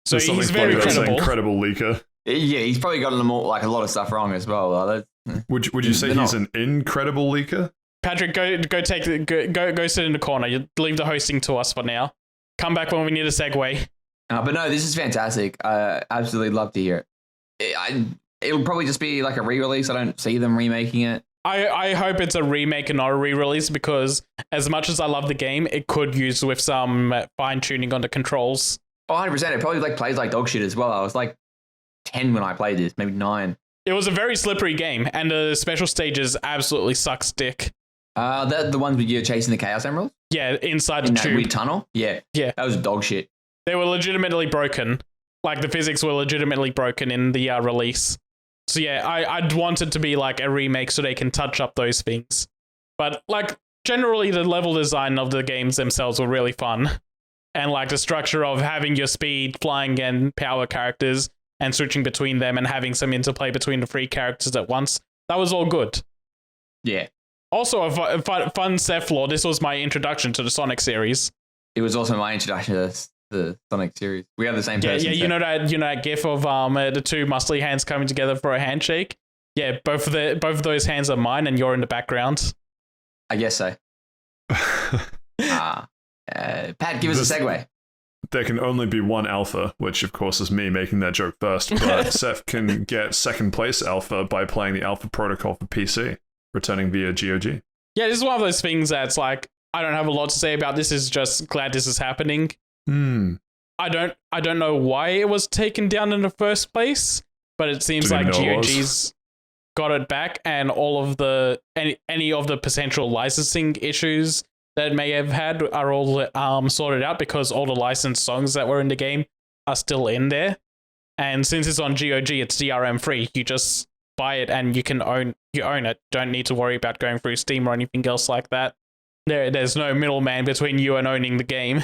So he's very credible. Incredible leaker. Yeah, he's probably gotten a lot of stuff wrong as well. Would you say he's an incredible leaker? Patrick, go sit in the corner. You leave the hosting to us for now. Come back when we need a segue. But no, this is fantastic. I absolutely love to hear it. It'll probably just be like a re-release. I don't see them remaking it. I hope it's a remake and not a re-release, because as much as I love the game, it could use with some fine-tuning on the controls. 100%. It probably like plays like dog shit as well. I was like 10 when I played this, maybe 9. It was a very slippery game, and the special stages absolutely sucks dick. The ones where you're chasing the Chaos Emeralds Yeah, inside in the that tube. weird tunnel. Yeah, Yeah. that was dog shit. They were legitimately broken. Like, the physics were legitimately broken in the release. So yeah, I'd want it to be like a remake so they can touch up those things. But like, generally the level design of the games themselves were really fun. And like the structure of having your speed, flying, and power characters and switching between them and having some interplay between the three characters at once, that was all good. Yeah. Also, a fun Saif lore. This was my introduction to the Sonic series. It was also my introduction to the Sonic series. We have the same person. Yeah, you know that gif of the two muscly hands coming together for a handshake? Yeah, both of those hands are mine and you're in the background. I guess so. Pat, give us a segue. There can only be one alpha, which of course is me making that joke first, but Saif can get second place alpha by playing the alpha protocol for PC, returning via GOG. Yeah, this is one of those things that's like, I don't have a lot to say about this, is just glad this is happening. I don't know why it was taken down in the first place, but it seems like GOG's got it back, and all of any of the potential licensing issues that it may have had are all sorted out, because all the licensed songs that were in the game are still in there. And since it's on GOG, it's DRM free. You just buy it and you own it. Don't need to worry about going through Steam or anything else like that. There's no middleman between you and owning the game.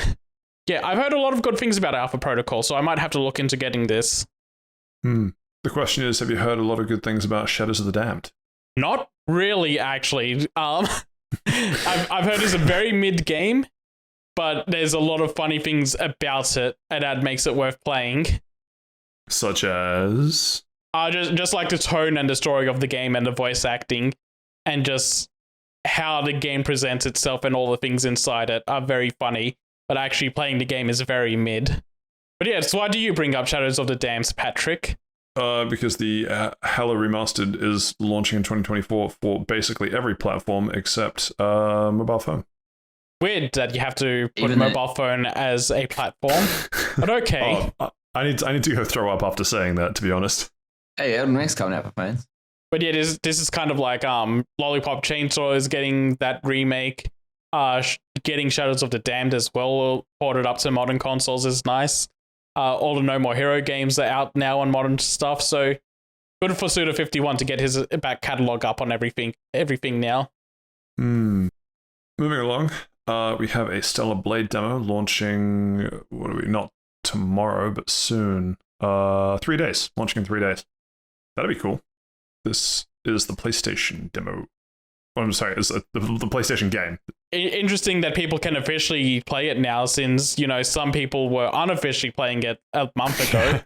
Yeah, I've heard a lot of good things about Alpha Protocol, so I might have to look into getting this. The question is, have you heard a lot of good things about Shadows of the Damned? Not really, actually. I've heard it's a very mid game, but there's a lot of funny things about it, and that makes it worth playing. Such as? Just like the tone and the story of the game and the voice acting, and just how the game presents itself and all the things inside it are very funny, but actually playing the game is very mid. But yeah, so why do you bring up Shadows of the Damned, Patrick? Because the Halo Remastered is launching in 2024 for basically every platform except mobile phone. Weird that you have to put mobile phone as a platform, but okay. I need to go throw up after saying that, to be honest. Hey, Elden Ring's coming out for phones. But yeah, this is kind of like Lollipop Chainsaw is getting that remake. Getting Shadows of the Damned as well ported up to modern consoles is nice. All the No More Hero games are out now on modern stuff, so good for Suda51 to get his back catalogue up on everything now. Moving along, we have a Stellar Blade demo launching, not tomorrow, but soon. 3 days, launching in 3 days. That'd be cool. This is the PlayStation demo. I'm sorry, it's the PlayStation game. Interesting that people can officially play it now, since, some people were unofficially playing it a month ago.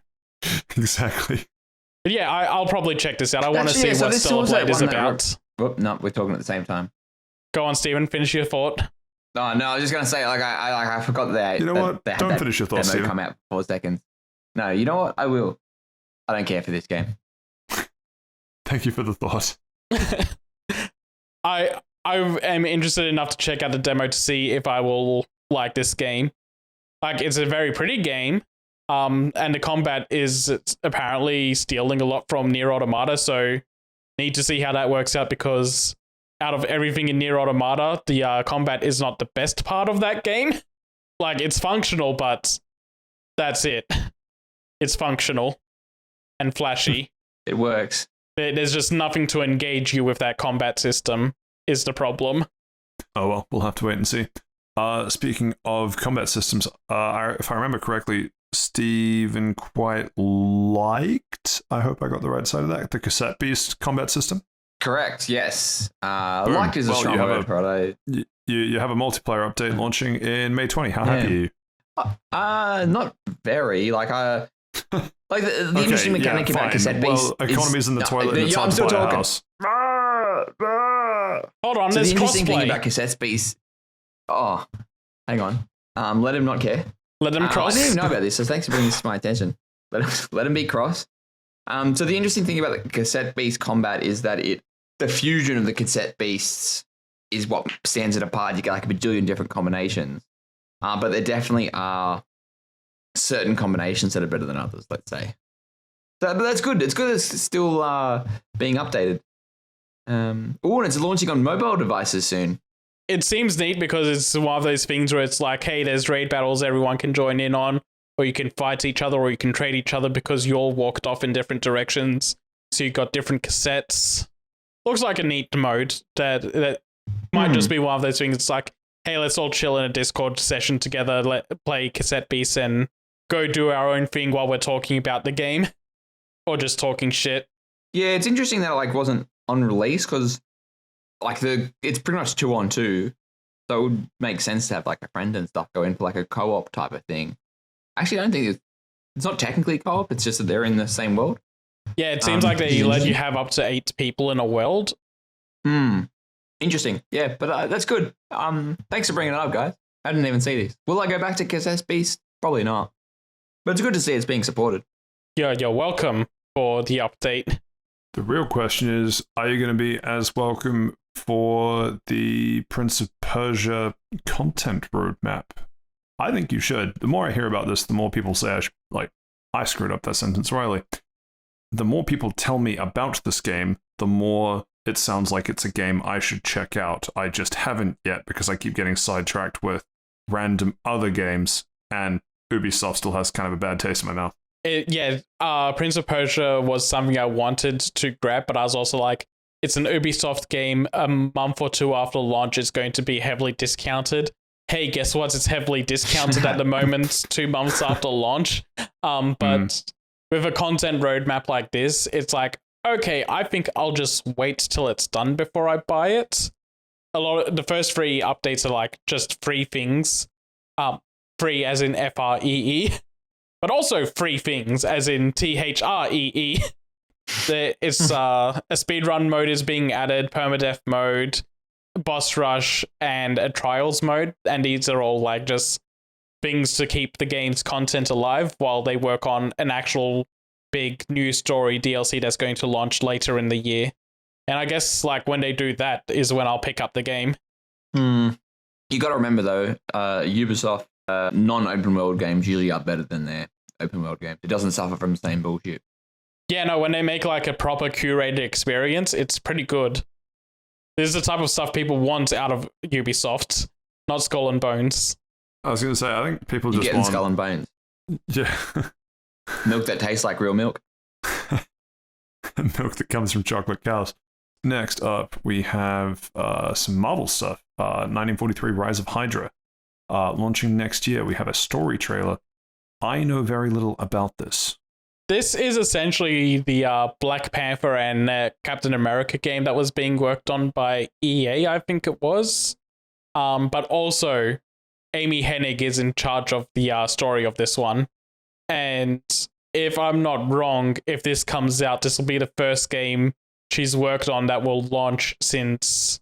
Exactly. But yeah, I'll probably check this out. I want to see what Stellar Blade is about. No, we're talking at the same time. Go on, Steven, finish your thought. No, I was just going to say, I forgot that. You know what? Don't finish your thought, Steven. Come out for 4 seconds. No, you know what? I will. I don't care for this game. Thank you for the thought. I am interested enough to check out the demo to see if I will like this game. Like, it's a very pretty game, and the combat is apparently stealing a lot from Nier Automata, so need to see how that works out, because out of everything in Nier Automata, the combat is not the best part of that game. Like, it's functional, but that's it. It's functional and flashy. It works. There's just nothing to engage you with that combat system is the problem. Oh well, we'll have to wait and see. Speaking of combat systems, if I remember correctly, Steven quite liked, I hope I got the right side of that, the Cassette Beast combat system? Correct, yes. Like is a strong word, right? You have a multiplayer update launching in May 20. How happy are you? Not very. Like the interesting mechanic about Cassette Beast. Well, economy's in the toilet and it's hard to buy a house. Hold on, so there's the interesting thing crossplay. about Cassette Beast. Oh, hang on. Let him not care. Let him cross. I didn't even know about this, so thanks for bringing this to my attention. Let him be cross. So the interesting thing about the Cassette Beast combat is that the fusion of the Cassette Beasts is what stands it apart. You get like a bajillion different combinations, but there definitely are certain combinations that are better than others, let's say. But that's good. It's good it's still being updated. And it's launching on mobile devices soon. It seems neat because it's one of those things where it's like, hey, there's raid battles everyone can join in on, or you can fight each other, or you can trade each other because you all walked off in different directions. So you've got different cassettes. Looks like a neat mode that might just be one of those things. It's like, hey, let's all chill in a Discord session together, play cassette beasts, and go do our own thing while we're talking about the game, or just talking shit. Yeah, it's interesting that it wasn't on release because it's pretty much 2-on-2, so it would make sense to have a friend and stuff go in for a co-op type of thing. Actually, I don't think it's not technically co-op. It's just that they're in the same world. Yeah, it seems like they let you have up to 8 people in a world. Interesting. Yeah, but that's good. Thanks for bringing it up, guys. I didn't even see these. Will I go back to Cassette Beast? Probably not. But it's good to see it's being supported. Yeah, you're welcome for the update. The real question is, are you going to be as welcome for the Prince of Persia content roadmap? I think you should. The more I hear about this, the more people say I screwed up that sentence royally. The more people tell me about this game, the more it sounds like it's a game I should check out. I just haven't yet because I keep getting sidetracked with random other games, and Ubisoft still has kind of a bad taste in my mouth. Prince of Persia was something I wanted to grab, but I was also like, it's an Ubisoft game. A month or two after launch, it's going to be heavily discounted. Hey, guess what? It's heavily discounted at the moment, 2 months after launch. But with a content roadmap like this, it's like, okay, I think I'll just wait till it's done before I buy it. The first 3 updates are just free things. Free as in FREE. But also free things, as in THREE. It's a speedrun mode is being added, permadeath mode, boss rush, and a trials mode. And these are all just things to keep the game's content alive while they work on an actual big new story DLC that's going to launch later in the year. And I guess when they do that is when I'll pick up the game. You got to remember though, Ubisoft non-open world games usually are better than their open world games. It doesn't suffer from the same bullshit. Yeah, no, when they make a proper curated experience, it's pretty good. This is the type of stuff people want out of Ubisoft, not Skull and Bones. I was going to say, I think people just want Skull and Bones. Yeah. Milk that tastes like real milk. Milk that comes from chocolate cows. Next up, we have some Marvel stuff. 1943 Rise of Hydra. Launching next year. We have a story trailer. I know very little about this. This is essentially the Black Panther and Captain America game that was being worked on by EA, I think it was. But also, Amy Hennig is in charge of the story of this one. And if I'm not wrong, if this comes out, this will be the first game she's worked on that will launch since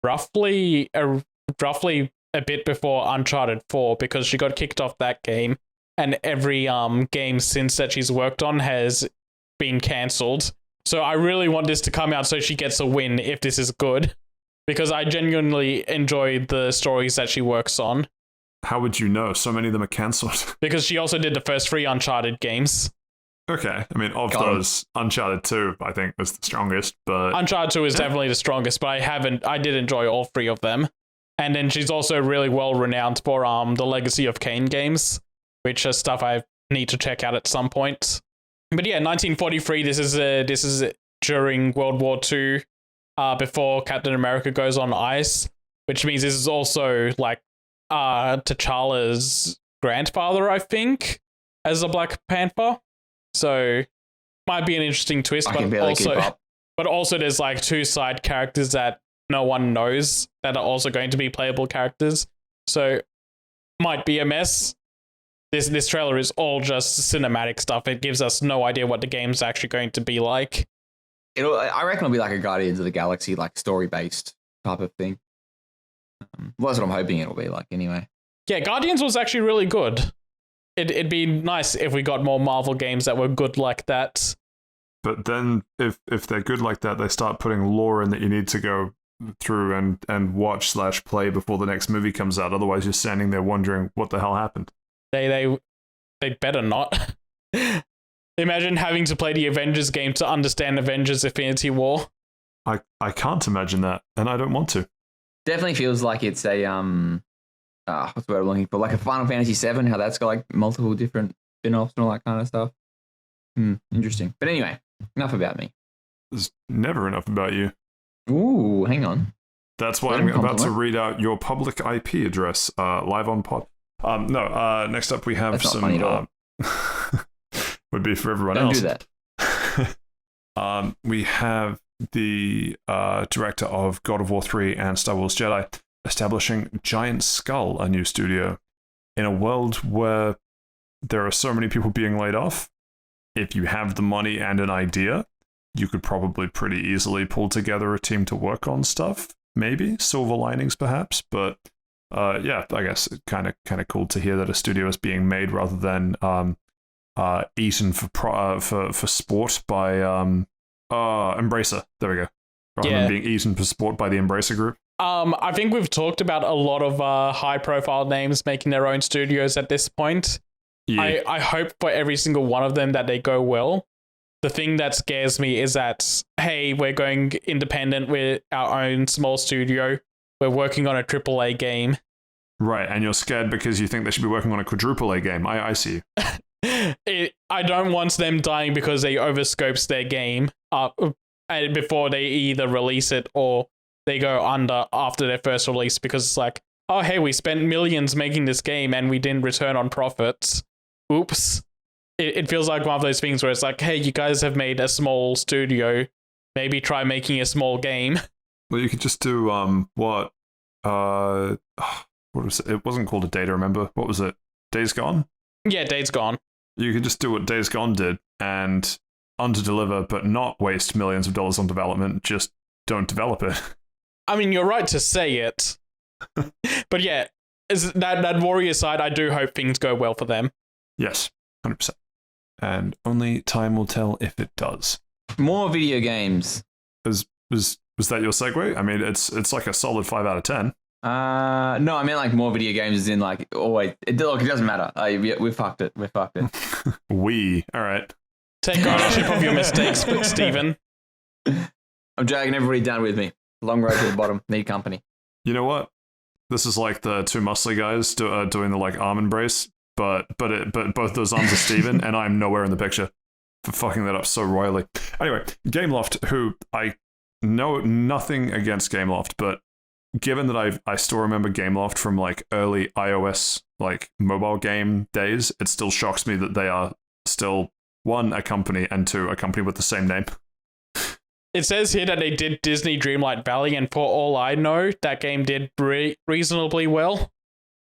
roughly a bit before Uncharted 4, because she got kicked off that game. And every game since that she's worked on has been cancelled. So I really want this to come out so she gets a win if this is good. Because I genuinely enjoy the stories that she works on. How would you know? So many of them are cancelled. Because she also did the first 3 Uncharted games. Okay. I mean, of those, Uncharted 2, I think, was the strongest, but... Uncharted 2 is definitely the strongest, but I did enjoy all 3 of them. And then she's also really well renowned for the Legacy of Kain games, which are stuff I need to check out at some point. But yeah, 1943, this is during World War II, before Captain America goes on ice, which means this is also T'Challa's grandfather, I think, as a Black Panther. So might be an interesting twist, but also there's 2 side characters that no one knows that are also going to be playable characters. So might be a mess. This trailer is all just cinematic stuff. It gives us no idea what the game's actually going to be like. I reckon it'll be like a Guardians of the Galaxy, story-based type of thing. Well, that's what I'm hoping it'll be like anyway. Yeah, Guardians was actually really good. It'd be nice if we got more Marvel games that were good like that. But then if they're good like that, they start putting lore in that you need to go through and watch/play before the next movie comes out. Otherwise, you're standing there wondering what the hell happened. They better not. Imagine having to play the Avengers game to understand Avengers Infinity War. I can't imagine that, and I don't want to. Definitely feels like it's a what's the word I'm looking for? Like a Final Fantasy VII, how that's got like multiple different spin-offs and all that kind of stuff. Interesting. But anyway, enough about me. There's never enough about you. Ooh, hang on. That's why I'm about to read out your public IP address live on pod. Next up we have That's some. Not funny at all. Would be for everyone Don't else. do that. We have the director of God of War 3 and Star Wars Jedi establishing Giant Skull, a new studio. In a world where there are so many people being laid off, if you have the money and an idea, you could probably pretty easily pull together a team to work on stuff. Maybe silver linings, perhaps, but yeah, I guess it's kind of cool to hear that a studio is being made rather than eaten for sport by Embracer. There we go. Rather than being eaten for sport by the Embracer group. I think we've talked about a lot of high-profile names making their own studios at this point. Yeah. I hope for every single one of them that they go well. The thing that scares me is that, hey, we're going independent with our own small studio. We're working on a AAA game. Right, and you're scared because you think they should be working on a quadruple A game. I see you. I don't want them dying because they overscopes their game before they either release it or they go under after their first release, because it's like, oh, hey, we spent millions making this game and we didn't return on profits. Oops. It feels like one of those things where it's like, hey, you guys have made a small studio. Maybe try making a small game. Well, you could just do, what was it? It wasn't called a data, remember? What was it? Days Gone? Yeah, Days Gone. You could just do what Days Gone did and under-deliver, but not waste millions of dollars on development. Just don't develop it. I mean, you're right to say it. But yeah, that warrior side, I do hope things go well for them. Yes, 100%. And only time will tell if it does. More video games. Was that your segue? I mean, it's like a solid 5 out of 10. No, I mean like more video games as in like always. Look, it doesn't matter. We fucked it. All right. Take ownership of your mistakes, Stephen. I'm dragging everybody down with me. Long road to the bottom. Need company. You know what? This is like the two muscly guys doing the like arm embrace, but both those arms are Steven, and I'm nowhere in the picture for fucking that up so royally. Anyway, Gameloft, who I know nothing against Gameloft, but given that I still remember Gameloft from like early iOS like mobile game days, it still shocks me that they are still, one, a company, and two, a company with the same name. It says here that they did Disney Dreamlight Valley, and for all I know, that game did reasonably well.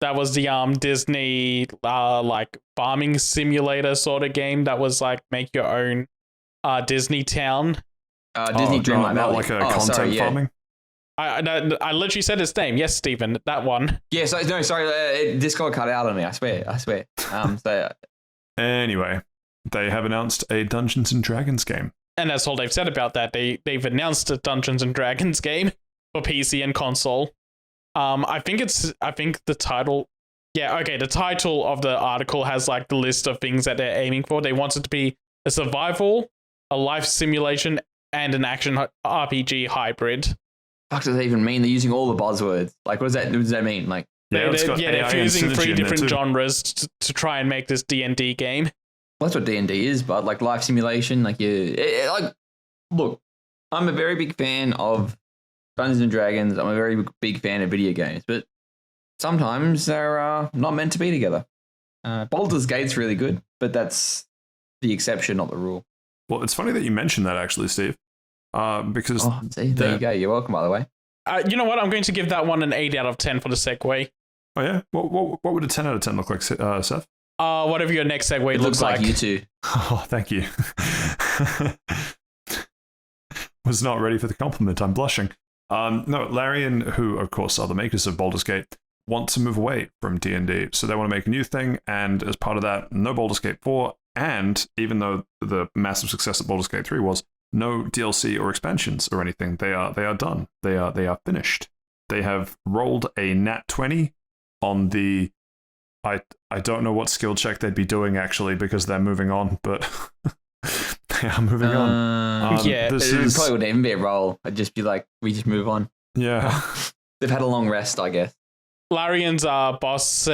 That was the Disney like farming simulator sort of game that was like make your own Disney town. Disney Dreamlight Valley. Not like a content farming? I literally said its name. Yes, Stephen, that one. Yeah, sorry. Discord cut out on me. I swear. Anyway, they have announced a Dungeons and Dragons game. And that's all they've said about that. They've announced a Dungeons and Dragons game for PC and console. I think the title. Yeah, okay. The title of the article has like the list of things that they're aiming for. They want it to be a survival, a life simulation, and an action RPG hybrid. What does that even mean? They're using all the buzzwords. Like, what does that mean? Like, they're fusing 3 different genres to try and make this D&D game. Well, that's what D&D is, but like life simulation, like look, I'm a very big fan of Dungeons and Dragons. I'm a very big fan of video games, but sometimes they're not meant to be together. Baldur's Gate's really good, but that's the exception, not the rule. Well, it's funny that you mentioned that actually, Steve, because there you go. You're welcome, by the way. You know what? I'm going to give that one an 8 out of 10 for the segue. Oh yeah, what would a 10 out of 10 look like, Seth? Whatever your next segue looks like. You two. Oh, thank you. Was not ready for the compliment. I'm blushing. No, Larian, who of course are the makers of Baldur's Gate, want to move away from D&D, so they want to make a new thing. And as part of that, no Baldur's Gate 4, and even though the massive success of Baldur's Gate 3 was, no DLC or expansions or anything. They are done. They are finished. They have rolled a nat 20 on the. I don't know what skill check they'd be doing actually because they're moving on, but Yeah, moving on. Yeah, this it is probably wouldn't even be a roll. It'd just be like, we just move on. yeah. They've had a long rest, I guess. Larian's boss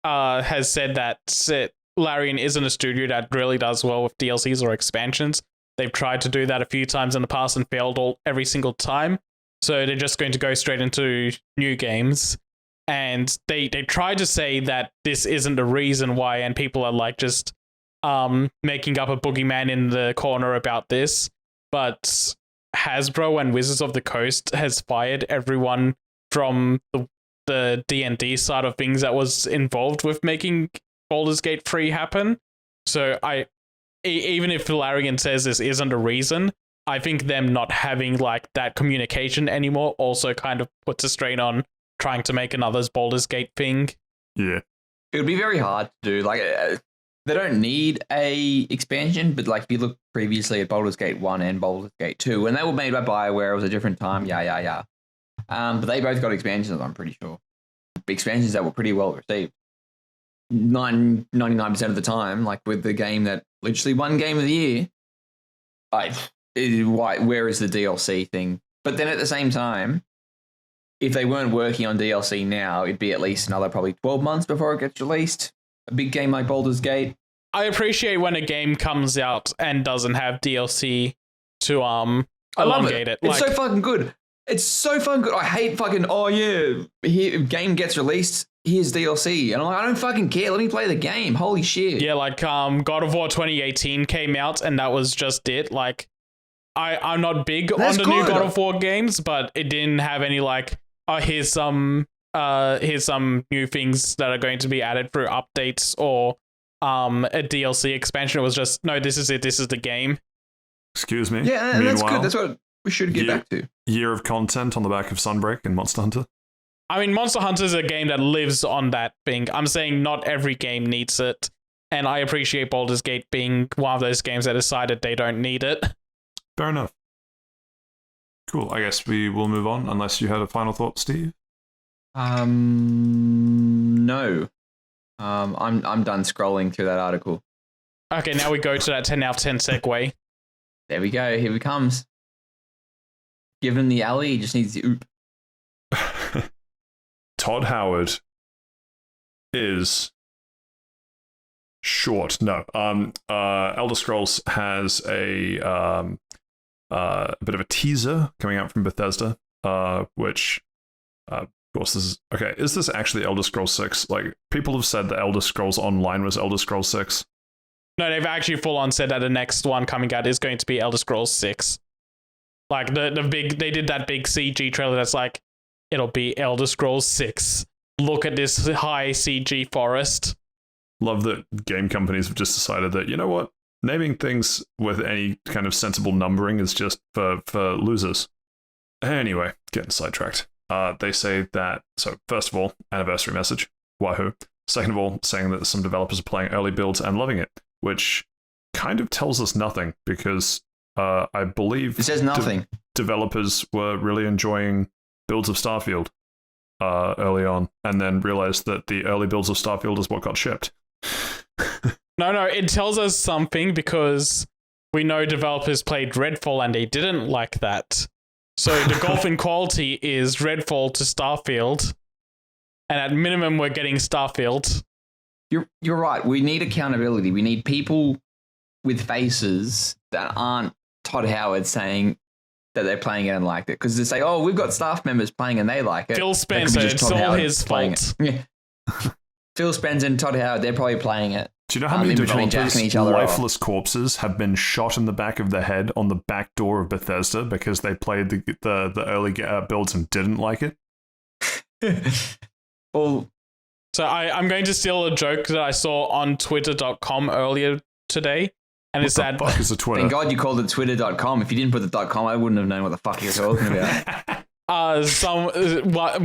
has said that Larian isn't a studio that really does well with DLCs or expansions. They've tried to do that a few times in the past and failed every single time. So they're just going to go straight into new games. And they tried to say that this isn't the reason why, and people are like just making up a boogeyman in the corner about this. But Hasbro and Wizards of the Coast has fired everyone from the D&D side of things that was involved with making Baldur's Gate 3 happen. So even if Larian says this isn't a reason, I think them not having like that communication anymore also kind of puts a strain on trying to make another Baldur's Gate thing. Yeah. It would be very hard to do. Like, they don't need a expansion, but like if you look previously at Baldur's Gate 1 and Baldur's Gate 2, when they were made by BioWare, it was a different time. Yeah. But they both got expansions, I'm pretty sure. Expansions that were pretty well received. 99% of the time, like with the game that literally won Game of the Year, where is the DLC thing? But then at the same time, if they weren't working on DLC now, it'd be at least another probably 12 months before it gets released. A big game like Baldur's Gate. I appreciate when a game comes out and doesn't have DLC to elongate it. It's so fucking good. It's so fucking good. I hate fucking, game gets released, here's DLC. And I'm like, I don't fucking care. Let me play the game. Holy shit. Yeah, like God of War 2018 came out and that was just it. Like, I'm not big on the new God of War games, but it didn't have any like, here's some new things that are going to be added through updates or a DLC expansion. It was just, no, this is it. This is the game. Excuse me. Yeah, and that's good. That's what we should get back to. Year of content on the back of Sunbreak and Monster Hunter. I mean, Monster Hunter is a game that lives on that thing. I'm saying not every game needs it. And I appreciate Baldur's Gate being one of those games that decided they don't need it. Fair enough. Cool. I guess we will move on unless you had a final thought, Steve. No. I'm done scrolling through that article. Okay, now we go to that 10 out of 10 segue. There we go. Here he comes. Give him the alley. He just needs the oop. Todd Howard is short. No. Elder Scrolls has a bit of a teaser coming out from Bethesda, which of course this is okay. Is this actually Elder Scrolls 6? Like, people have said that Elder Scrolls Online was Elder Scrolls 6. No, they've actually full on said that the next one coming out is going to be Elder Scrolls 6. Like they did that big CG trailer that's like, it'll be Elder Scrolls 6. Look at this high CG forest. Love that game companies have just decided that, you know what? Naming things with any kind of sensible numbering is just for losers. Anyway, getting sidetracked. They say that, so first of all, anniversary message, wahoo. Second of all, saying that some developers are playing early builds and loving it, which kind of tells us nothing because I believe it says nothing. Developers were really enjoying builds of Starfield early on and then realized that the early builds of Starfield is what got shipped. No, it tells us something because we know developers played Redfall and they didn't like that. So the gulf in quality is Redfall to Starfield, and at minimum we're getting Starfield. You're right. We need accountability. We need people with faces that aren't Todd Howard saying that they're playing it and liked it. Because they say, oh, we've got staff members playing and they like it. Phil Spencer, it's all his fault. Yeah. Phil Spencer and Todd Howard, they're probably playing it. Do you know how many developers' lifeless corpses have been shot in the back of the head on the back door of Bethesda because they played the early builds and didn't like it? Well, so I'm going to steal a joke that I saw on twitter.com earlier today. And it's that... What the fuck is a Twitter? Thank God you called it twitter.com. If you didn't put the .com, I wouldn't have known what the fuck you're talking about.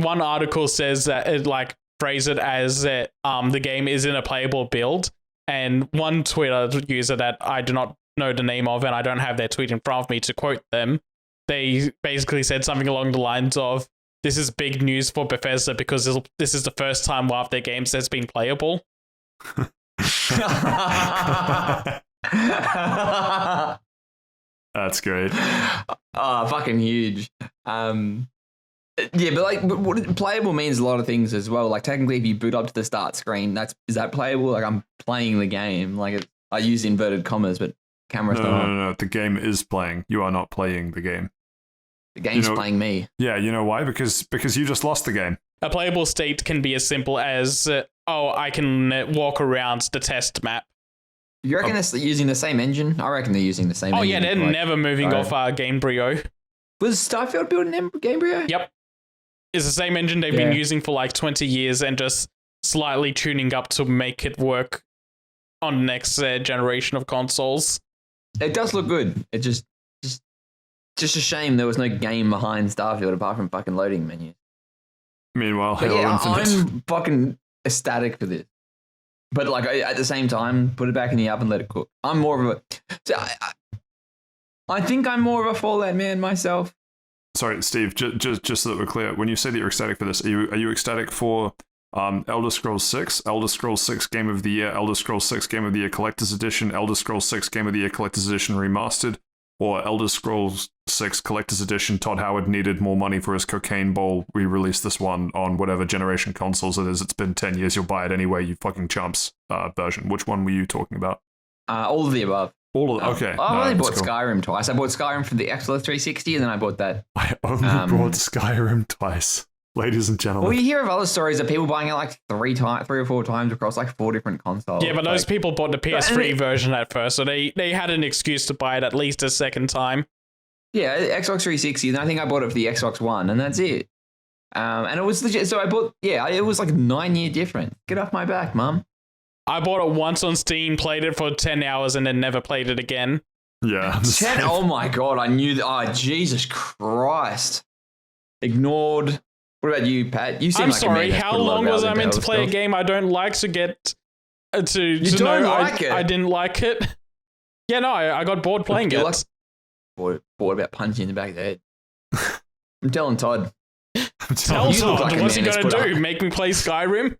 One article says that it like phrase it as the game is in a playable build, and one Twitter user that I do not know the name of and I don't have their tweet in front of me to quote them, they basically said something along the lines of, this is big news for Bethesda because this is the first time one of their games has been playable. That's great. Oh, fucking huge. Yeah, but like, what playable means a lot of things as well. Like, technically, if you boot up to the start screen, is that playable? Like, I'm playing the game. Like, I use inverted commas, but camera's not on. No. The game is playing. You are not playing the game. The game's playing me. Yeah, you know why? Because you just lost the game. A playable state can be as simple as, I can walk around the test map. You reckon they're using the same engine? I reckon they're using the same engine. Oh, yeah, they're never moving off Gamebryo. Was Starfield built in Gamebryo? Yep. It's the same engine they've been using for like 20 years and just slightly tuning up to make it work on the next generation of consoles. It does look good. It just a shame there was no game behind Starfield apart from fucking loading menus. Meanwhile, Halo Infinite. I'm fucking ecstatic for this. But like at the same time, put it back in the oven, let it cook. I'm more of I think I'm more of a Fallout man myself. Sorry, Steve, just so that we're clear, when you say that you're ecstatic for this, are you ecstatic for Elder Scrolls 6, Elder Scrolls 6 Game of the Year, Elder Scrolls 6 Game of the Year Collector's Edition, Elder Scrolls 6 Game of the Year Collector's Edition Remastered, or Elder Scrolls 6 Collector's Edition Todd Howard needed more money for his cocaine bowl, we released this one on whatever generation consoles it is, it's been 10 years, you'll buy it anyway, you fucking chumps version. Which one were you talking about? All of the above. Okay. I only bought Skyrim twice. I bought Skyrim for the Xbox 360 and then I bought that. I only bought Skyrim twice, ladies and gentlemen. Well, you hear of other stories of people buying it like 3 or 4 times across like 4 different consoles. Yeah, but those people bought the PS3 version at first, so they had an excuse to buy it at least a second time. Yeah, Xbox 360, and I think I bought it for the Xbox One, and that's it. And it was legit. So I bought, it was like a 9-year difference. Get off my back, mum. I bought it once on Steam, played it for 10 hours, and then never played it again. Yeah. 10? Oh my God, I knew that. Oh, Jesus Christ. Ignored. What about you, Pat? You seem I'm like sorry, a man how long was I meant to play a game I don't like to get to know like it? I didn't like it? Yeah, no, I got bored playing it. Like, bored about punching in the back of the head. I'm telling Todd. Tell Todd, what's he going to do? Make me play Skyrim?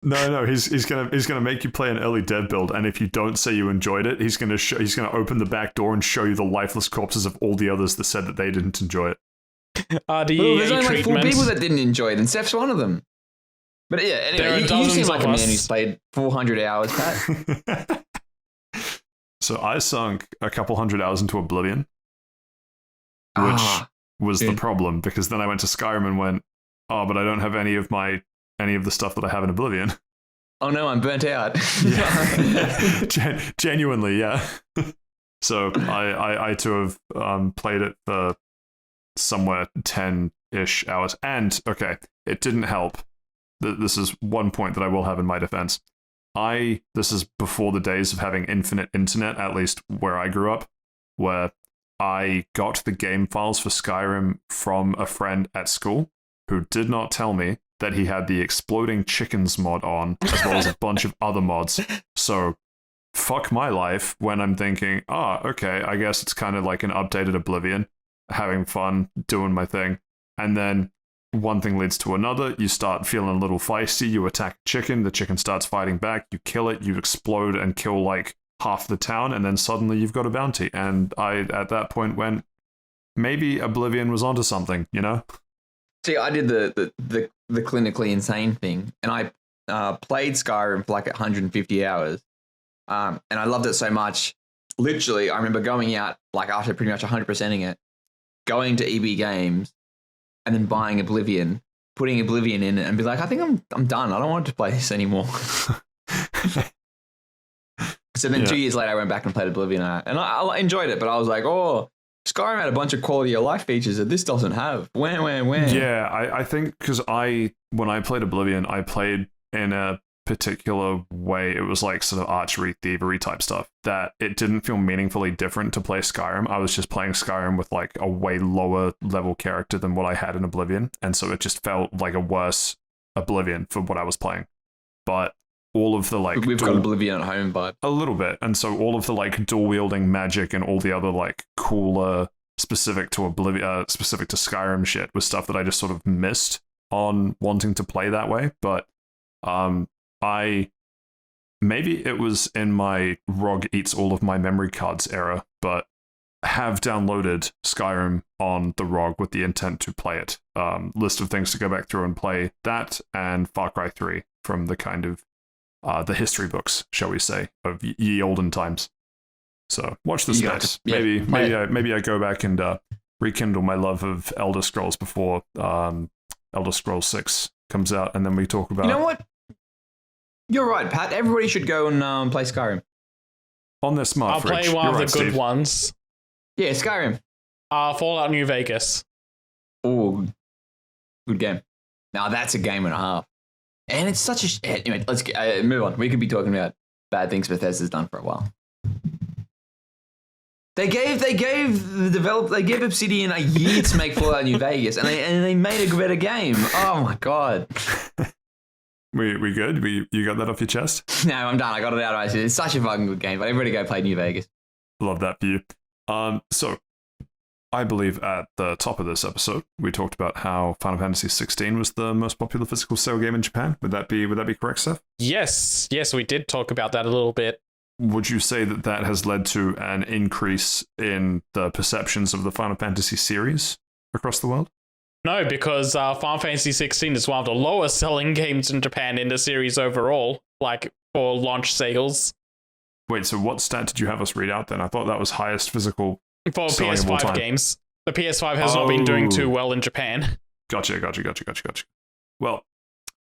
No, he's gonna make you play an early dev build, and if you don't say you enjoyed it, he's gonna open the back door and show you the lifeless corpses of all the others that said that they didn't enjoy it. There's only like 4 people that didn't enjoy it, and Steph's one of them. But yeah, anyway, you seem like a man who's played 400 hours, Pat. So I sunk a couple hundred hours into Oblivion, which was the problem, because then I went to Skyrim and went, but I don't have any of the stuff that I have in Oblivion. Oh no, I'm burnt out. Genuinely, yeah. So I too have played it for somewhere 10-ish hours. And, okay, it didn't help. This is one point that I will have in my defense. This is before the days of having infinite internet, at least where I grew up, where I got the game files for Skyrim from a friend at school who did not tell me that he had the Exploding Chickens mod on, as well as a bunch of other mods. So, fuck my life when I'm thinking, okay, I guess it's kind of like an updated Oblivion, having fun, doing my thing. And then one thing leads to another, you start feeling a little feisty, you attack a chicken, the chicken starts fighting back, you kill it, you explode and kill like half the town, and then suddenly you've got a bounty. And I, at that point, went, maybe Oblivion was onto something, you know? See, I did the clinically insane thing, and I played Skyrim for like 150 hours, and I loved it so much. Literally, I remember going out, like after pretty much 100%ing it, going to EB Games, and then buying Oblivion, putting Oblivion in it, and be like, I think I'm done. I don't want to play this anymore. So then 2 years later, I went back and played Oblivion, and I enjoyed it, but I was like, Skyrim had a bunch of quality of life features that this doesn't have. When? Yeah, I think because when I played Oblivion, I played in a particular way. It was like sort of archery, thievery type stuff that it didn't feel meaningfully different to play Skyrim. I was just playing Skyrim with like a way lower level character than what I had in Oblivion. And so it just felt like a worse Oblivion for what I was playing. But all of the like... We've got Oblivion at home, but... A little bit. And so all of the like dual-wielding magic and all the other like cooler specific to Skyrim shit was stuff that I just sort of missed on wanting to play that way. But maybe it was in my ROG eats all of my memory cards era, but have downloaded Skyrim on the ROG with the intent to play it. List of things to go back through and play that, and Far Cry 3 from the kind of the history books, shall we say, of ye olden times. So watch the space. Maybe I go back and rekindle my love of Elder Scrolls before Elder Scrolls 6 comes out, and then we talk about. You know what? You're right, Pat. Everybody should go and play Skyrim on their smart. I'll fridge. play one You're of right, the good Steve. ones. Yeah, Skyrim. Fallout New Vegas. Oh, good game. Now that's a game and a half. And it's such a... Anyway, let's move on. We could be talking about bad things Bethesda's done for a while. They gave Obsidian a year to make Fallout New Vegas, and they made a better game. Oh my god. We good? You got that off your chest? No, I'm done. I got it out of my chest. It's such a fucking good game, but everybody go play New Vegas. Love that for you. So I believe at the top of this episode, we talked about how Final Fantasy 16 was the most popular physical sale game in Japan. Would that be correct, Seth? Yes, we did talk about that a little bit. Would you say that has led to an increase in the perceptions of the Final Fantasy series across the world? No, because Final Fantasy 16 is one of the lowest selling games in Japan in the series overall, like for launch sales. Wait, so what stat did you have us read out then? I thought that was highest physical for selling of all PS5 time. games. The PS5 has not been doing too well in Japan. Gotcha. Well,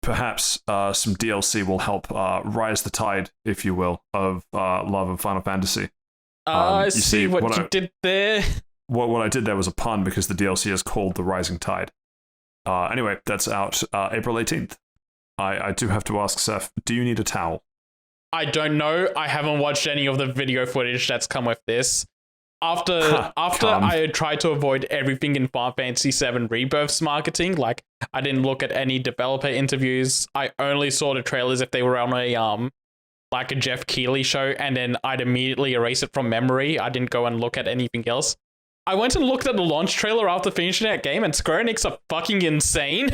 perhaps some DLC will help rise the tide, if you will, of love of Final Fantasy. I see what you did there. What I did there was a pun because the DLC is called The Rising Tide. Anyway, that's out April 18th. I do have to ask, Seth, do you need a towel? I don't know. I haven't watched any of the video footage that's come with this. After I tried to avoid everything in Final Fantasy 7 Rebirth's marketing, like I didn't look at any developer interviews. I only saw the trailers if they were on a like a Jeff Keighley show, and then I'd immediately erase it from memory. I didn't go and look at anything else. I went and looked at the launch trailer after finishing that game, and Square Enix are fucking insane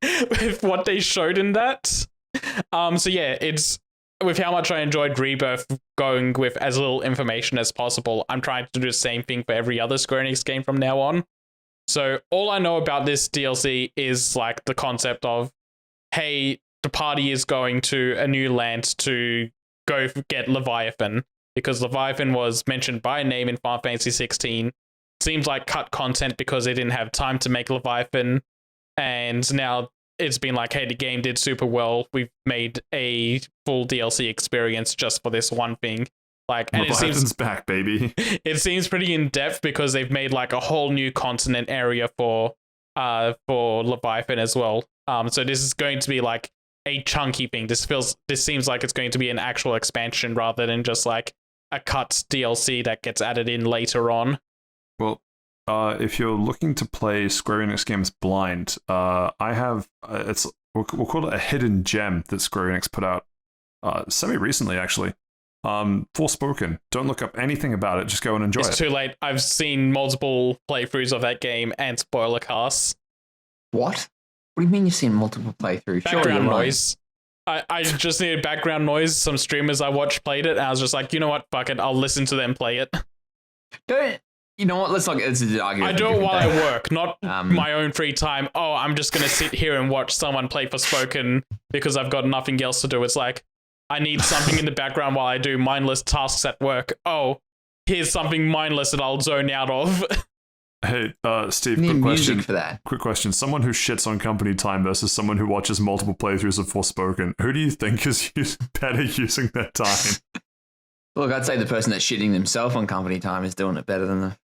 with what they showed in that. So yeah, it's with how much I enjoyed Rebirth, going with as little information as possible. I'm trying to do the same thing for every other Square Enix game from now on. So all I know about this DLC is like the concept of, hey, the party is going to a new land to go get Leviathan, because Leviathan was mentioned by name in Final Fantasy 16. Seems like cut content because they didn't have time to make Leviathan, and now it's been like, hey, the game did super well. We've made a full DLC experience just for this one thing. Like, and Leviathan's back, baby. It seems pretty in depth because they've made like a whole new continent area for Leviathan as well. So this is going to be like a chunky thing. This seems like it's going to be an actual expansion rather than just like a cut DLC that gets added in later on. Well, if you're looking to play Square Enix games blind, I have we'll call it a hidden gem that Square Enix put out semi-recently, actually. Forspoken. Don't look up anything about it. Just go and enjoy it. It's too late. I've seen multiple playthroughs of that game and spoiler casts. What? What do you mean you've seen multiple playthroughs? Background noise. I just needed background noise. Some streamers I watched played it, and I was just like, you know what? Fuck it. I'll listen to them play it. You know what? Let's not get into the argument. I do it while I work, not my own free time. Oh, I'm just going to sit here and watch someone play Forspoken because I've got nothing else to do. It's like, I need something in the background while I do mindless tasks at work. Oh, here's something mindless that I'll zone out of. Hey, Steve, You need quick music question. for that. Quick question. Someone who shits on company time versus someone who watches multiple playthroughs of Forspoken, who do you think is better using their time? Look, I'd say the person that's shitting themselves on company time is doing it better than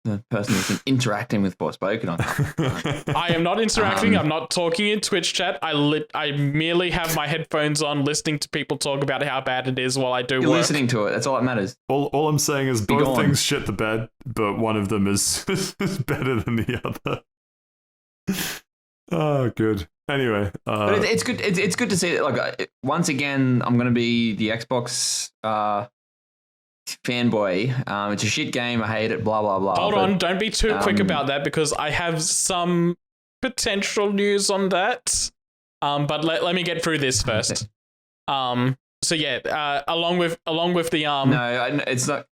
the person who's been interacting with Forspoken on company time. I am not interacting. I'm not talking in Twitch chat. I merely have my headphones on, listening to people talk about how bad it is while I do You're work. listening to it. That's all that matters. All I'm saying is Be both gone. things shit the bed, but one of them is better than the other. Oh, good. Anyway, But it's good. It's good to see it. Like once again, I'm going to be the Xbox fanboy. It's a shit game. I hate it. Blah blah blah. Hold on, don't be too quick about that because I have some potential news on that. But let me get through this first. So yeah, along with the No, it's not.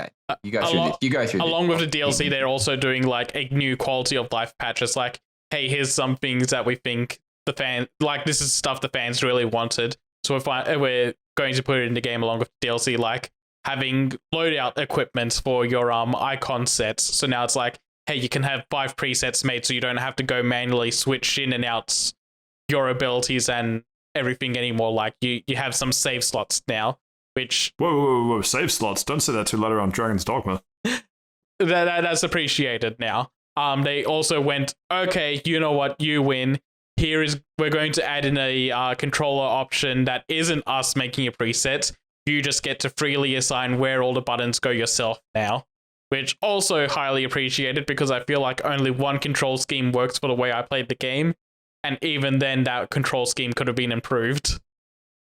Okay, you go through this. You go through. Along with the DLC, they're also doing like a new quality of life patches. Like, hey, here's some things that we think the fan like. This is stuff the fans really wanted, so we're going to put it in the game along with the DLC, like having loadout equipment for your icon sets. So now it's like, hey, you can have 5 presets made, so you don't have to go manually switch in and out your abilities and everything anymore. Like you have some save slots now, which whoa, save slots! Don't say that too loud around Dragon's Dogma. that's appreciated now. They also went, okay, you know what, you win. We're going to add in a controller option that isn't us making a preset. You just get to freely assign where all the buttons go yourself now, which also highly appreciated because I feel like only one control scheme works for the way I played the game. And even then, that control scheme could have been improved.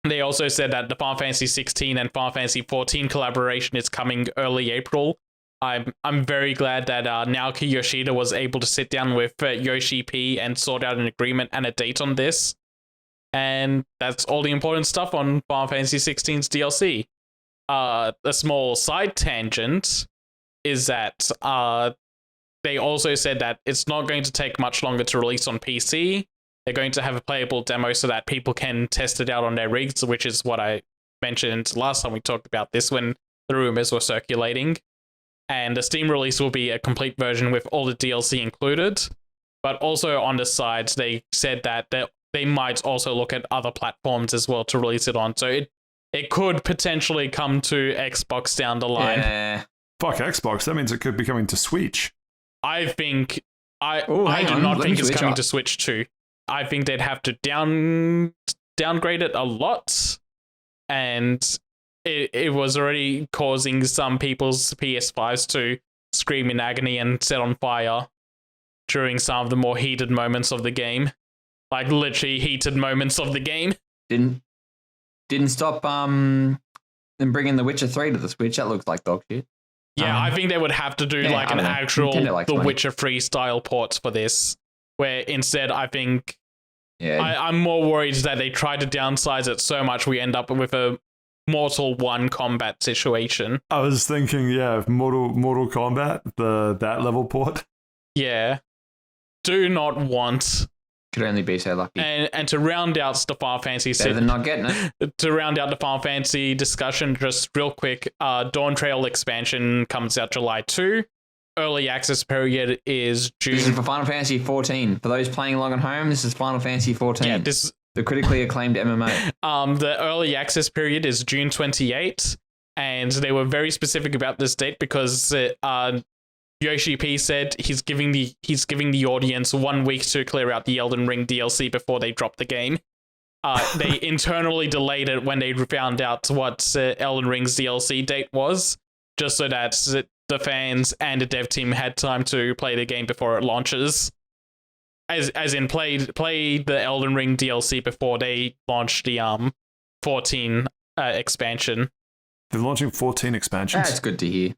They also said that the Final Fantasy 16 and Final Fantasy 14 collaboration is coming early April. I'm very glad that Naoki Yoshida was able to sit down with Yoshi P and sort out an agreement and a date on this. And that's all the important stuff on Final Fantasy 16's DLC. A small side tangent is that they also said that it's not going to take much longer to release on PC. They're going to have a playable demo so that people can test it out on their rigs, which is what I mentioned last time we talked about this when the rumors were circulating. And the Steam release will be a complete version with all the DLC included. But also on the side, they said that they might also look at other platforms as well to release it on. So it could potentially come to Xbox down the line. Yeah. Fuck Xbox. That means it could be coming to Switch. I think I do not think it's coming to Switch too. I think they'd have to downgrade it a lot, and it was already causing some people's PS5s to scream in agony and set on fire during some of the more heated moments of the game. Like literally heated moments of the game. Didn't stop them bringing The Witcher 3 to the Switch. That looks like dog shit. Yeah, I think they would have to do like an actual The Witcher 3 style port for this, where instead I think I'm more worried that they try to downsize it so much we end up with a Mortal 1 combat situation. I was thinking, Mortal Kombat, that level port. Yeah. Do not want. Could only be so lucky. And to round out the Final Fantasy better than not getting it. To round out the Final Fantasy discussion, just real quick, Dawn Trail expansion comes out July 2. Early access period is June. This is for Final Fantasy 14. For those playing along at home, this is Final Fantasy 14. Yeah, the critically acclaimed MMO. The early access period is June 28, and they were very specific about this date because Yoshi P said he's giving the audience 1 week to clear out the Elden Ring DLC before they drop the game. They internally delayed it when they found out what Elden Ring's DLC date was, just so that the fans and the dev team had time to play the game before it launches. As in play the Elden Ring DLC before they launch the 14 expansion. They're launching 14 expansions. That's good to hear.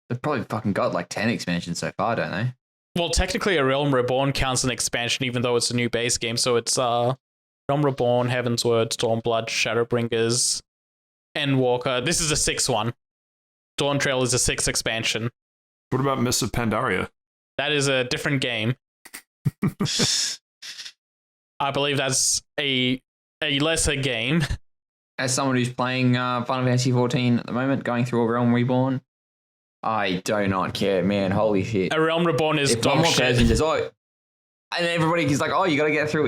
They've probably fucking got like 10 expansions so far, don't they? Well, technically, A Realm Reborn counts an expansion, even though it's a new base game. So it's Realm Reborn, Heaven's Word, Stormblood, Shadowbringers, Endwalker. This is the 6th one. Dawn Trail is the 6th expansion. What about Mists of Pandaria? That is a different game. I believe that's a lesser game. As someone who's playing Final Fantasy 14 at the moment, going through A Realm Reborn, I do not care, man. Holy shit. A Realm Reborn is if dog one more shit. person says, and everybody is like, oh, you gotta get through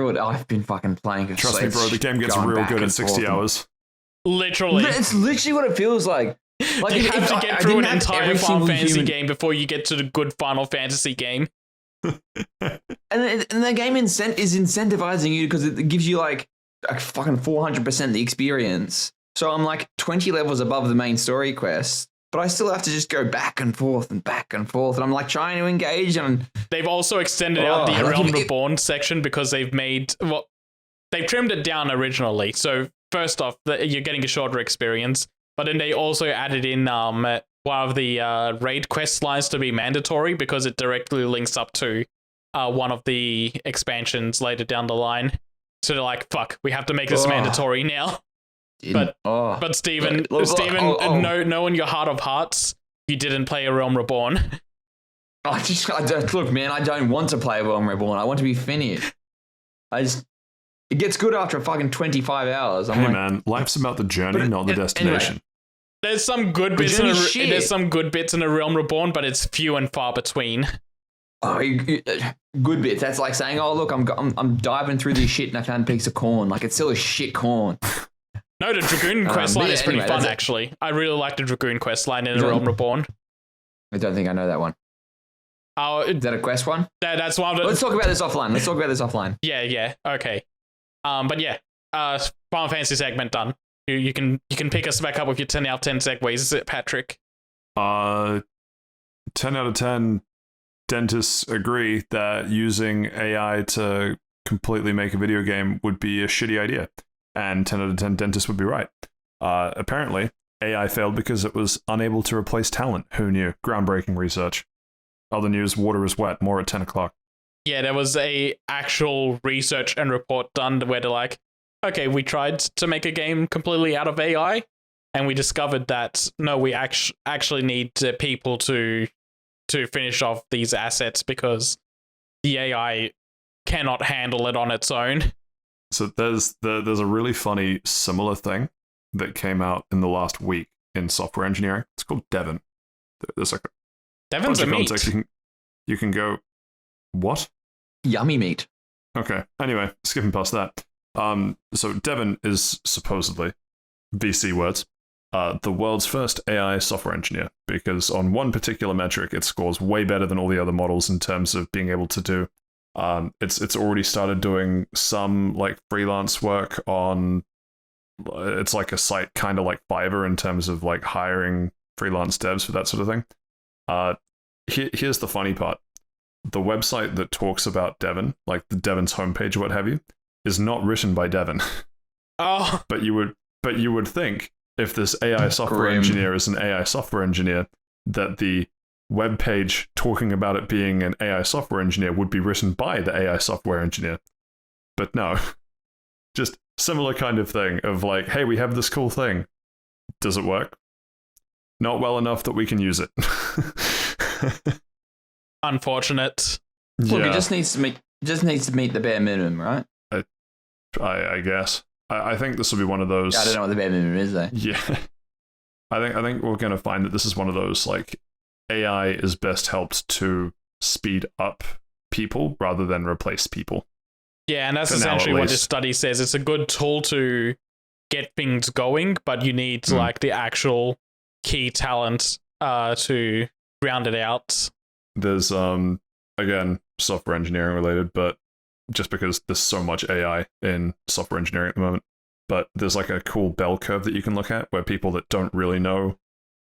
it, I've been fucking playing it. Trust me, bro, the game gets real good in 60 hours. Literally. It's literally what it feels like. Like you have to get through an entire Final Fantasy game before you get to the good Final Fantasy game. and the game is incentivizing you because it gives you like fucking 400% the experience. So I'm like 20 levels above the main story quest, but I still have to just go back and forth and back and forth. And I'm like trying to engage. And they've also extended out the Realm Reborn section because they've trimmed it down originally. So first off, you're getting a shorter experience, but then they also added in one of the raid quest lines to be mandatory because it directly links up to one of the expansions later down the line. So they're like, fuck, we have to make this mandatory now. But Oh. but Steven, Look, know in your heart of hearts, you didn't play A Realm Reborn. Look, man, I don't want to play Realm Reborn. I want to be finished. It gets good after a fucking 25 hours. Hey, man, life's about the journey, not the destination. Anyway, There's some good bits in A Realm Reborn, but it's few and far between. Oh, good bits. That's like saying, "Oh, look, I'm diving through this shit and I found a piece of corn." Like it's still a shit corn. No, the Dragoon questline is pretty fun, actually. I really like the Dragoon questline in A Realm Reborn. I don't think I know that one. Oh, is that a quest one? That's one. Let's talk about this offline. Yeah. Okay. But yeah, Final Fantasy segment done. You can pick us back up with your 10 out of 10 segues, Patrick. 10 out of 10 dentists agree that using AI to completely make a video game would be a shitty idea. And 10 out of 10 dentists would be right. Apparently, AI failed because it was unable to replace talent. Who knew? Groundbreaking research. Other news, water is wet. More at 10 o'clock. Yeah, there was a actual research and report done where they're like, okay, we tried to make a game completely out of AI, and we discovered that, no, we actually need people to finish off these assets because the AI cannot handle it on its own. So there's a really funny similar thing that came out in the last week in software engineering. It's called Devon. There's like Devon's a meat. You can go, what? Yummy meat. Okay. Anyway, skipping past that. So Devon is supposedly, VC words, the world's first AI software engineer, because on one particular metric, it scores way better than all the other models in terms of being able to do. It's already started doing some like freelance work on. It's like a site kind of like Fiverr in terms of like hiring freelance devs for that sort of thing. Here's the funny part. The website that talks about Devon, like the Devon's homepage or what have you, is not written by Devon. Oh. But you would think if this AI software engineer is an AI software engineer, that the web page talking about it being an AI software engineer would be written by the AI software engineer. But no. Just similar kind of thing of like, hey, we have this cool thing. Does it work? Not well enough that we can use it. Unfortunate. Look, it just needs to meet the bare minimum, right? I guess. I think this will be one of those. I don't know what the bare minimum is though. Yeah. I think we're gonna find that this is one of those like AI is best helped to speed up people rather than replace people. Yeah, and that's essentially what this study says. It's a good tool to get things going, but you need like the actual key talent to round it out. There's again software engineering related, but just because there's so much AI in software engineering at the moment, but there's like a cool bell curve that you can look at where people that don't really know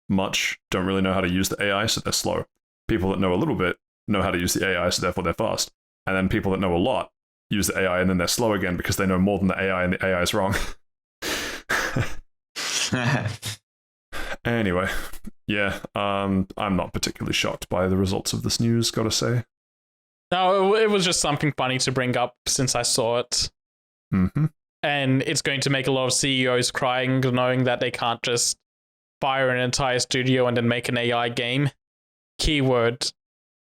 much don't really know how to use the AI, so they're slow. People that know a little bit know how to use the AI, so therefore they're fast. And then people that know a lot use the AI and then they're slow again because they know more than the AI and the AI is wrong. Anyway, yeah, I'm not particularly shocked by the results of this news, gotta say. No, it was just something funny to bring up since I saw it. Mm-hmm. And it's going to make a lot of CEOs crying knowing that they can't just fire an entire studio and then make an AI game. Keyword,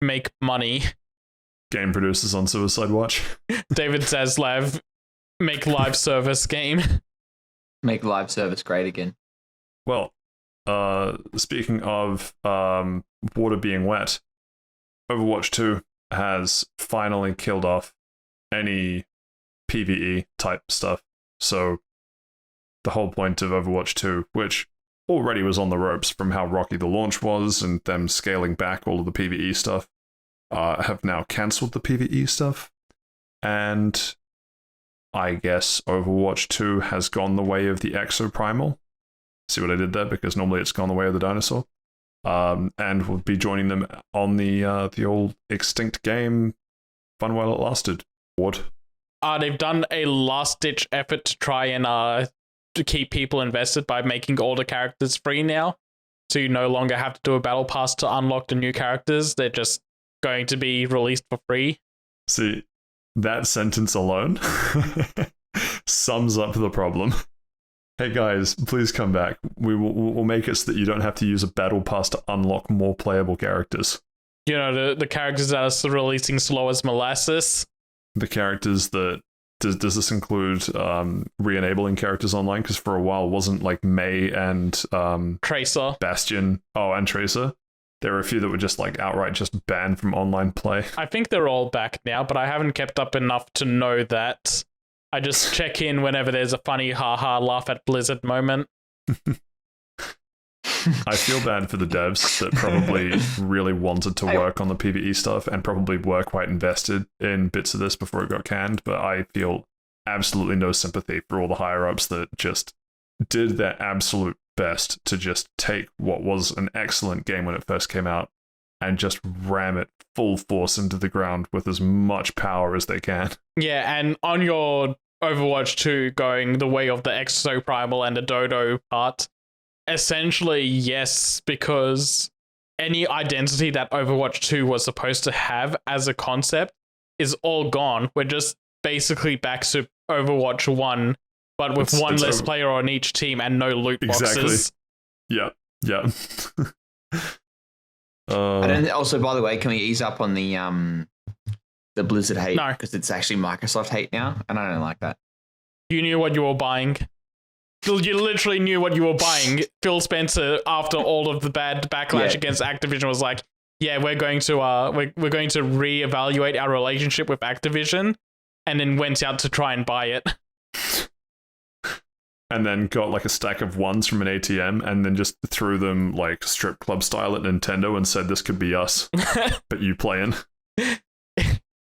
make money. Game producers on Suicide Watch. David Zaslav, make live service game. Make live service great again. Well, speaking of water being wet, Overwatch 2 has finally killed off any PvE type stuff. So the whole point of Overwatch 2, which already was on the ropes from how rocky the launch was and them scaling back all of the PvE stuff, have now cancelled the PvE stuff. And I guess Overwatch 2 has gone the way of the Exoprimal. See what I did there? Because normally it's gone the way of the dinosaur. And we'll be joining them on the old extinct game Fun While It Lasted award. They've done a last-ditch effort to try and to keep people invested by making all the characters free now. So you no longer have to do a battle pass to unlock the new characters. They're just going to be released for free. See, that sentence alone sums up the problem. Hey guys, please come back. We'll make it so that you don't have to use a battle pass to unlock more playable characters. You know, the characters that are releasing slow as molasses. The characters that does this include re-enabling characters online? Because for a while wasn't like May and Tracer, Bastion, and Tracer. There were a few that were just like outright just banned from online play. I think they're all back now, but I haven't kept up enough to know that. I just check in whenever there's a funny haha laugh at Blizzard moment. I feel bad for the devs that probably really wanted to work on the PvE stuff and probably were quite invested in bits of this before it got canned, but I feel absolutely no sympathy for all the higher-ups that just did their absolute best to just take what was an excellent game when it first came out and just ram it full force into the ground with as much power as they can. Yeah, and on your Overwatch 2 going the way of the Exoprimal and the Dodo part, essentially, yes, because any identity that Overwatch 2 was supposed to have as a concept is all gone. We're just basically back to Overwatch 1, but with one less player on each team and no loot boxes. Exactly. Yeah. And also, by the way, can we ease up on the Blizzard hate? No. Because it's actually Microsoft hate now, and I don't like that. You knew what you were buying. You literally knew what you were buying. Phil Spencer, after all of the bad backlash against Activision, was like, "Yeah, we're going to we're going to reevaluate our relationship with Activision," and then went out to try and buy it. And then got like a stack of ones from an ATM, and then just threw them like strip club style at Nintendo and said, "This could be us, but you playing."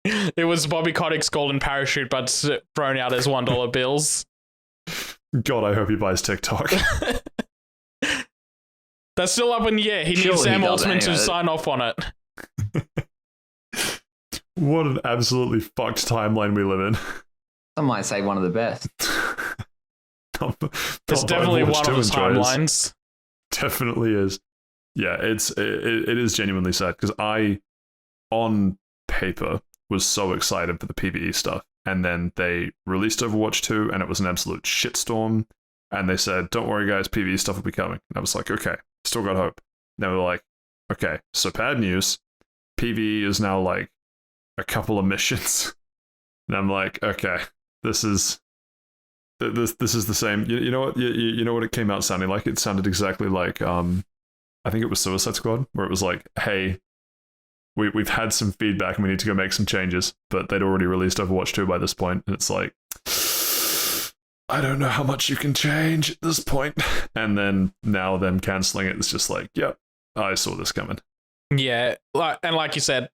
It was Bobby Kotick's golden parachute, but thrown out as $1 bills. God, I hope he buys TikTok. That's still up in the air. He needs Sam Altman to sign off on it. What an absolutely fucked timeline we live in. I might say one of the best. It's definitely one of the timelines. Definitely is. Yeah, it is genuinely sad because I, on paper, was so excited for the PvE stuff. And then they released Overwatch 2 and it was an absolute shitstorm. And they said, "Don't worry guys, PvE stuff will be coming." And I was like, okay, still got hope. And they were like, okay, so bad news. PvE is now like a couple of missions. And I'm like, okay, this is the same. You know what? You know what it came out sounding like? It sounded exactly like I think it was Suicide Squad, where it was like, hey, we've had some feedback and we need to go make some changes, but they'd already released Overwatch 2 by this point, and it's like, I don't know how much you can change at this point. And then now them cancelling it, it's just like, yep, I saw this coming. Yeah, and like you said,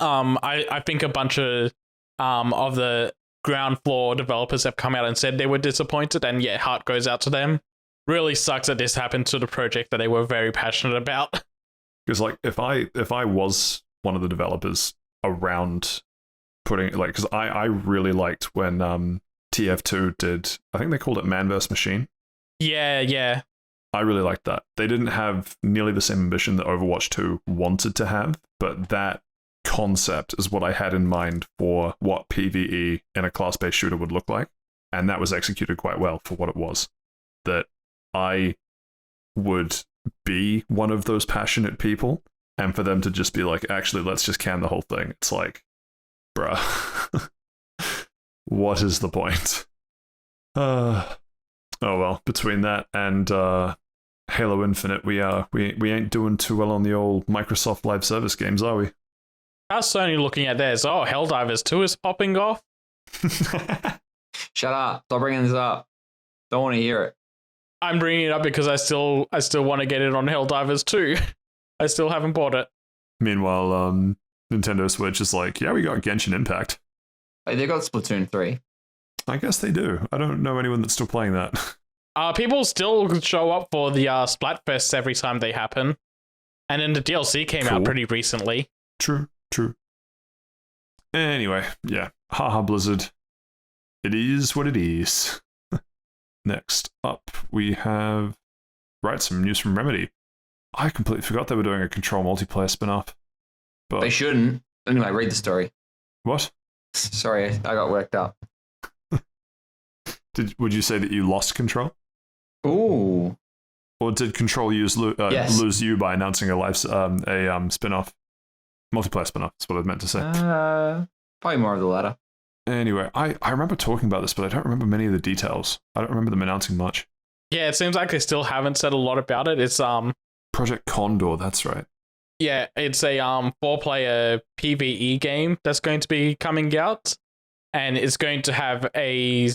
I think a bunch of the ground floor developers have come out and said they were disappointed, and yeah, heart goes out to them. Really sucks that this happened to the project that they were very passionate about. Because like if I was one of the developers around putting like, because I really liked when TF2 did, I think they called it Man vs Machine. Yeah. I really liked that. They didn't have nearly the same ambition that Overwatch 2 wanted to have, but that concept is what I had in mind for what PvE in a class-based shooter would look like, and that was executed quite well for what it was. That I would be one of those passionate people, and for them to just be like, actually, let's just can the whole thing. It's like, bruh, what is the point? Oh well, between that and Halo Infinite, we ain't doing too well on the old Microsoft Live Service games, are we? How's Sony looking at theirs? Oh, Helldivers 2 is popping off. Shut up! Stop bringing this up. Don't want to hear it. I'm bringing it up because I still want to get it on Helldivers 2. I still haven't bought it. Meanwhile, Nintendo Switch is like, yeah, we got Genshin Impact. Hey, they got Splatoon 3. I guess they do. I don't know anyone that's still playing that. People still show up for the Splatfests every time they happen. And then the DLC came out pretty recently. True. Anyway, yeah. Haha, Blizzard. It is what it is. Next up, we have some news from Remedy. I completely forgot they were doing a Control multiplayer spin-off. But they shouldn't. Anyway, read the story. What? Sorry, I got worked up. Would you say that you lost Control? Ooh. Or did Control Yes. lose you by announcing a spin-off? Multiplayer spin-off, that's what I meant to say. Probably more of the latter. Anyway, I remember talking about this, but I don't remember many of the details. I don't remember them announcing much. Yeah, it seems like they still haven't said a lot about it. It's Project Condor, that's right. Yeah, it's a 4-player PvE game that's going to be coming out, and it's going to have a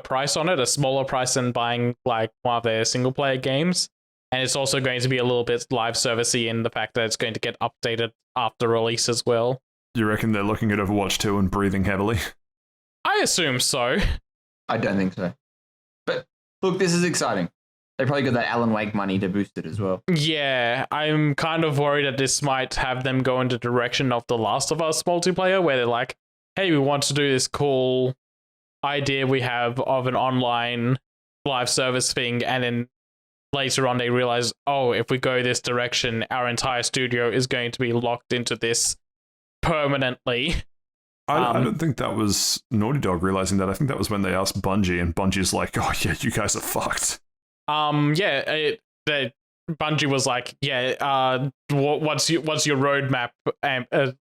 price on it, a smaller price than buying like one of their single player games, and it's also going to be a little bit live servicey in the fact that it's going to get updated after release as well. You reckon they're looking at Overwatch 2 and breathing heavily? I assume so. I don't think so. But look, this is exciting. They probably got that Alan Wake money to boost it as well. Yeah, I'm kind of worried that this might have them go in the direction of The Last of Us multiplayer, where they're like, hey, we want to do this cool idea we have of an online live service thing, and then later on they realize, oh, if we go this direction, our entire studio is going to be locked into this permanently. I don't think that was Naughty Dog realizing that. I think that was when they asked Bungie, and Bungie's like, oh yeah, you guys are fucked. Bungie was like, yeah, what's your roadmap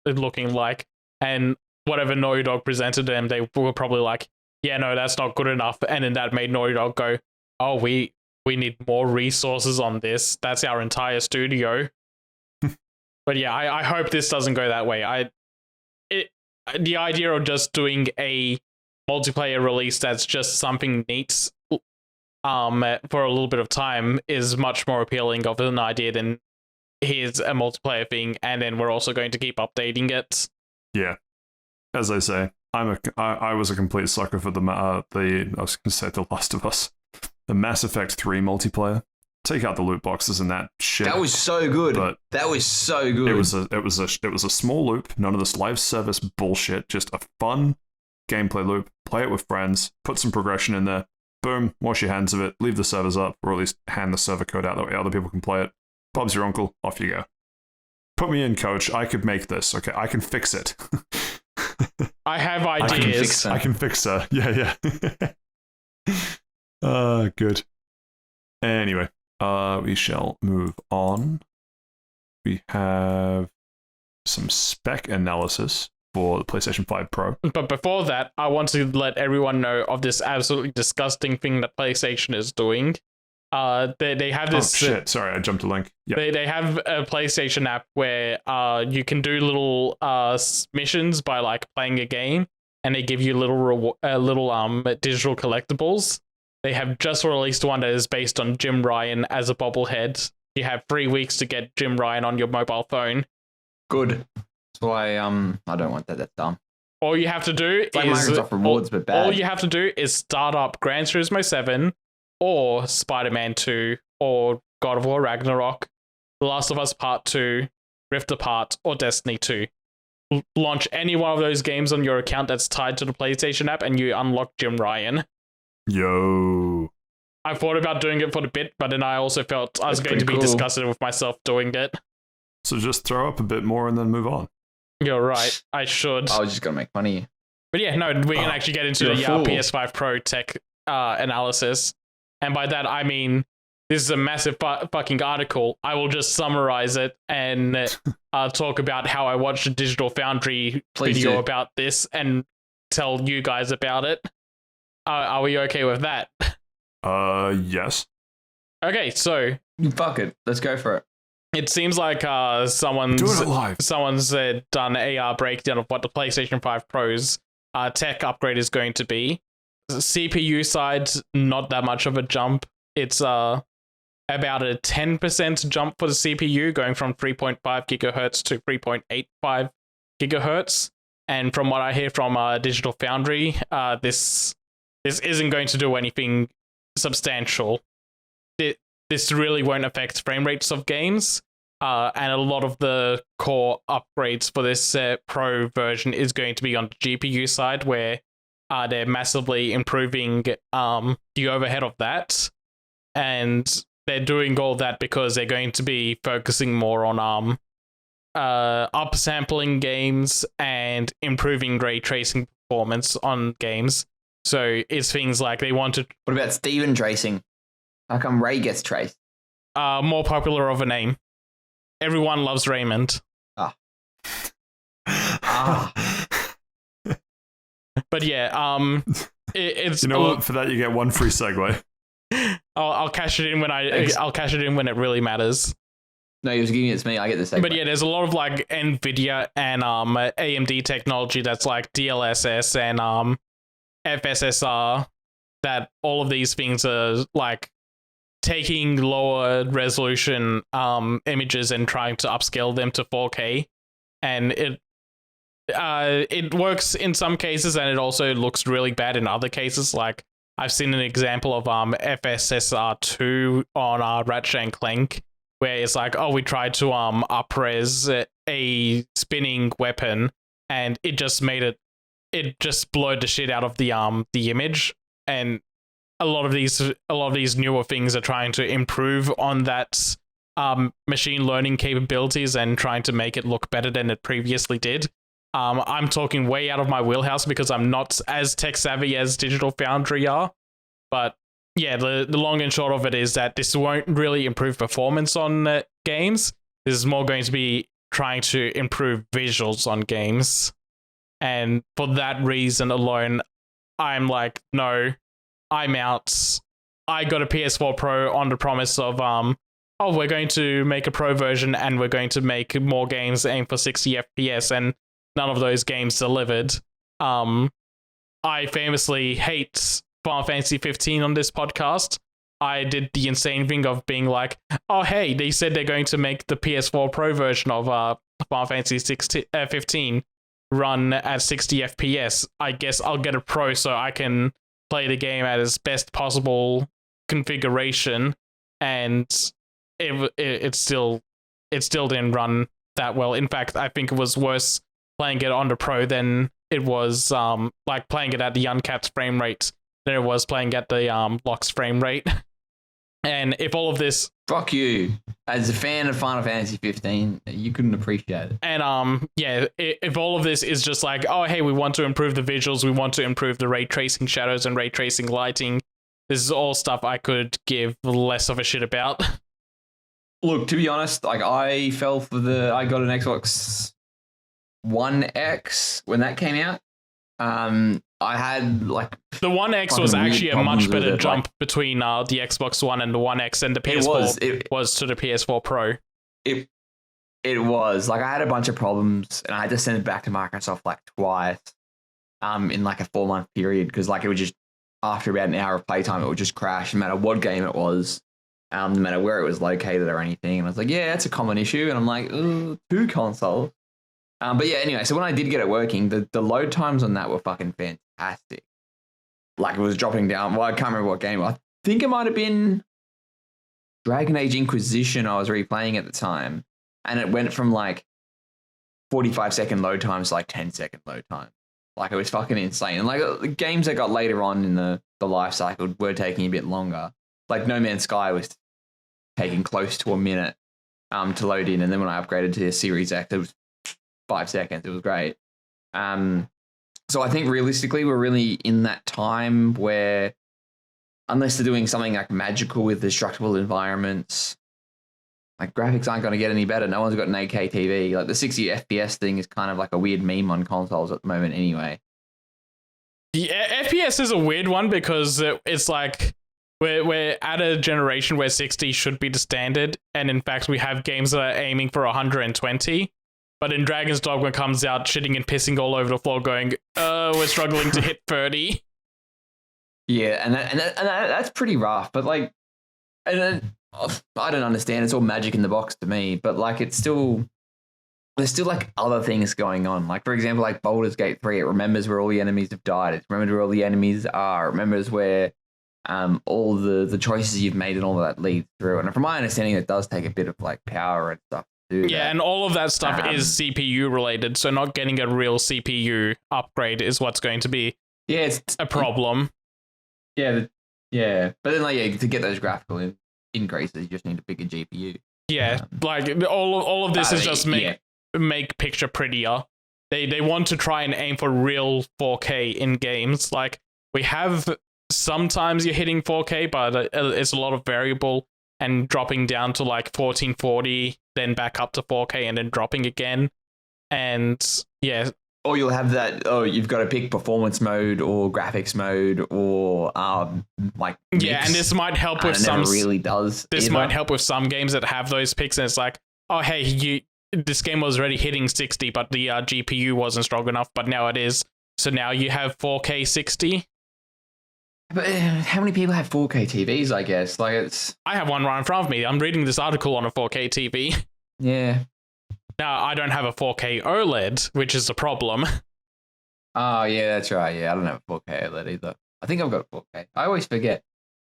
looking like? And whatever Naughty Dog presented them, they were probably like, yeah, no, that's not good enough. And then that made Naughty Dog go, oh, we need more resources on this. That's our entire studio. But yeah, I hope this doesn't go that way. The idea of just doing a multiplayer release that's just something neat for a little bit of time is much more appealing of an idea than here's a multiplayer thing and then we're also going to keep updating it. Yeah, as I say, I was a complete sucker for I was going to say The Last of Us, the Mass Effect 3 multiplayer. Take out the loot boxes and that shit. That was so good. But that was so good. It was a small loop, none of this live service bullshit, just a fun gameplay loop. Play it with friends, put some progression in there. Boom, wash your hands of it, leave the servers up, or at least hand the server code out that way other people can play it. Bob's your uncle, off you go. Put me in, coach. I could make this. Okay, I can fix it. I have ideas. I can fix her. Yeah. Good. Anyway, we shall move on. We have some spec analysis for the PlayStation 5 Pro. But before that, I want to let everyone know of this absolutely disgusting thing that PlayStation is doing. They have this... Oh, shit. Sorry, I jumped a link. Yep. They have a PlayStation app where you can do little missions by like playing a game, and they give you little digital collectibles. They have just released one that is based on Jim Ryan as a bobblehead. You have 3 weeks to get Jim Ryan on your mobile phone. Good. That's why I don't want that. That's dumb. All you have to do it's like Microsoft Rewards, but bad. All you have to do is start up Gran Turismo 7 or Spider-Man 2 or God of War Ragnarok, The Last of Us Part 2, Rift Apart, or Destiny 2. Launch any one of those games on your account that's tied to the PlayStation app and you unlock Jim Ryan. Yo. I thought about doing it for the bit, but then I also felt I was going to be disgusted with myself doing it. So just throw up a bit more and then move on. You're right. I should. I was just going to make fun of you. But yeah, no, we can actually get into the PS5 Pro tech analysis. And by that, I mean, this is a massive fucking article. I will just summarize it and talk about how I watched a Digital Foundry video about this and tell you guys about it. Are we okay with that? Yes. Okay, so... Fuck it. Let's go for it. It seems like someone's done a breakdown of what the PlayStation 5 Pro's tech upgrade is going to be. CPU side, not that much of a jump. It's about a 10% jump for the CPU, going from 3.5 gigahertz to 3.85 gigahertz. And from what I hear from Digital Foundry, this isn't going to do anything substantial. This really won't affect frame rates of games, and a lot of the core upgrades for this Pro version is going to be on the GPU side, where they're massively improving the overhead of that, and they're doing all that because they're going to be focusing more on upsampling games and improving ray tracing performance on games. So it's things like they want to What about Steven tracing? How come Ray gets traced? more popular of a name. Everyone loves Raymond. Ah. But yeah, it's You know what? For that, you get one free segue. I'll cash it in when I'll cash it in when it really matters. No, he was giving it to me. I get the same. But yeah, there's a lot of like Nvidia and AMD technology that's like DLSS and FSSR, that all of these things are like taking lower resolution images and trying to upscale them to 4K, and it works in some cases, and it also looks really bad in other cases. Like I've seen an example of FSSR2 on Ratchet and Clank, where it's like, oh, we tried to up-res a spinning weapon, and it just blurred the shit out of the image. And a lot of these newer things are trying to improve on that machine learning capabilities and trying to make it look better than it previously did. I'm talking way out of my wheelhouse because I'm not as tech savvy as Digital Foundry are, but yeah, the long and short of it is that this won't really improve performance on games. This is more going to be trying to improve visuals on games. And for that reason alone, I'm like, no, I'm out. I got a PS4 Pro on the promise of, we're going to make a Pro version and we're going to make more games aim for 60 FPS, and none of those games delivered. I famously hate Final Fantasy 15 on this podcast. I did the insane thing of being like, oh, hey, they said they're going to make the PS4 Pro version of Final Fantasy 15 run at 60 FPS. I guess I'll get a Pro so I can play the game at its best possible configuration. And it still didn't run that well. In fact, I think it was worse playing it on the Pro than it was like playing it at the uncapped frame rate than it was playing at the locked frame rate. And if all of this... Fuck you. As a fan of Final Fantasy 15, you couldn't appreciate it. And yeah, if all of this is just like, oh, hey, we want to improve the visuals, we want to improve the ray tracing shadows and ray tracing lighting, this is all stuff I could give less of a shit about. Look, to be honest, like I got an Xbox One X when that came out. I had like the One X was actually a much better jump between the Xbox One and the One X, and the PS4 was to the PS4 Pro. It was like I had a bunch of problems, and I had to send it back to Microsoft like twice, in like a 4-month period, because like it would just, after about an hour of playtime, it would just crash, no matter what game it was, no matter where it was located or anything. And I was like, yeah, it's a common issue, and I'm like, 2 consoles. But yeah, anyway, so when I did get it working, the load times on that were fucking fantastic. Like it was dropping down. Well, I can't remember what game. I think it might have been Dragon Age Inquisition I was replaying at the time. And it went from like 45-second load times to like 10-second load time. Like it was fucking insane. And like the games that got later on in the life cycle were taking a bit longer. Like No Man's Sky was taking close to a minute to load in. And then when I upgraded to the Series X, it was 5 seconds. It was great. So I think realistically, we're really in that time where, unless they're doing something like magical with destructible environments, like graphics aren't going to get any better. No one's got an 8K TV. Like the 60 FPS thing is kind of like a weird meme on consoles at the moment anyway. The FPS is a weird one because it's like we're at a generation where 60 should be the standard, and in fact we have games that are aiming for 120. But then Dragon's Dogma comes out shitting and pissing all over the floor going, we're struggling to hit 30. Yeah, and that's pretty rough. But like, I don't understand. It's all magic in the box to me. But like, there's still like other things going on. Like, for example, like Baldur's Gate 3, it remembers where all the enemies have died. It remembers where all the enemies are. It remembers where all the choices you've made and all of that leads through. And from my understanding, it does take a bit of like power and stuff. Yeah, and all of that stuff is CPU related, so not getting a real CPU upgrade is what's going to be it's a problem. Yeah, but then like to get those graphical increases, you just need a bigger GPU. Yeah, like all of this is just make picture prettier. They want to try and aim for real 4K in games. Like we have sometimes you're hitting 4K, but it's a lot of variable and dropping down to like 1440, then back up to 4K and then dropping again. And yeah. Or you'll have that, you've got to pick performance mode or graphics mode or like mix. Yeah, and this might help with it never really does. This either. might help with some games that have those picks, and it's like, oh hey, this game was already hitting 60, but the GPU wasn't strong enough, but now it is. So now you have 4K 60. But how many people have 4K TVs? I guess I have one right in front of me. I'm reading this article on a 4K TV. Yeah. Now, I don't have a 4K OLED, which is a problem. Oh, yeah, that's right. Yeah, I don't have a 4K OLED either. I think I've got a 4K. I always forget.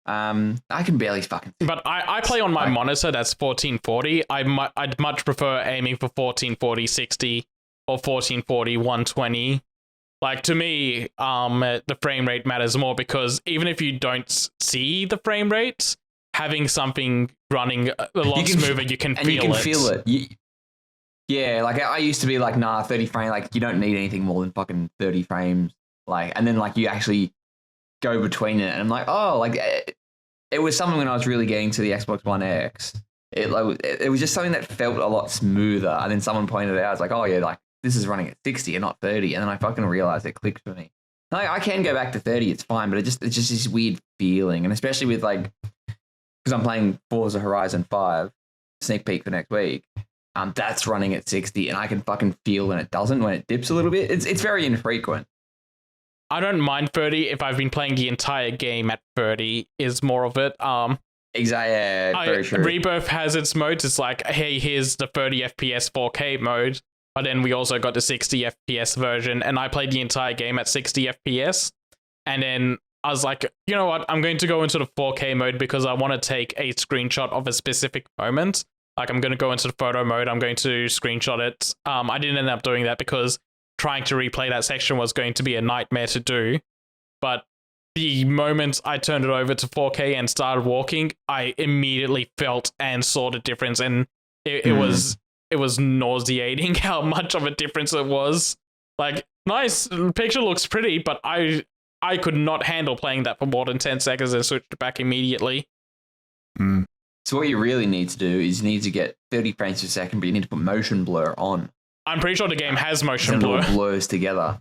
I can barely fucking see. But I play on my monitor that's 1440. I'd much prefer aiming for 1440 60 or 1440 120. Like, to me, the frame rate matters more because even if you don't see the frame rate, having something running a lot smoother, you can feel it. And you can feel it. Yeah, like I used to be like, nah, 30 frame, like you don't need anything more than fucking 30 frames. Like, and then like you actually go between it, and I'm like, oh, like it was something when I was really getting to the Xbox One X. It was just something that felt a lot smoother. And then someone pointed it out, I was like, oh yeah, like this is running at 60 and not 30. And then I fucking realized it clicked for me. Like, I can go back to 30, it's fine, but it's just this weird feeling, and especially with like, because I'm playing Forza Horizon 5 sneak peek for next week. That's running at 60, and I can fucking feel when it doesn't, when it dips a little bit. It's very infrequent. I don't mind 30 if I've been playing the entire game at 30 is more of it. Exactly, yeah, very true. Rebirth has its modes. It's like, hey, here's the 30 FPS 4K mode, but then we also got the 60 FPS version, and I played the entire game at 60 FPS, and then I was like, you know what, I'm going to go into the 4K mode because I want to take a screenshot of a specific moment. Like, I'm going to go into the photo mode, I'm going to screenshot it. I didn't end up doing that because trying to replay that section was going to be a nightmare to do. But the moment I turned it over to 4K and started walking, I immediately felt and saw the difference, and it was nauseating how much of a difference it was. Like, nice, the picture looks pretty, but I could not handle playing that for more than 10 seconds and switched it back immediately. Mm. So what you really need to do is you need to get 30 frames per second, but you need to put motion blur on. I'm pretty sure the game has motion blur. It all blurs together.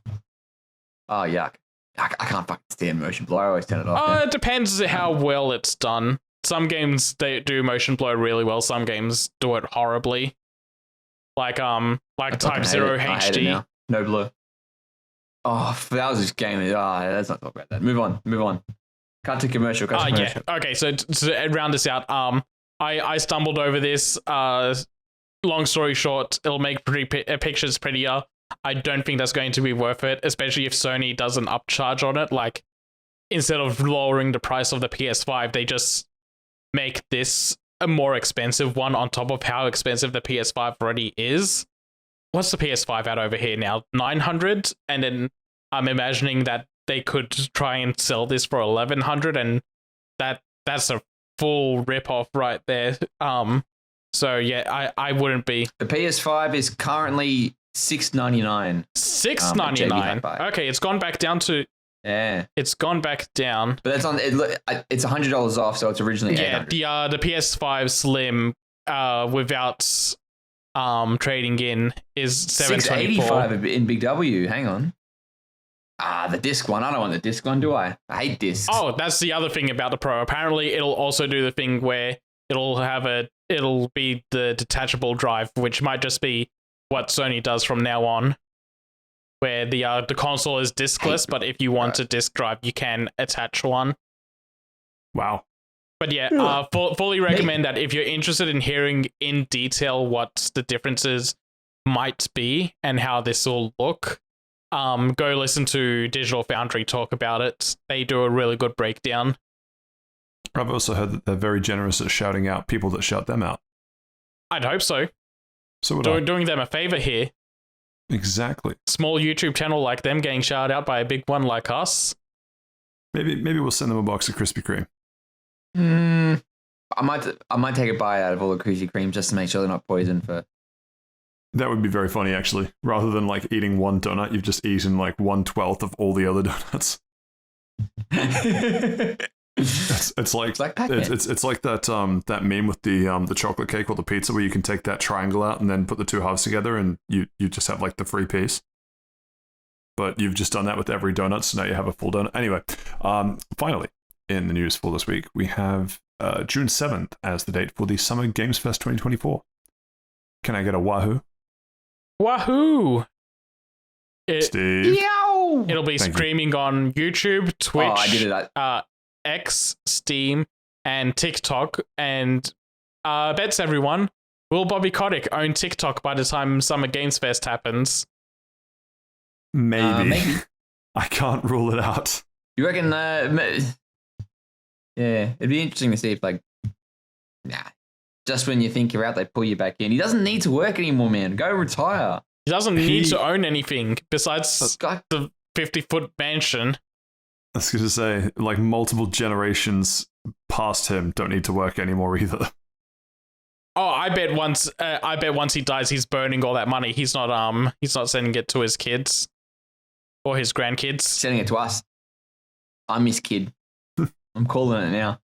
Oh, yuck. I can't fucking stand motion blur. I always turn it off. It depends how well it's done. Some games, they do motion blur really well. Some games do it horribly. Like Type 0 HD. No blur. Oh, that was this game. Let's not talk about that. Move on. Cut to commercial. Yeah. Okay, so to round this out, I stumbled over this. Long story short, it'll make pictures prettier. I don't think that's going to be worth it, especially if Sony does an upcharge on it. Like, instead of lowering the price of the PS5, they just make this a more expensive one on top of how expensive the PS5 already is. What's the PS5 at over here now? 900? And then I'm imagining that they could try and sell this for 1100, and that's a full rip-off right there. So yeah, I wouldn't be. The PS5 is currently $699. $699. Okay, it's gone back down to. Yeah, it's gone back down. But that's on. It's $100 off, so it's originally $800. Yeah, the PS5 Slim, without trading in is $724. $685 in Big W. Hang on. The disc one. I don't want the disc one, do I? I hate discs. Oh, that's the other thing about the Pro. Apparently, it'll also do the thing where it'll be the detachable drive, which might just be what Sony does from now on, where the console is discless, but if you want a disc drive, you can attach one. Wow. But yeah, fully recommend that if you're interested in hearing in detail what the differences might be and how this will look, go listen to Digital Foundry talk about it. They do a really good breakdown. I've also heard that they're very generous at shouting out people that shout them out. I'd hope so. So doing them a favor here. Exactly. Small YouTube channel like them getting shouted out by a big one like us. Maybe we'll send them a box of Krispy Kreme. I might take a bite out of all the Krispy Kremes just to make sure they're not poisoned for. That would be very funny, actually. Rather than like eating one donut, you've just eaten like 1/12 of all the other donuts. It's like Pac-Man. it's like that that meme with the chocolate cake or the pizza where you can take that triangle out and then put the two halves together and you just have like the free piece. But you've just done that with every donut, so now you have a full donut. Anyway, finally, in the news for this week, we have June 7th as the date for the Summer Games Fest 2024. Can I get a wahoo? Wahoo! Steve? It'll be streaming on YouTube, Twitch, I did it. X, Steam, and TikTok. And bets everyone, will Bobby Kotick own TikTok by the time Summer Games Fest happens? Maybe. I can't rule it out. You reckon? Yeah, it'd be interesting to see if just when you think you're out, they pull you back in. He doesn't need to work anymore, man. Go retire. He doesn't need to own anything besides the 50-foot mansion. I was going to say, like, multiple generations past him don't need to work anymore either. Oh, I bet once he dies, he's burning all that money. He's not sending it to his kids or his grandkids. Sending it to us. I'm his kid. I'm calling it now.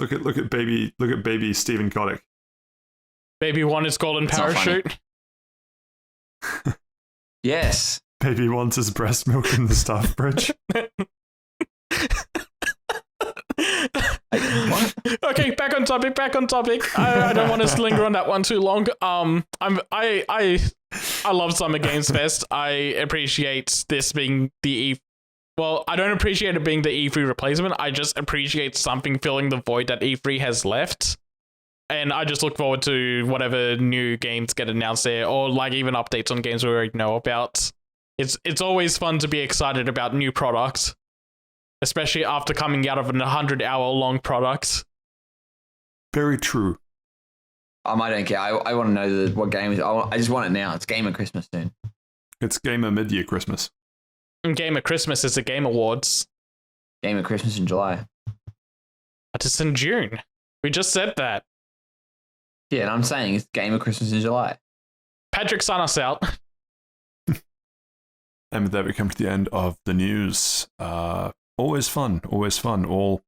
Look at baby Stephen Kotick. Baby won his golden parachute. Yes. Baby wants his breast milk in the staff fridge. What? Okay, back on topic. I don't want to linger on that one too long. I love Summer Games Fest. I appreciate this being the I don't appreciate it being the E3 replacement. I just appreciate something filling the void that E3 has left. And I just look forward to whatever new games get announced there, or like even updates on games we already know about. It's always fun to be excited about new products, especially after coming out of an 100-hour-long product. Very true. I don't care. I want to know what game is. I just want it now. It's Game of Christmas soon. It's Game of Mid-Year Christmas. And Game of Christmas is the Game Awards. Game of Christmas in July. But it's in June. We just said that. Yeah, and I'm saying it's Game of Christmas in July. Patrick, sign us out. And with that, we come to the end of the news. Always fun. All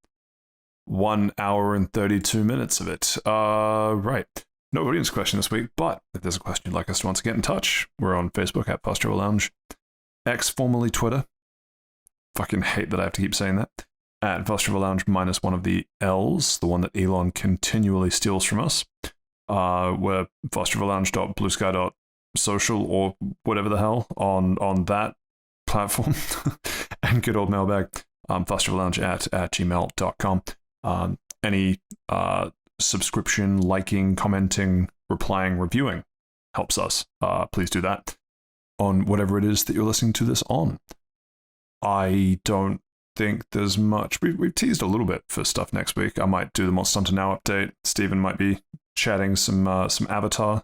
1 hour and 32 minutes of it. Right. No audience question this week, but if there's a question you'd like us to want to get in touch, we're on Facebook at Pastoral Lounge, X, formerly Twitter. Fucking hate that I have to keep saying that. At Pastoral Lounge minus one of the L's, the one that Elon continually steals from us. We're fosterlounge.bluesky.social or whatever the hell on that platform. And good old mailbag, fosterlounge at gmail.com. Any subscription, liking, commenting, replying, reviewing helps us. Please do that on whatever it is that you're listening to this on. I don't think there's much. We've teased a little bit for stuff next week. I might do the Monster Hunter Now update. Stephen might be chatting some Avatar.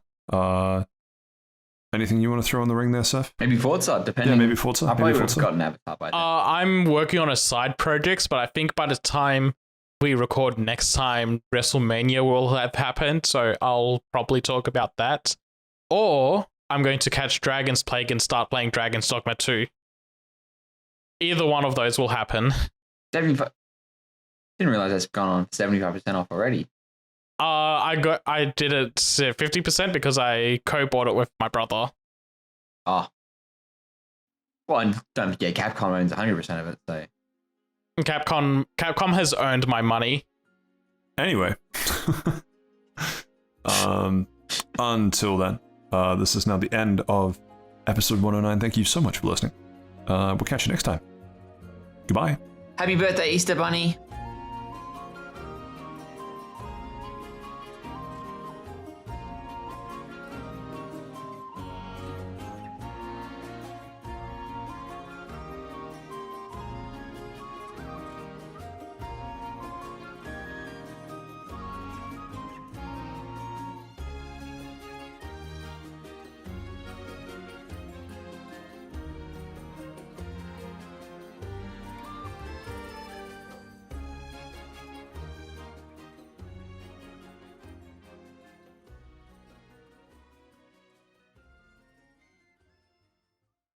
Anything you want to throw in the ring there, Saif? Maybe Forza, depending. Yeah, maybe Forza. I probably would have gotten Avatar by then. I'm working on a side project, but I think by the time we record next time, WrestleMania will have happened, so I'll probably talk about that. Or I'm going to catch Dragon's Plague and start playing Dragon's Dogma 2. Either one of those will happen. 75. Didn't realize that's gone on 75% off already. I did it 50% because I co-bought it with my brother. Oh. Well, and don't forget, Capcom owns 100% of it, so. Capcom has earned my money. Anyway. Until then, this is now the end of episode 109. Thank you so much for listening. We'll catch you next time. Goodbye. Happy birthday, Easter Bunny.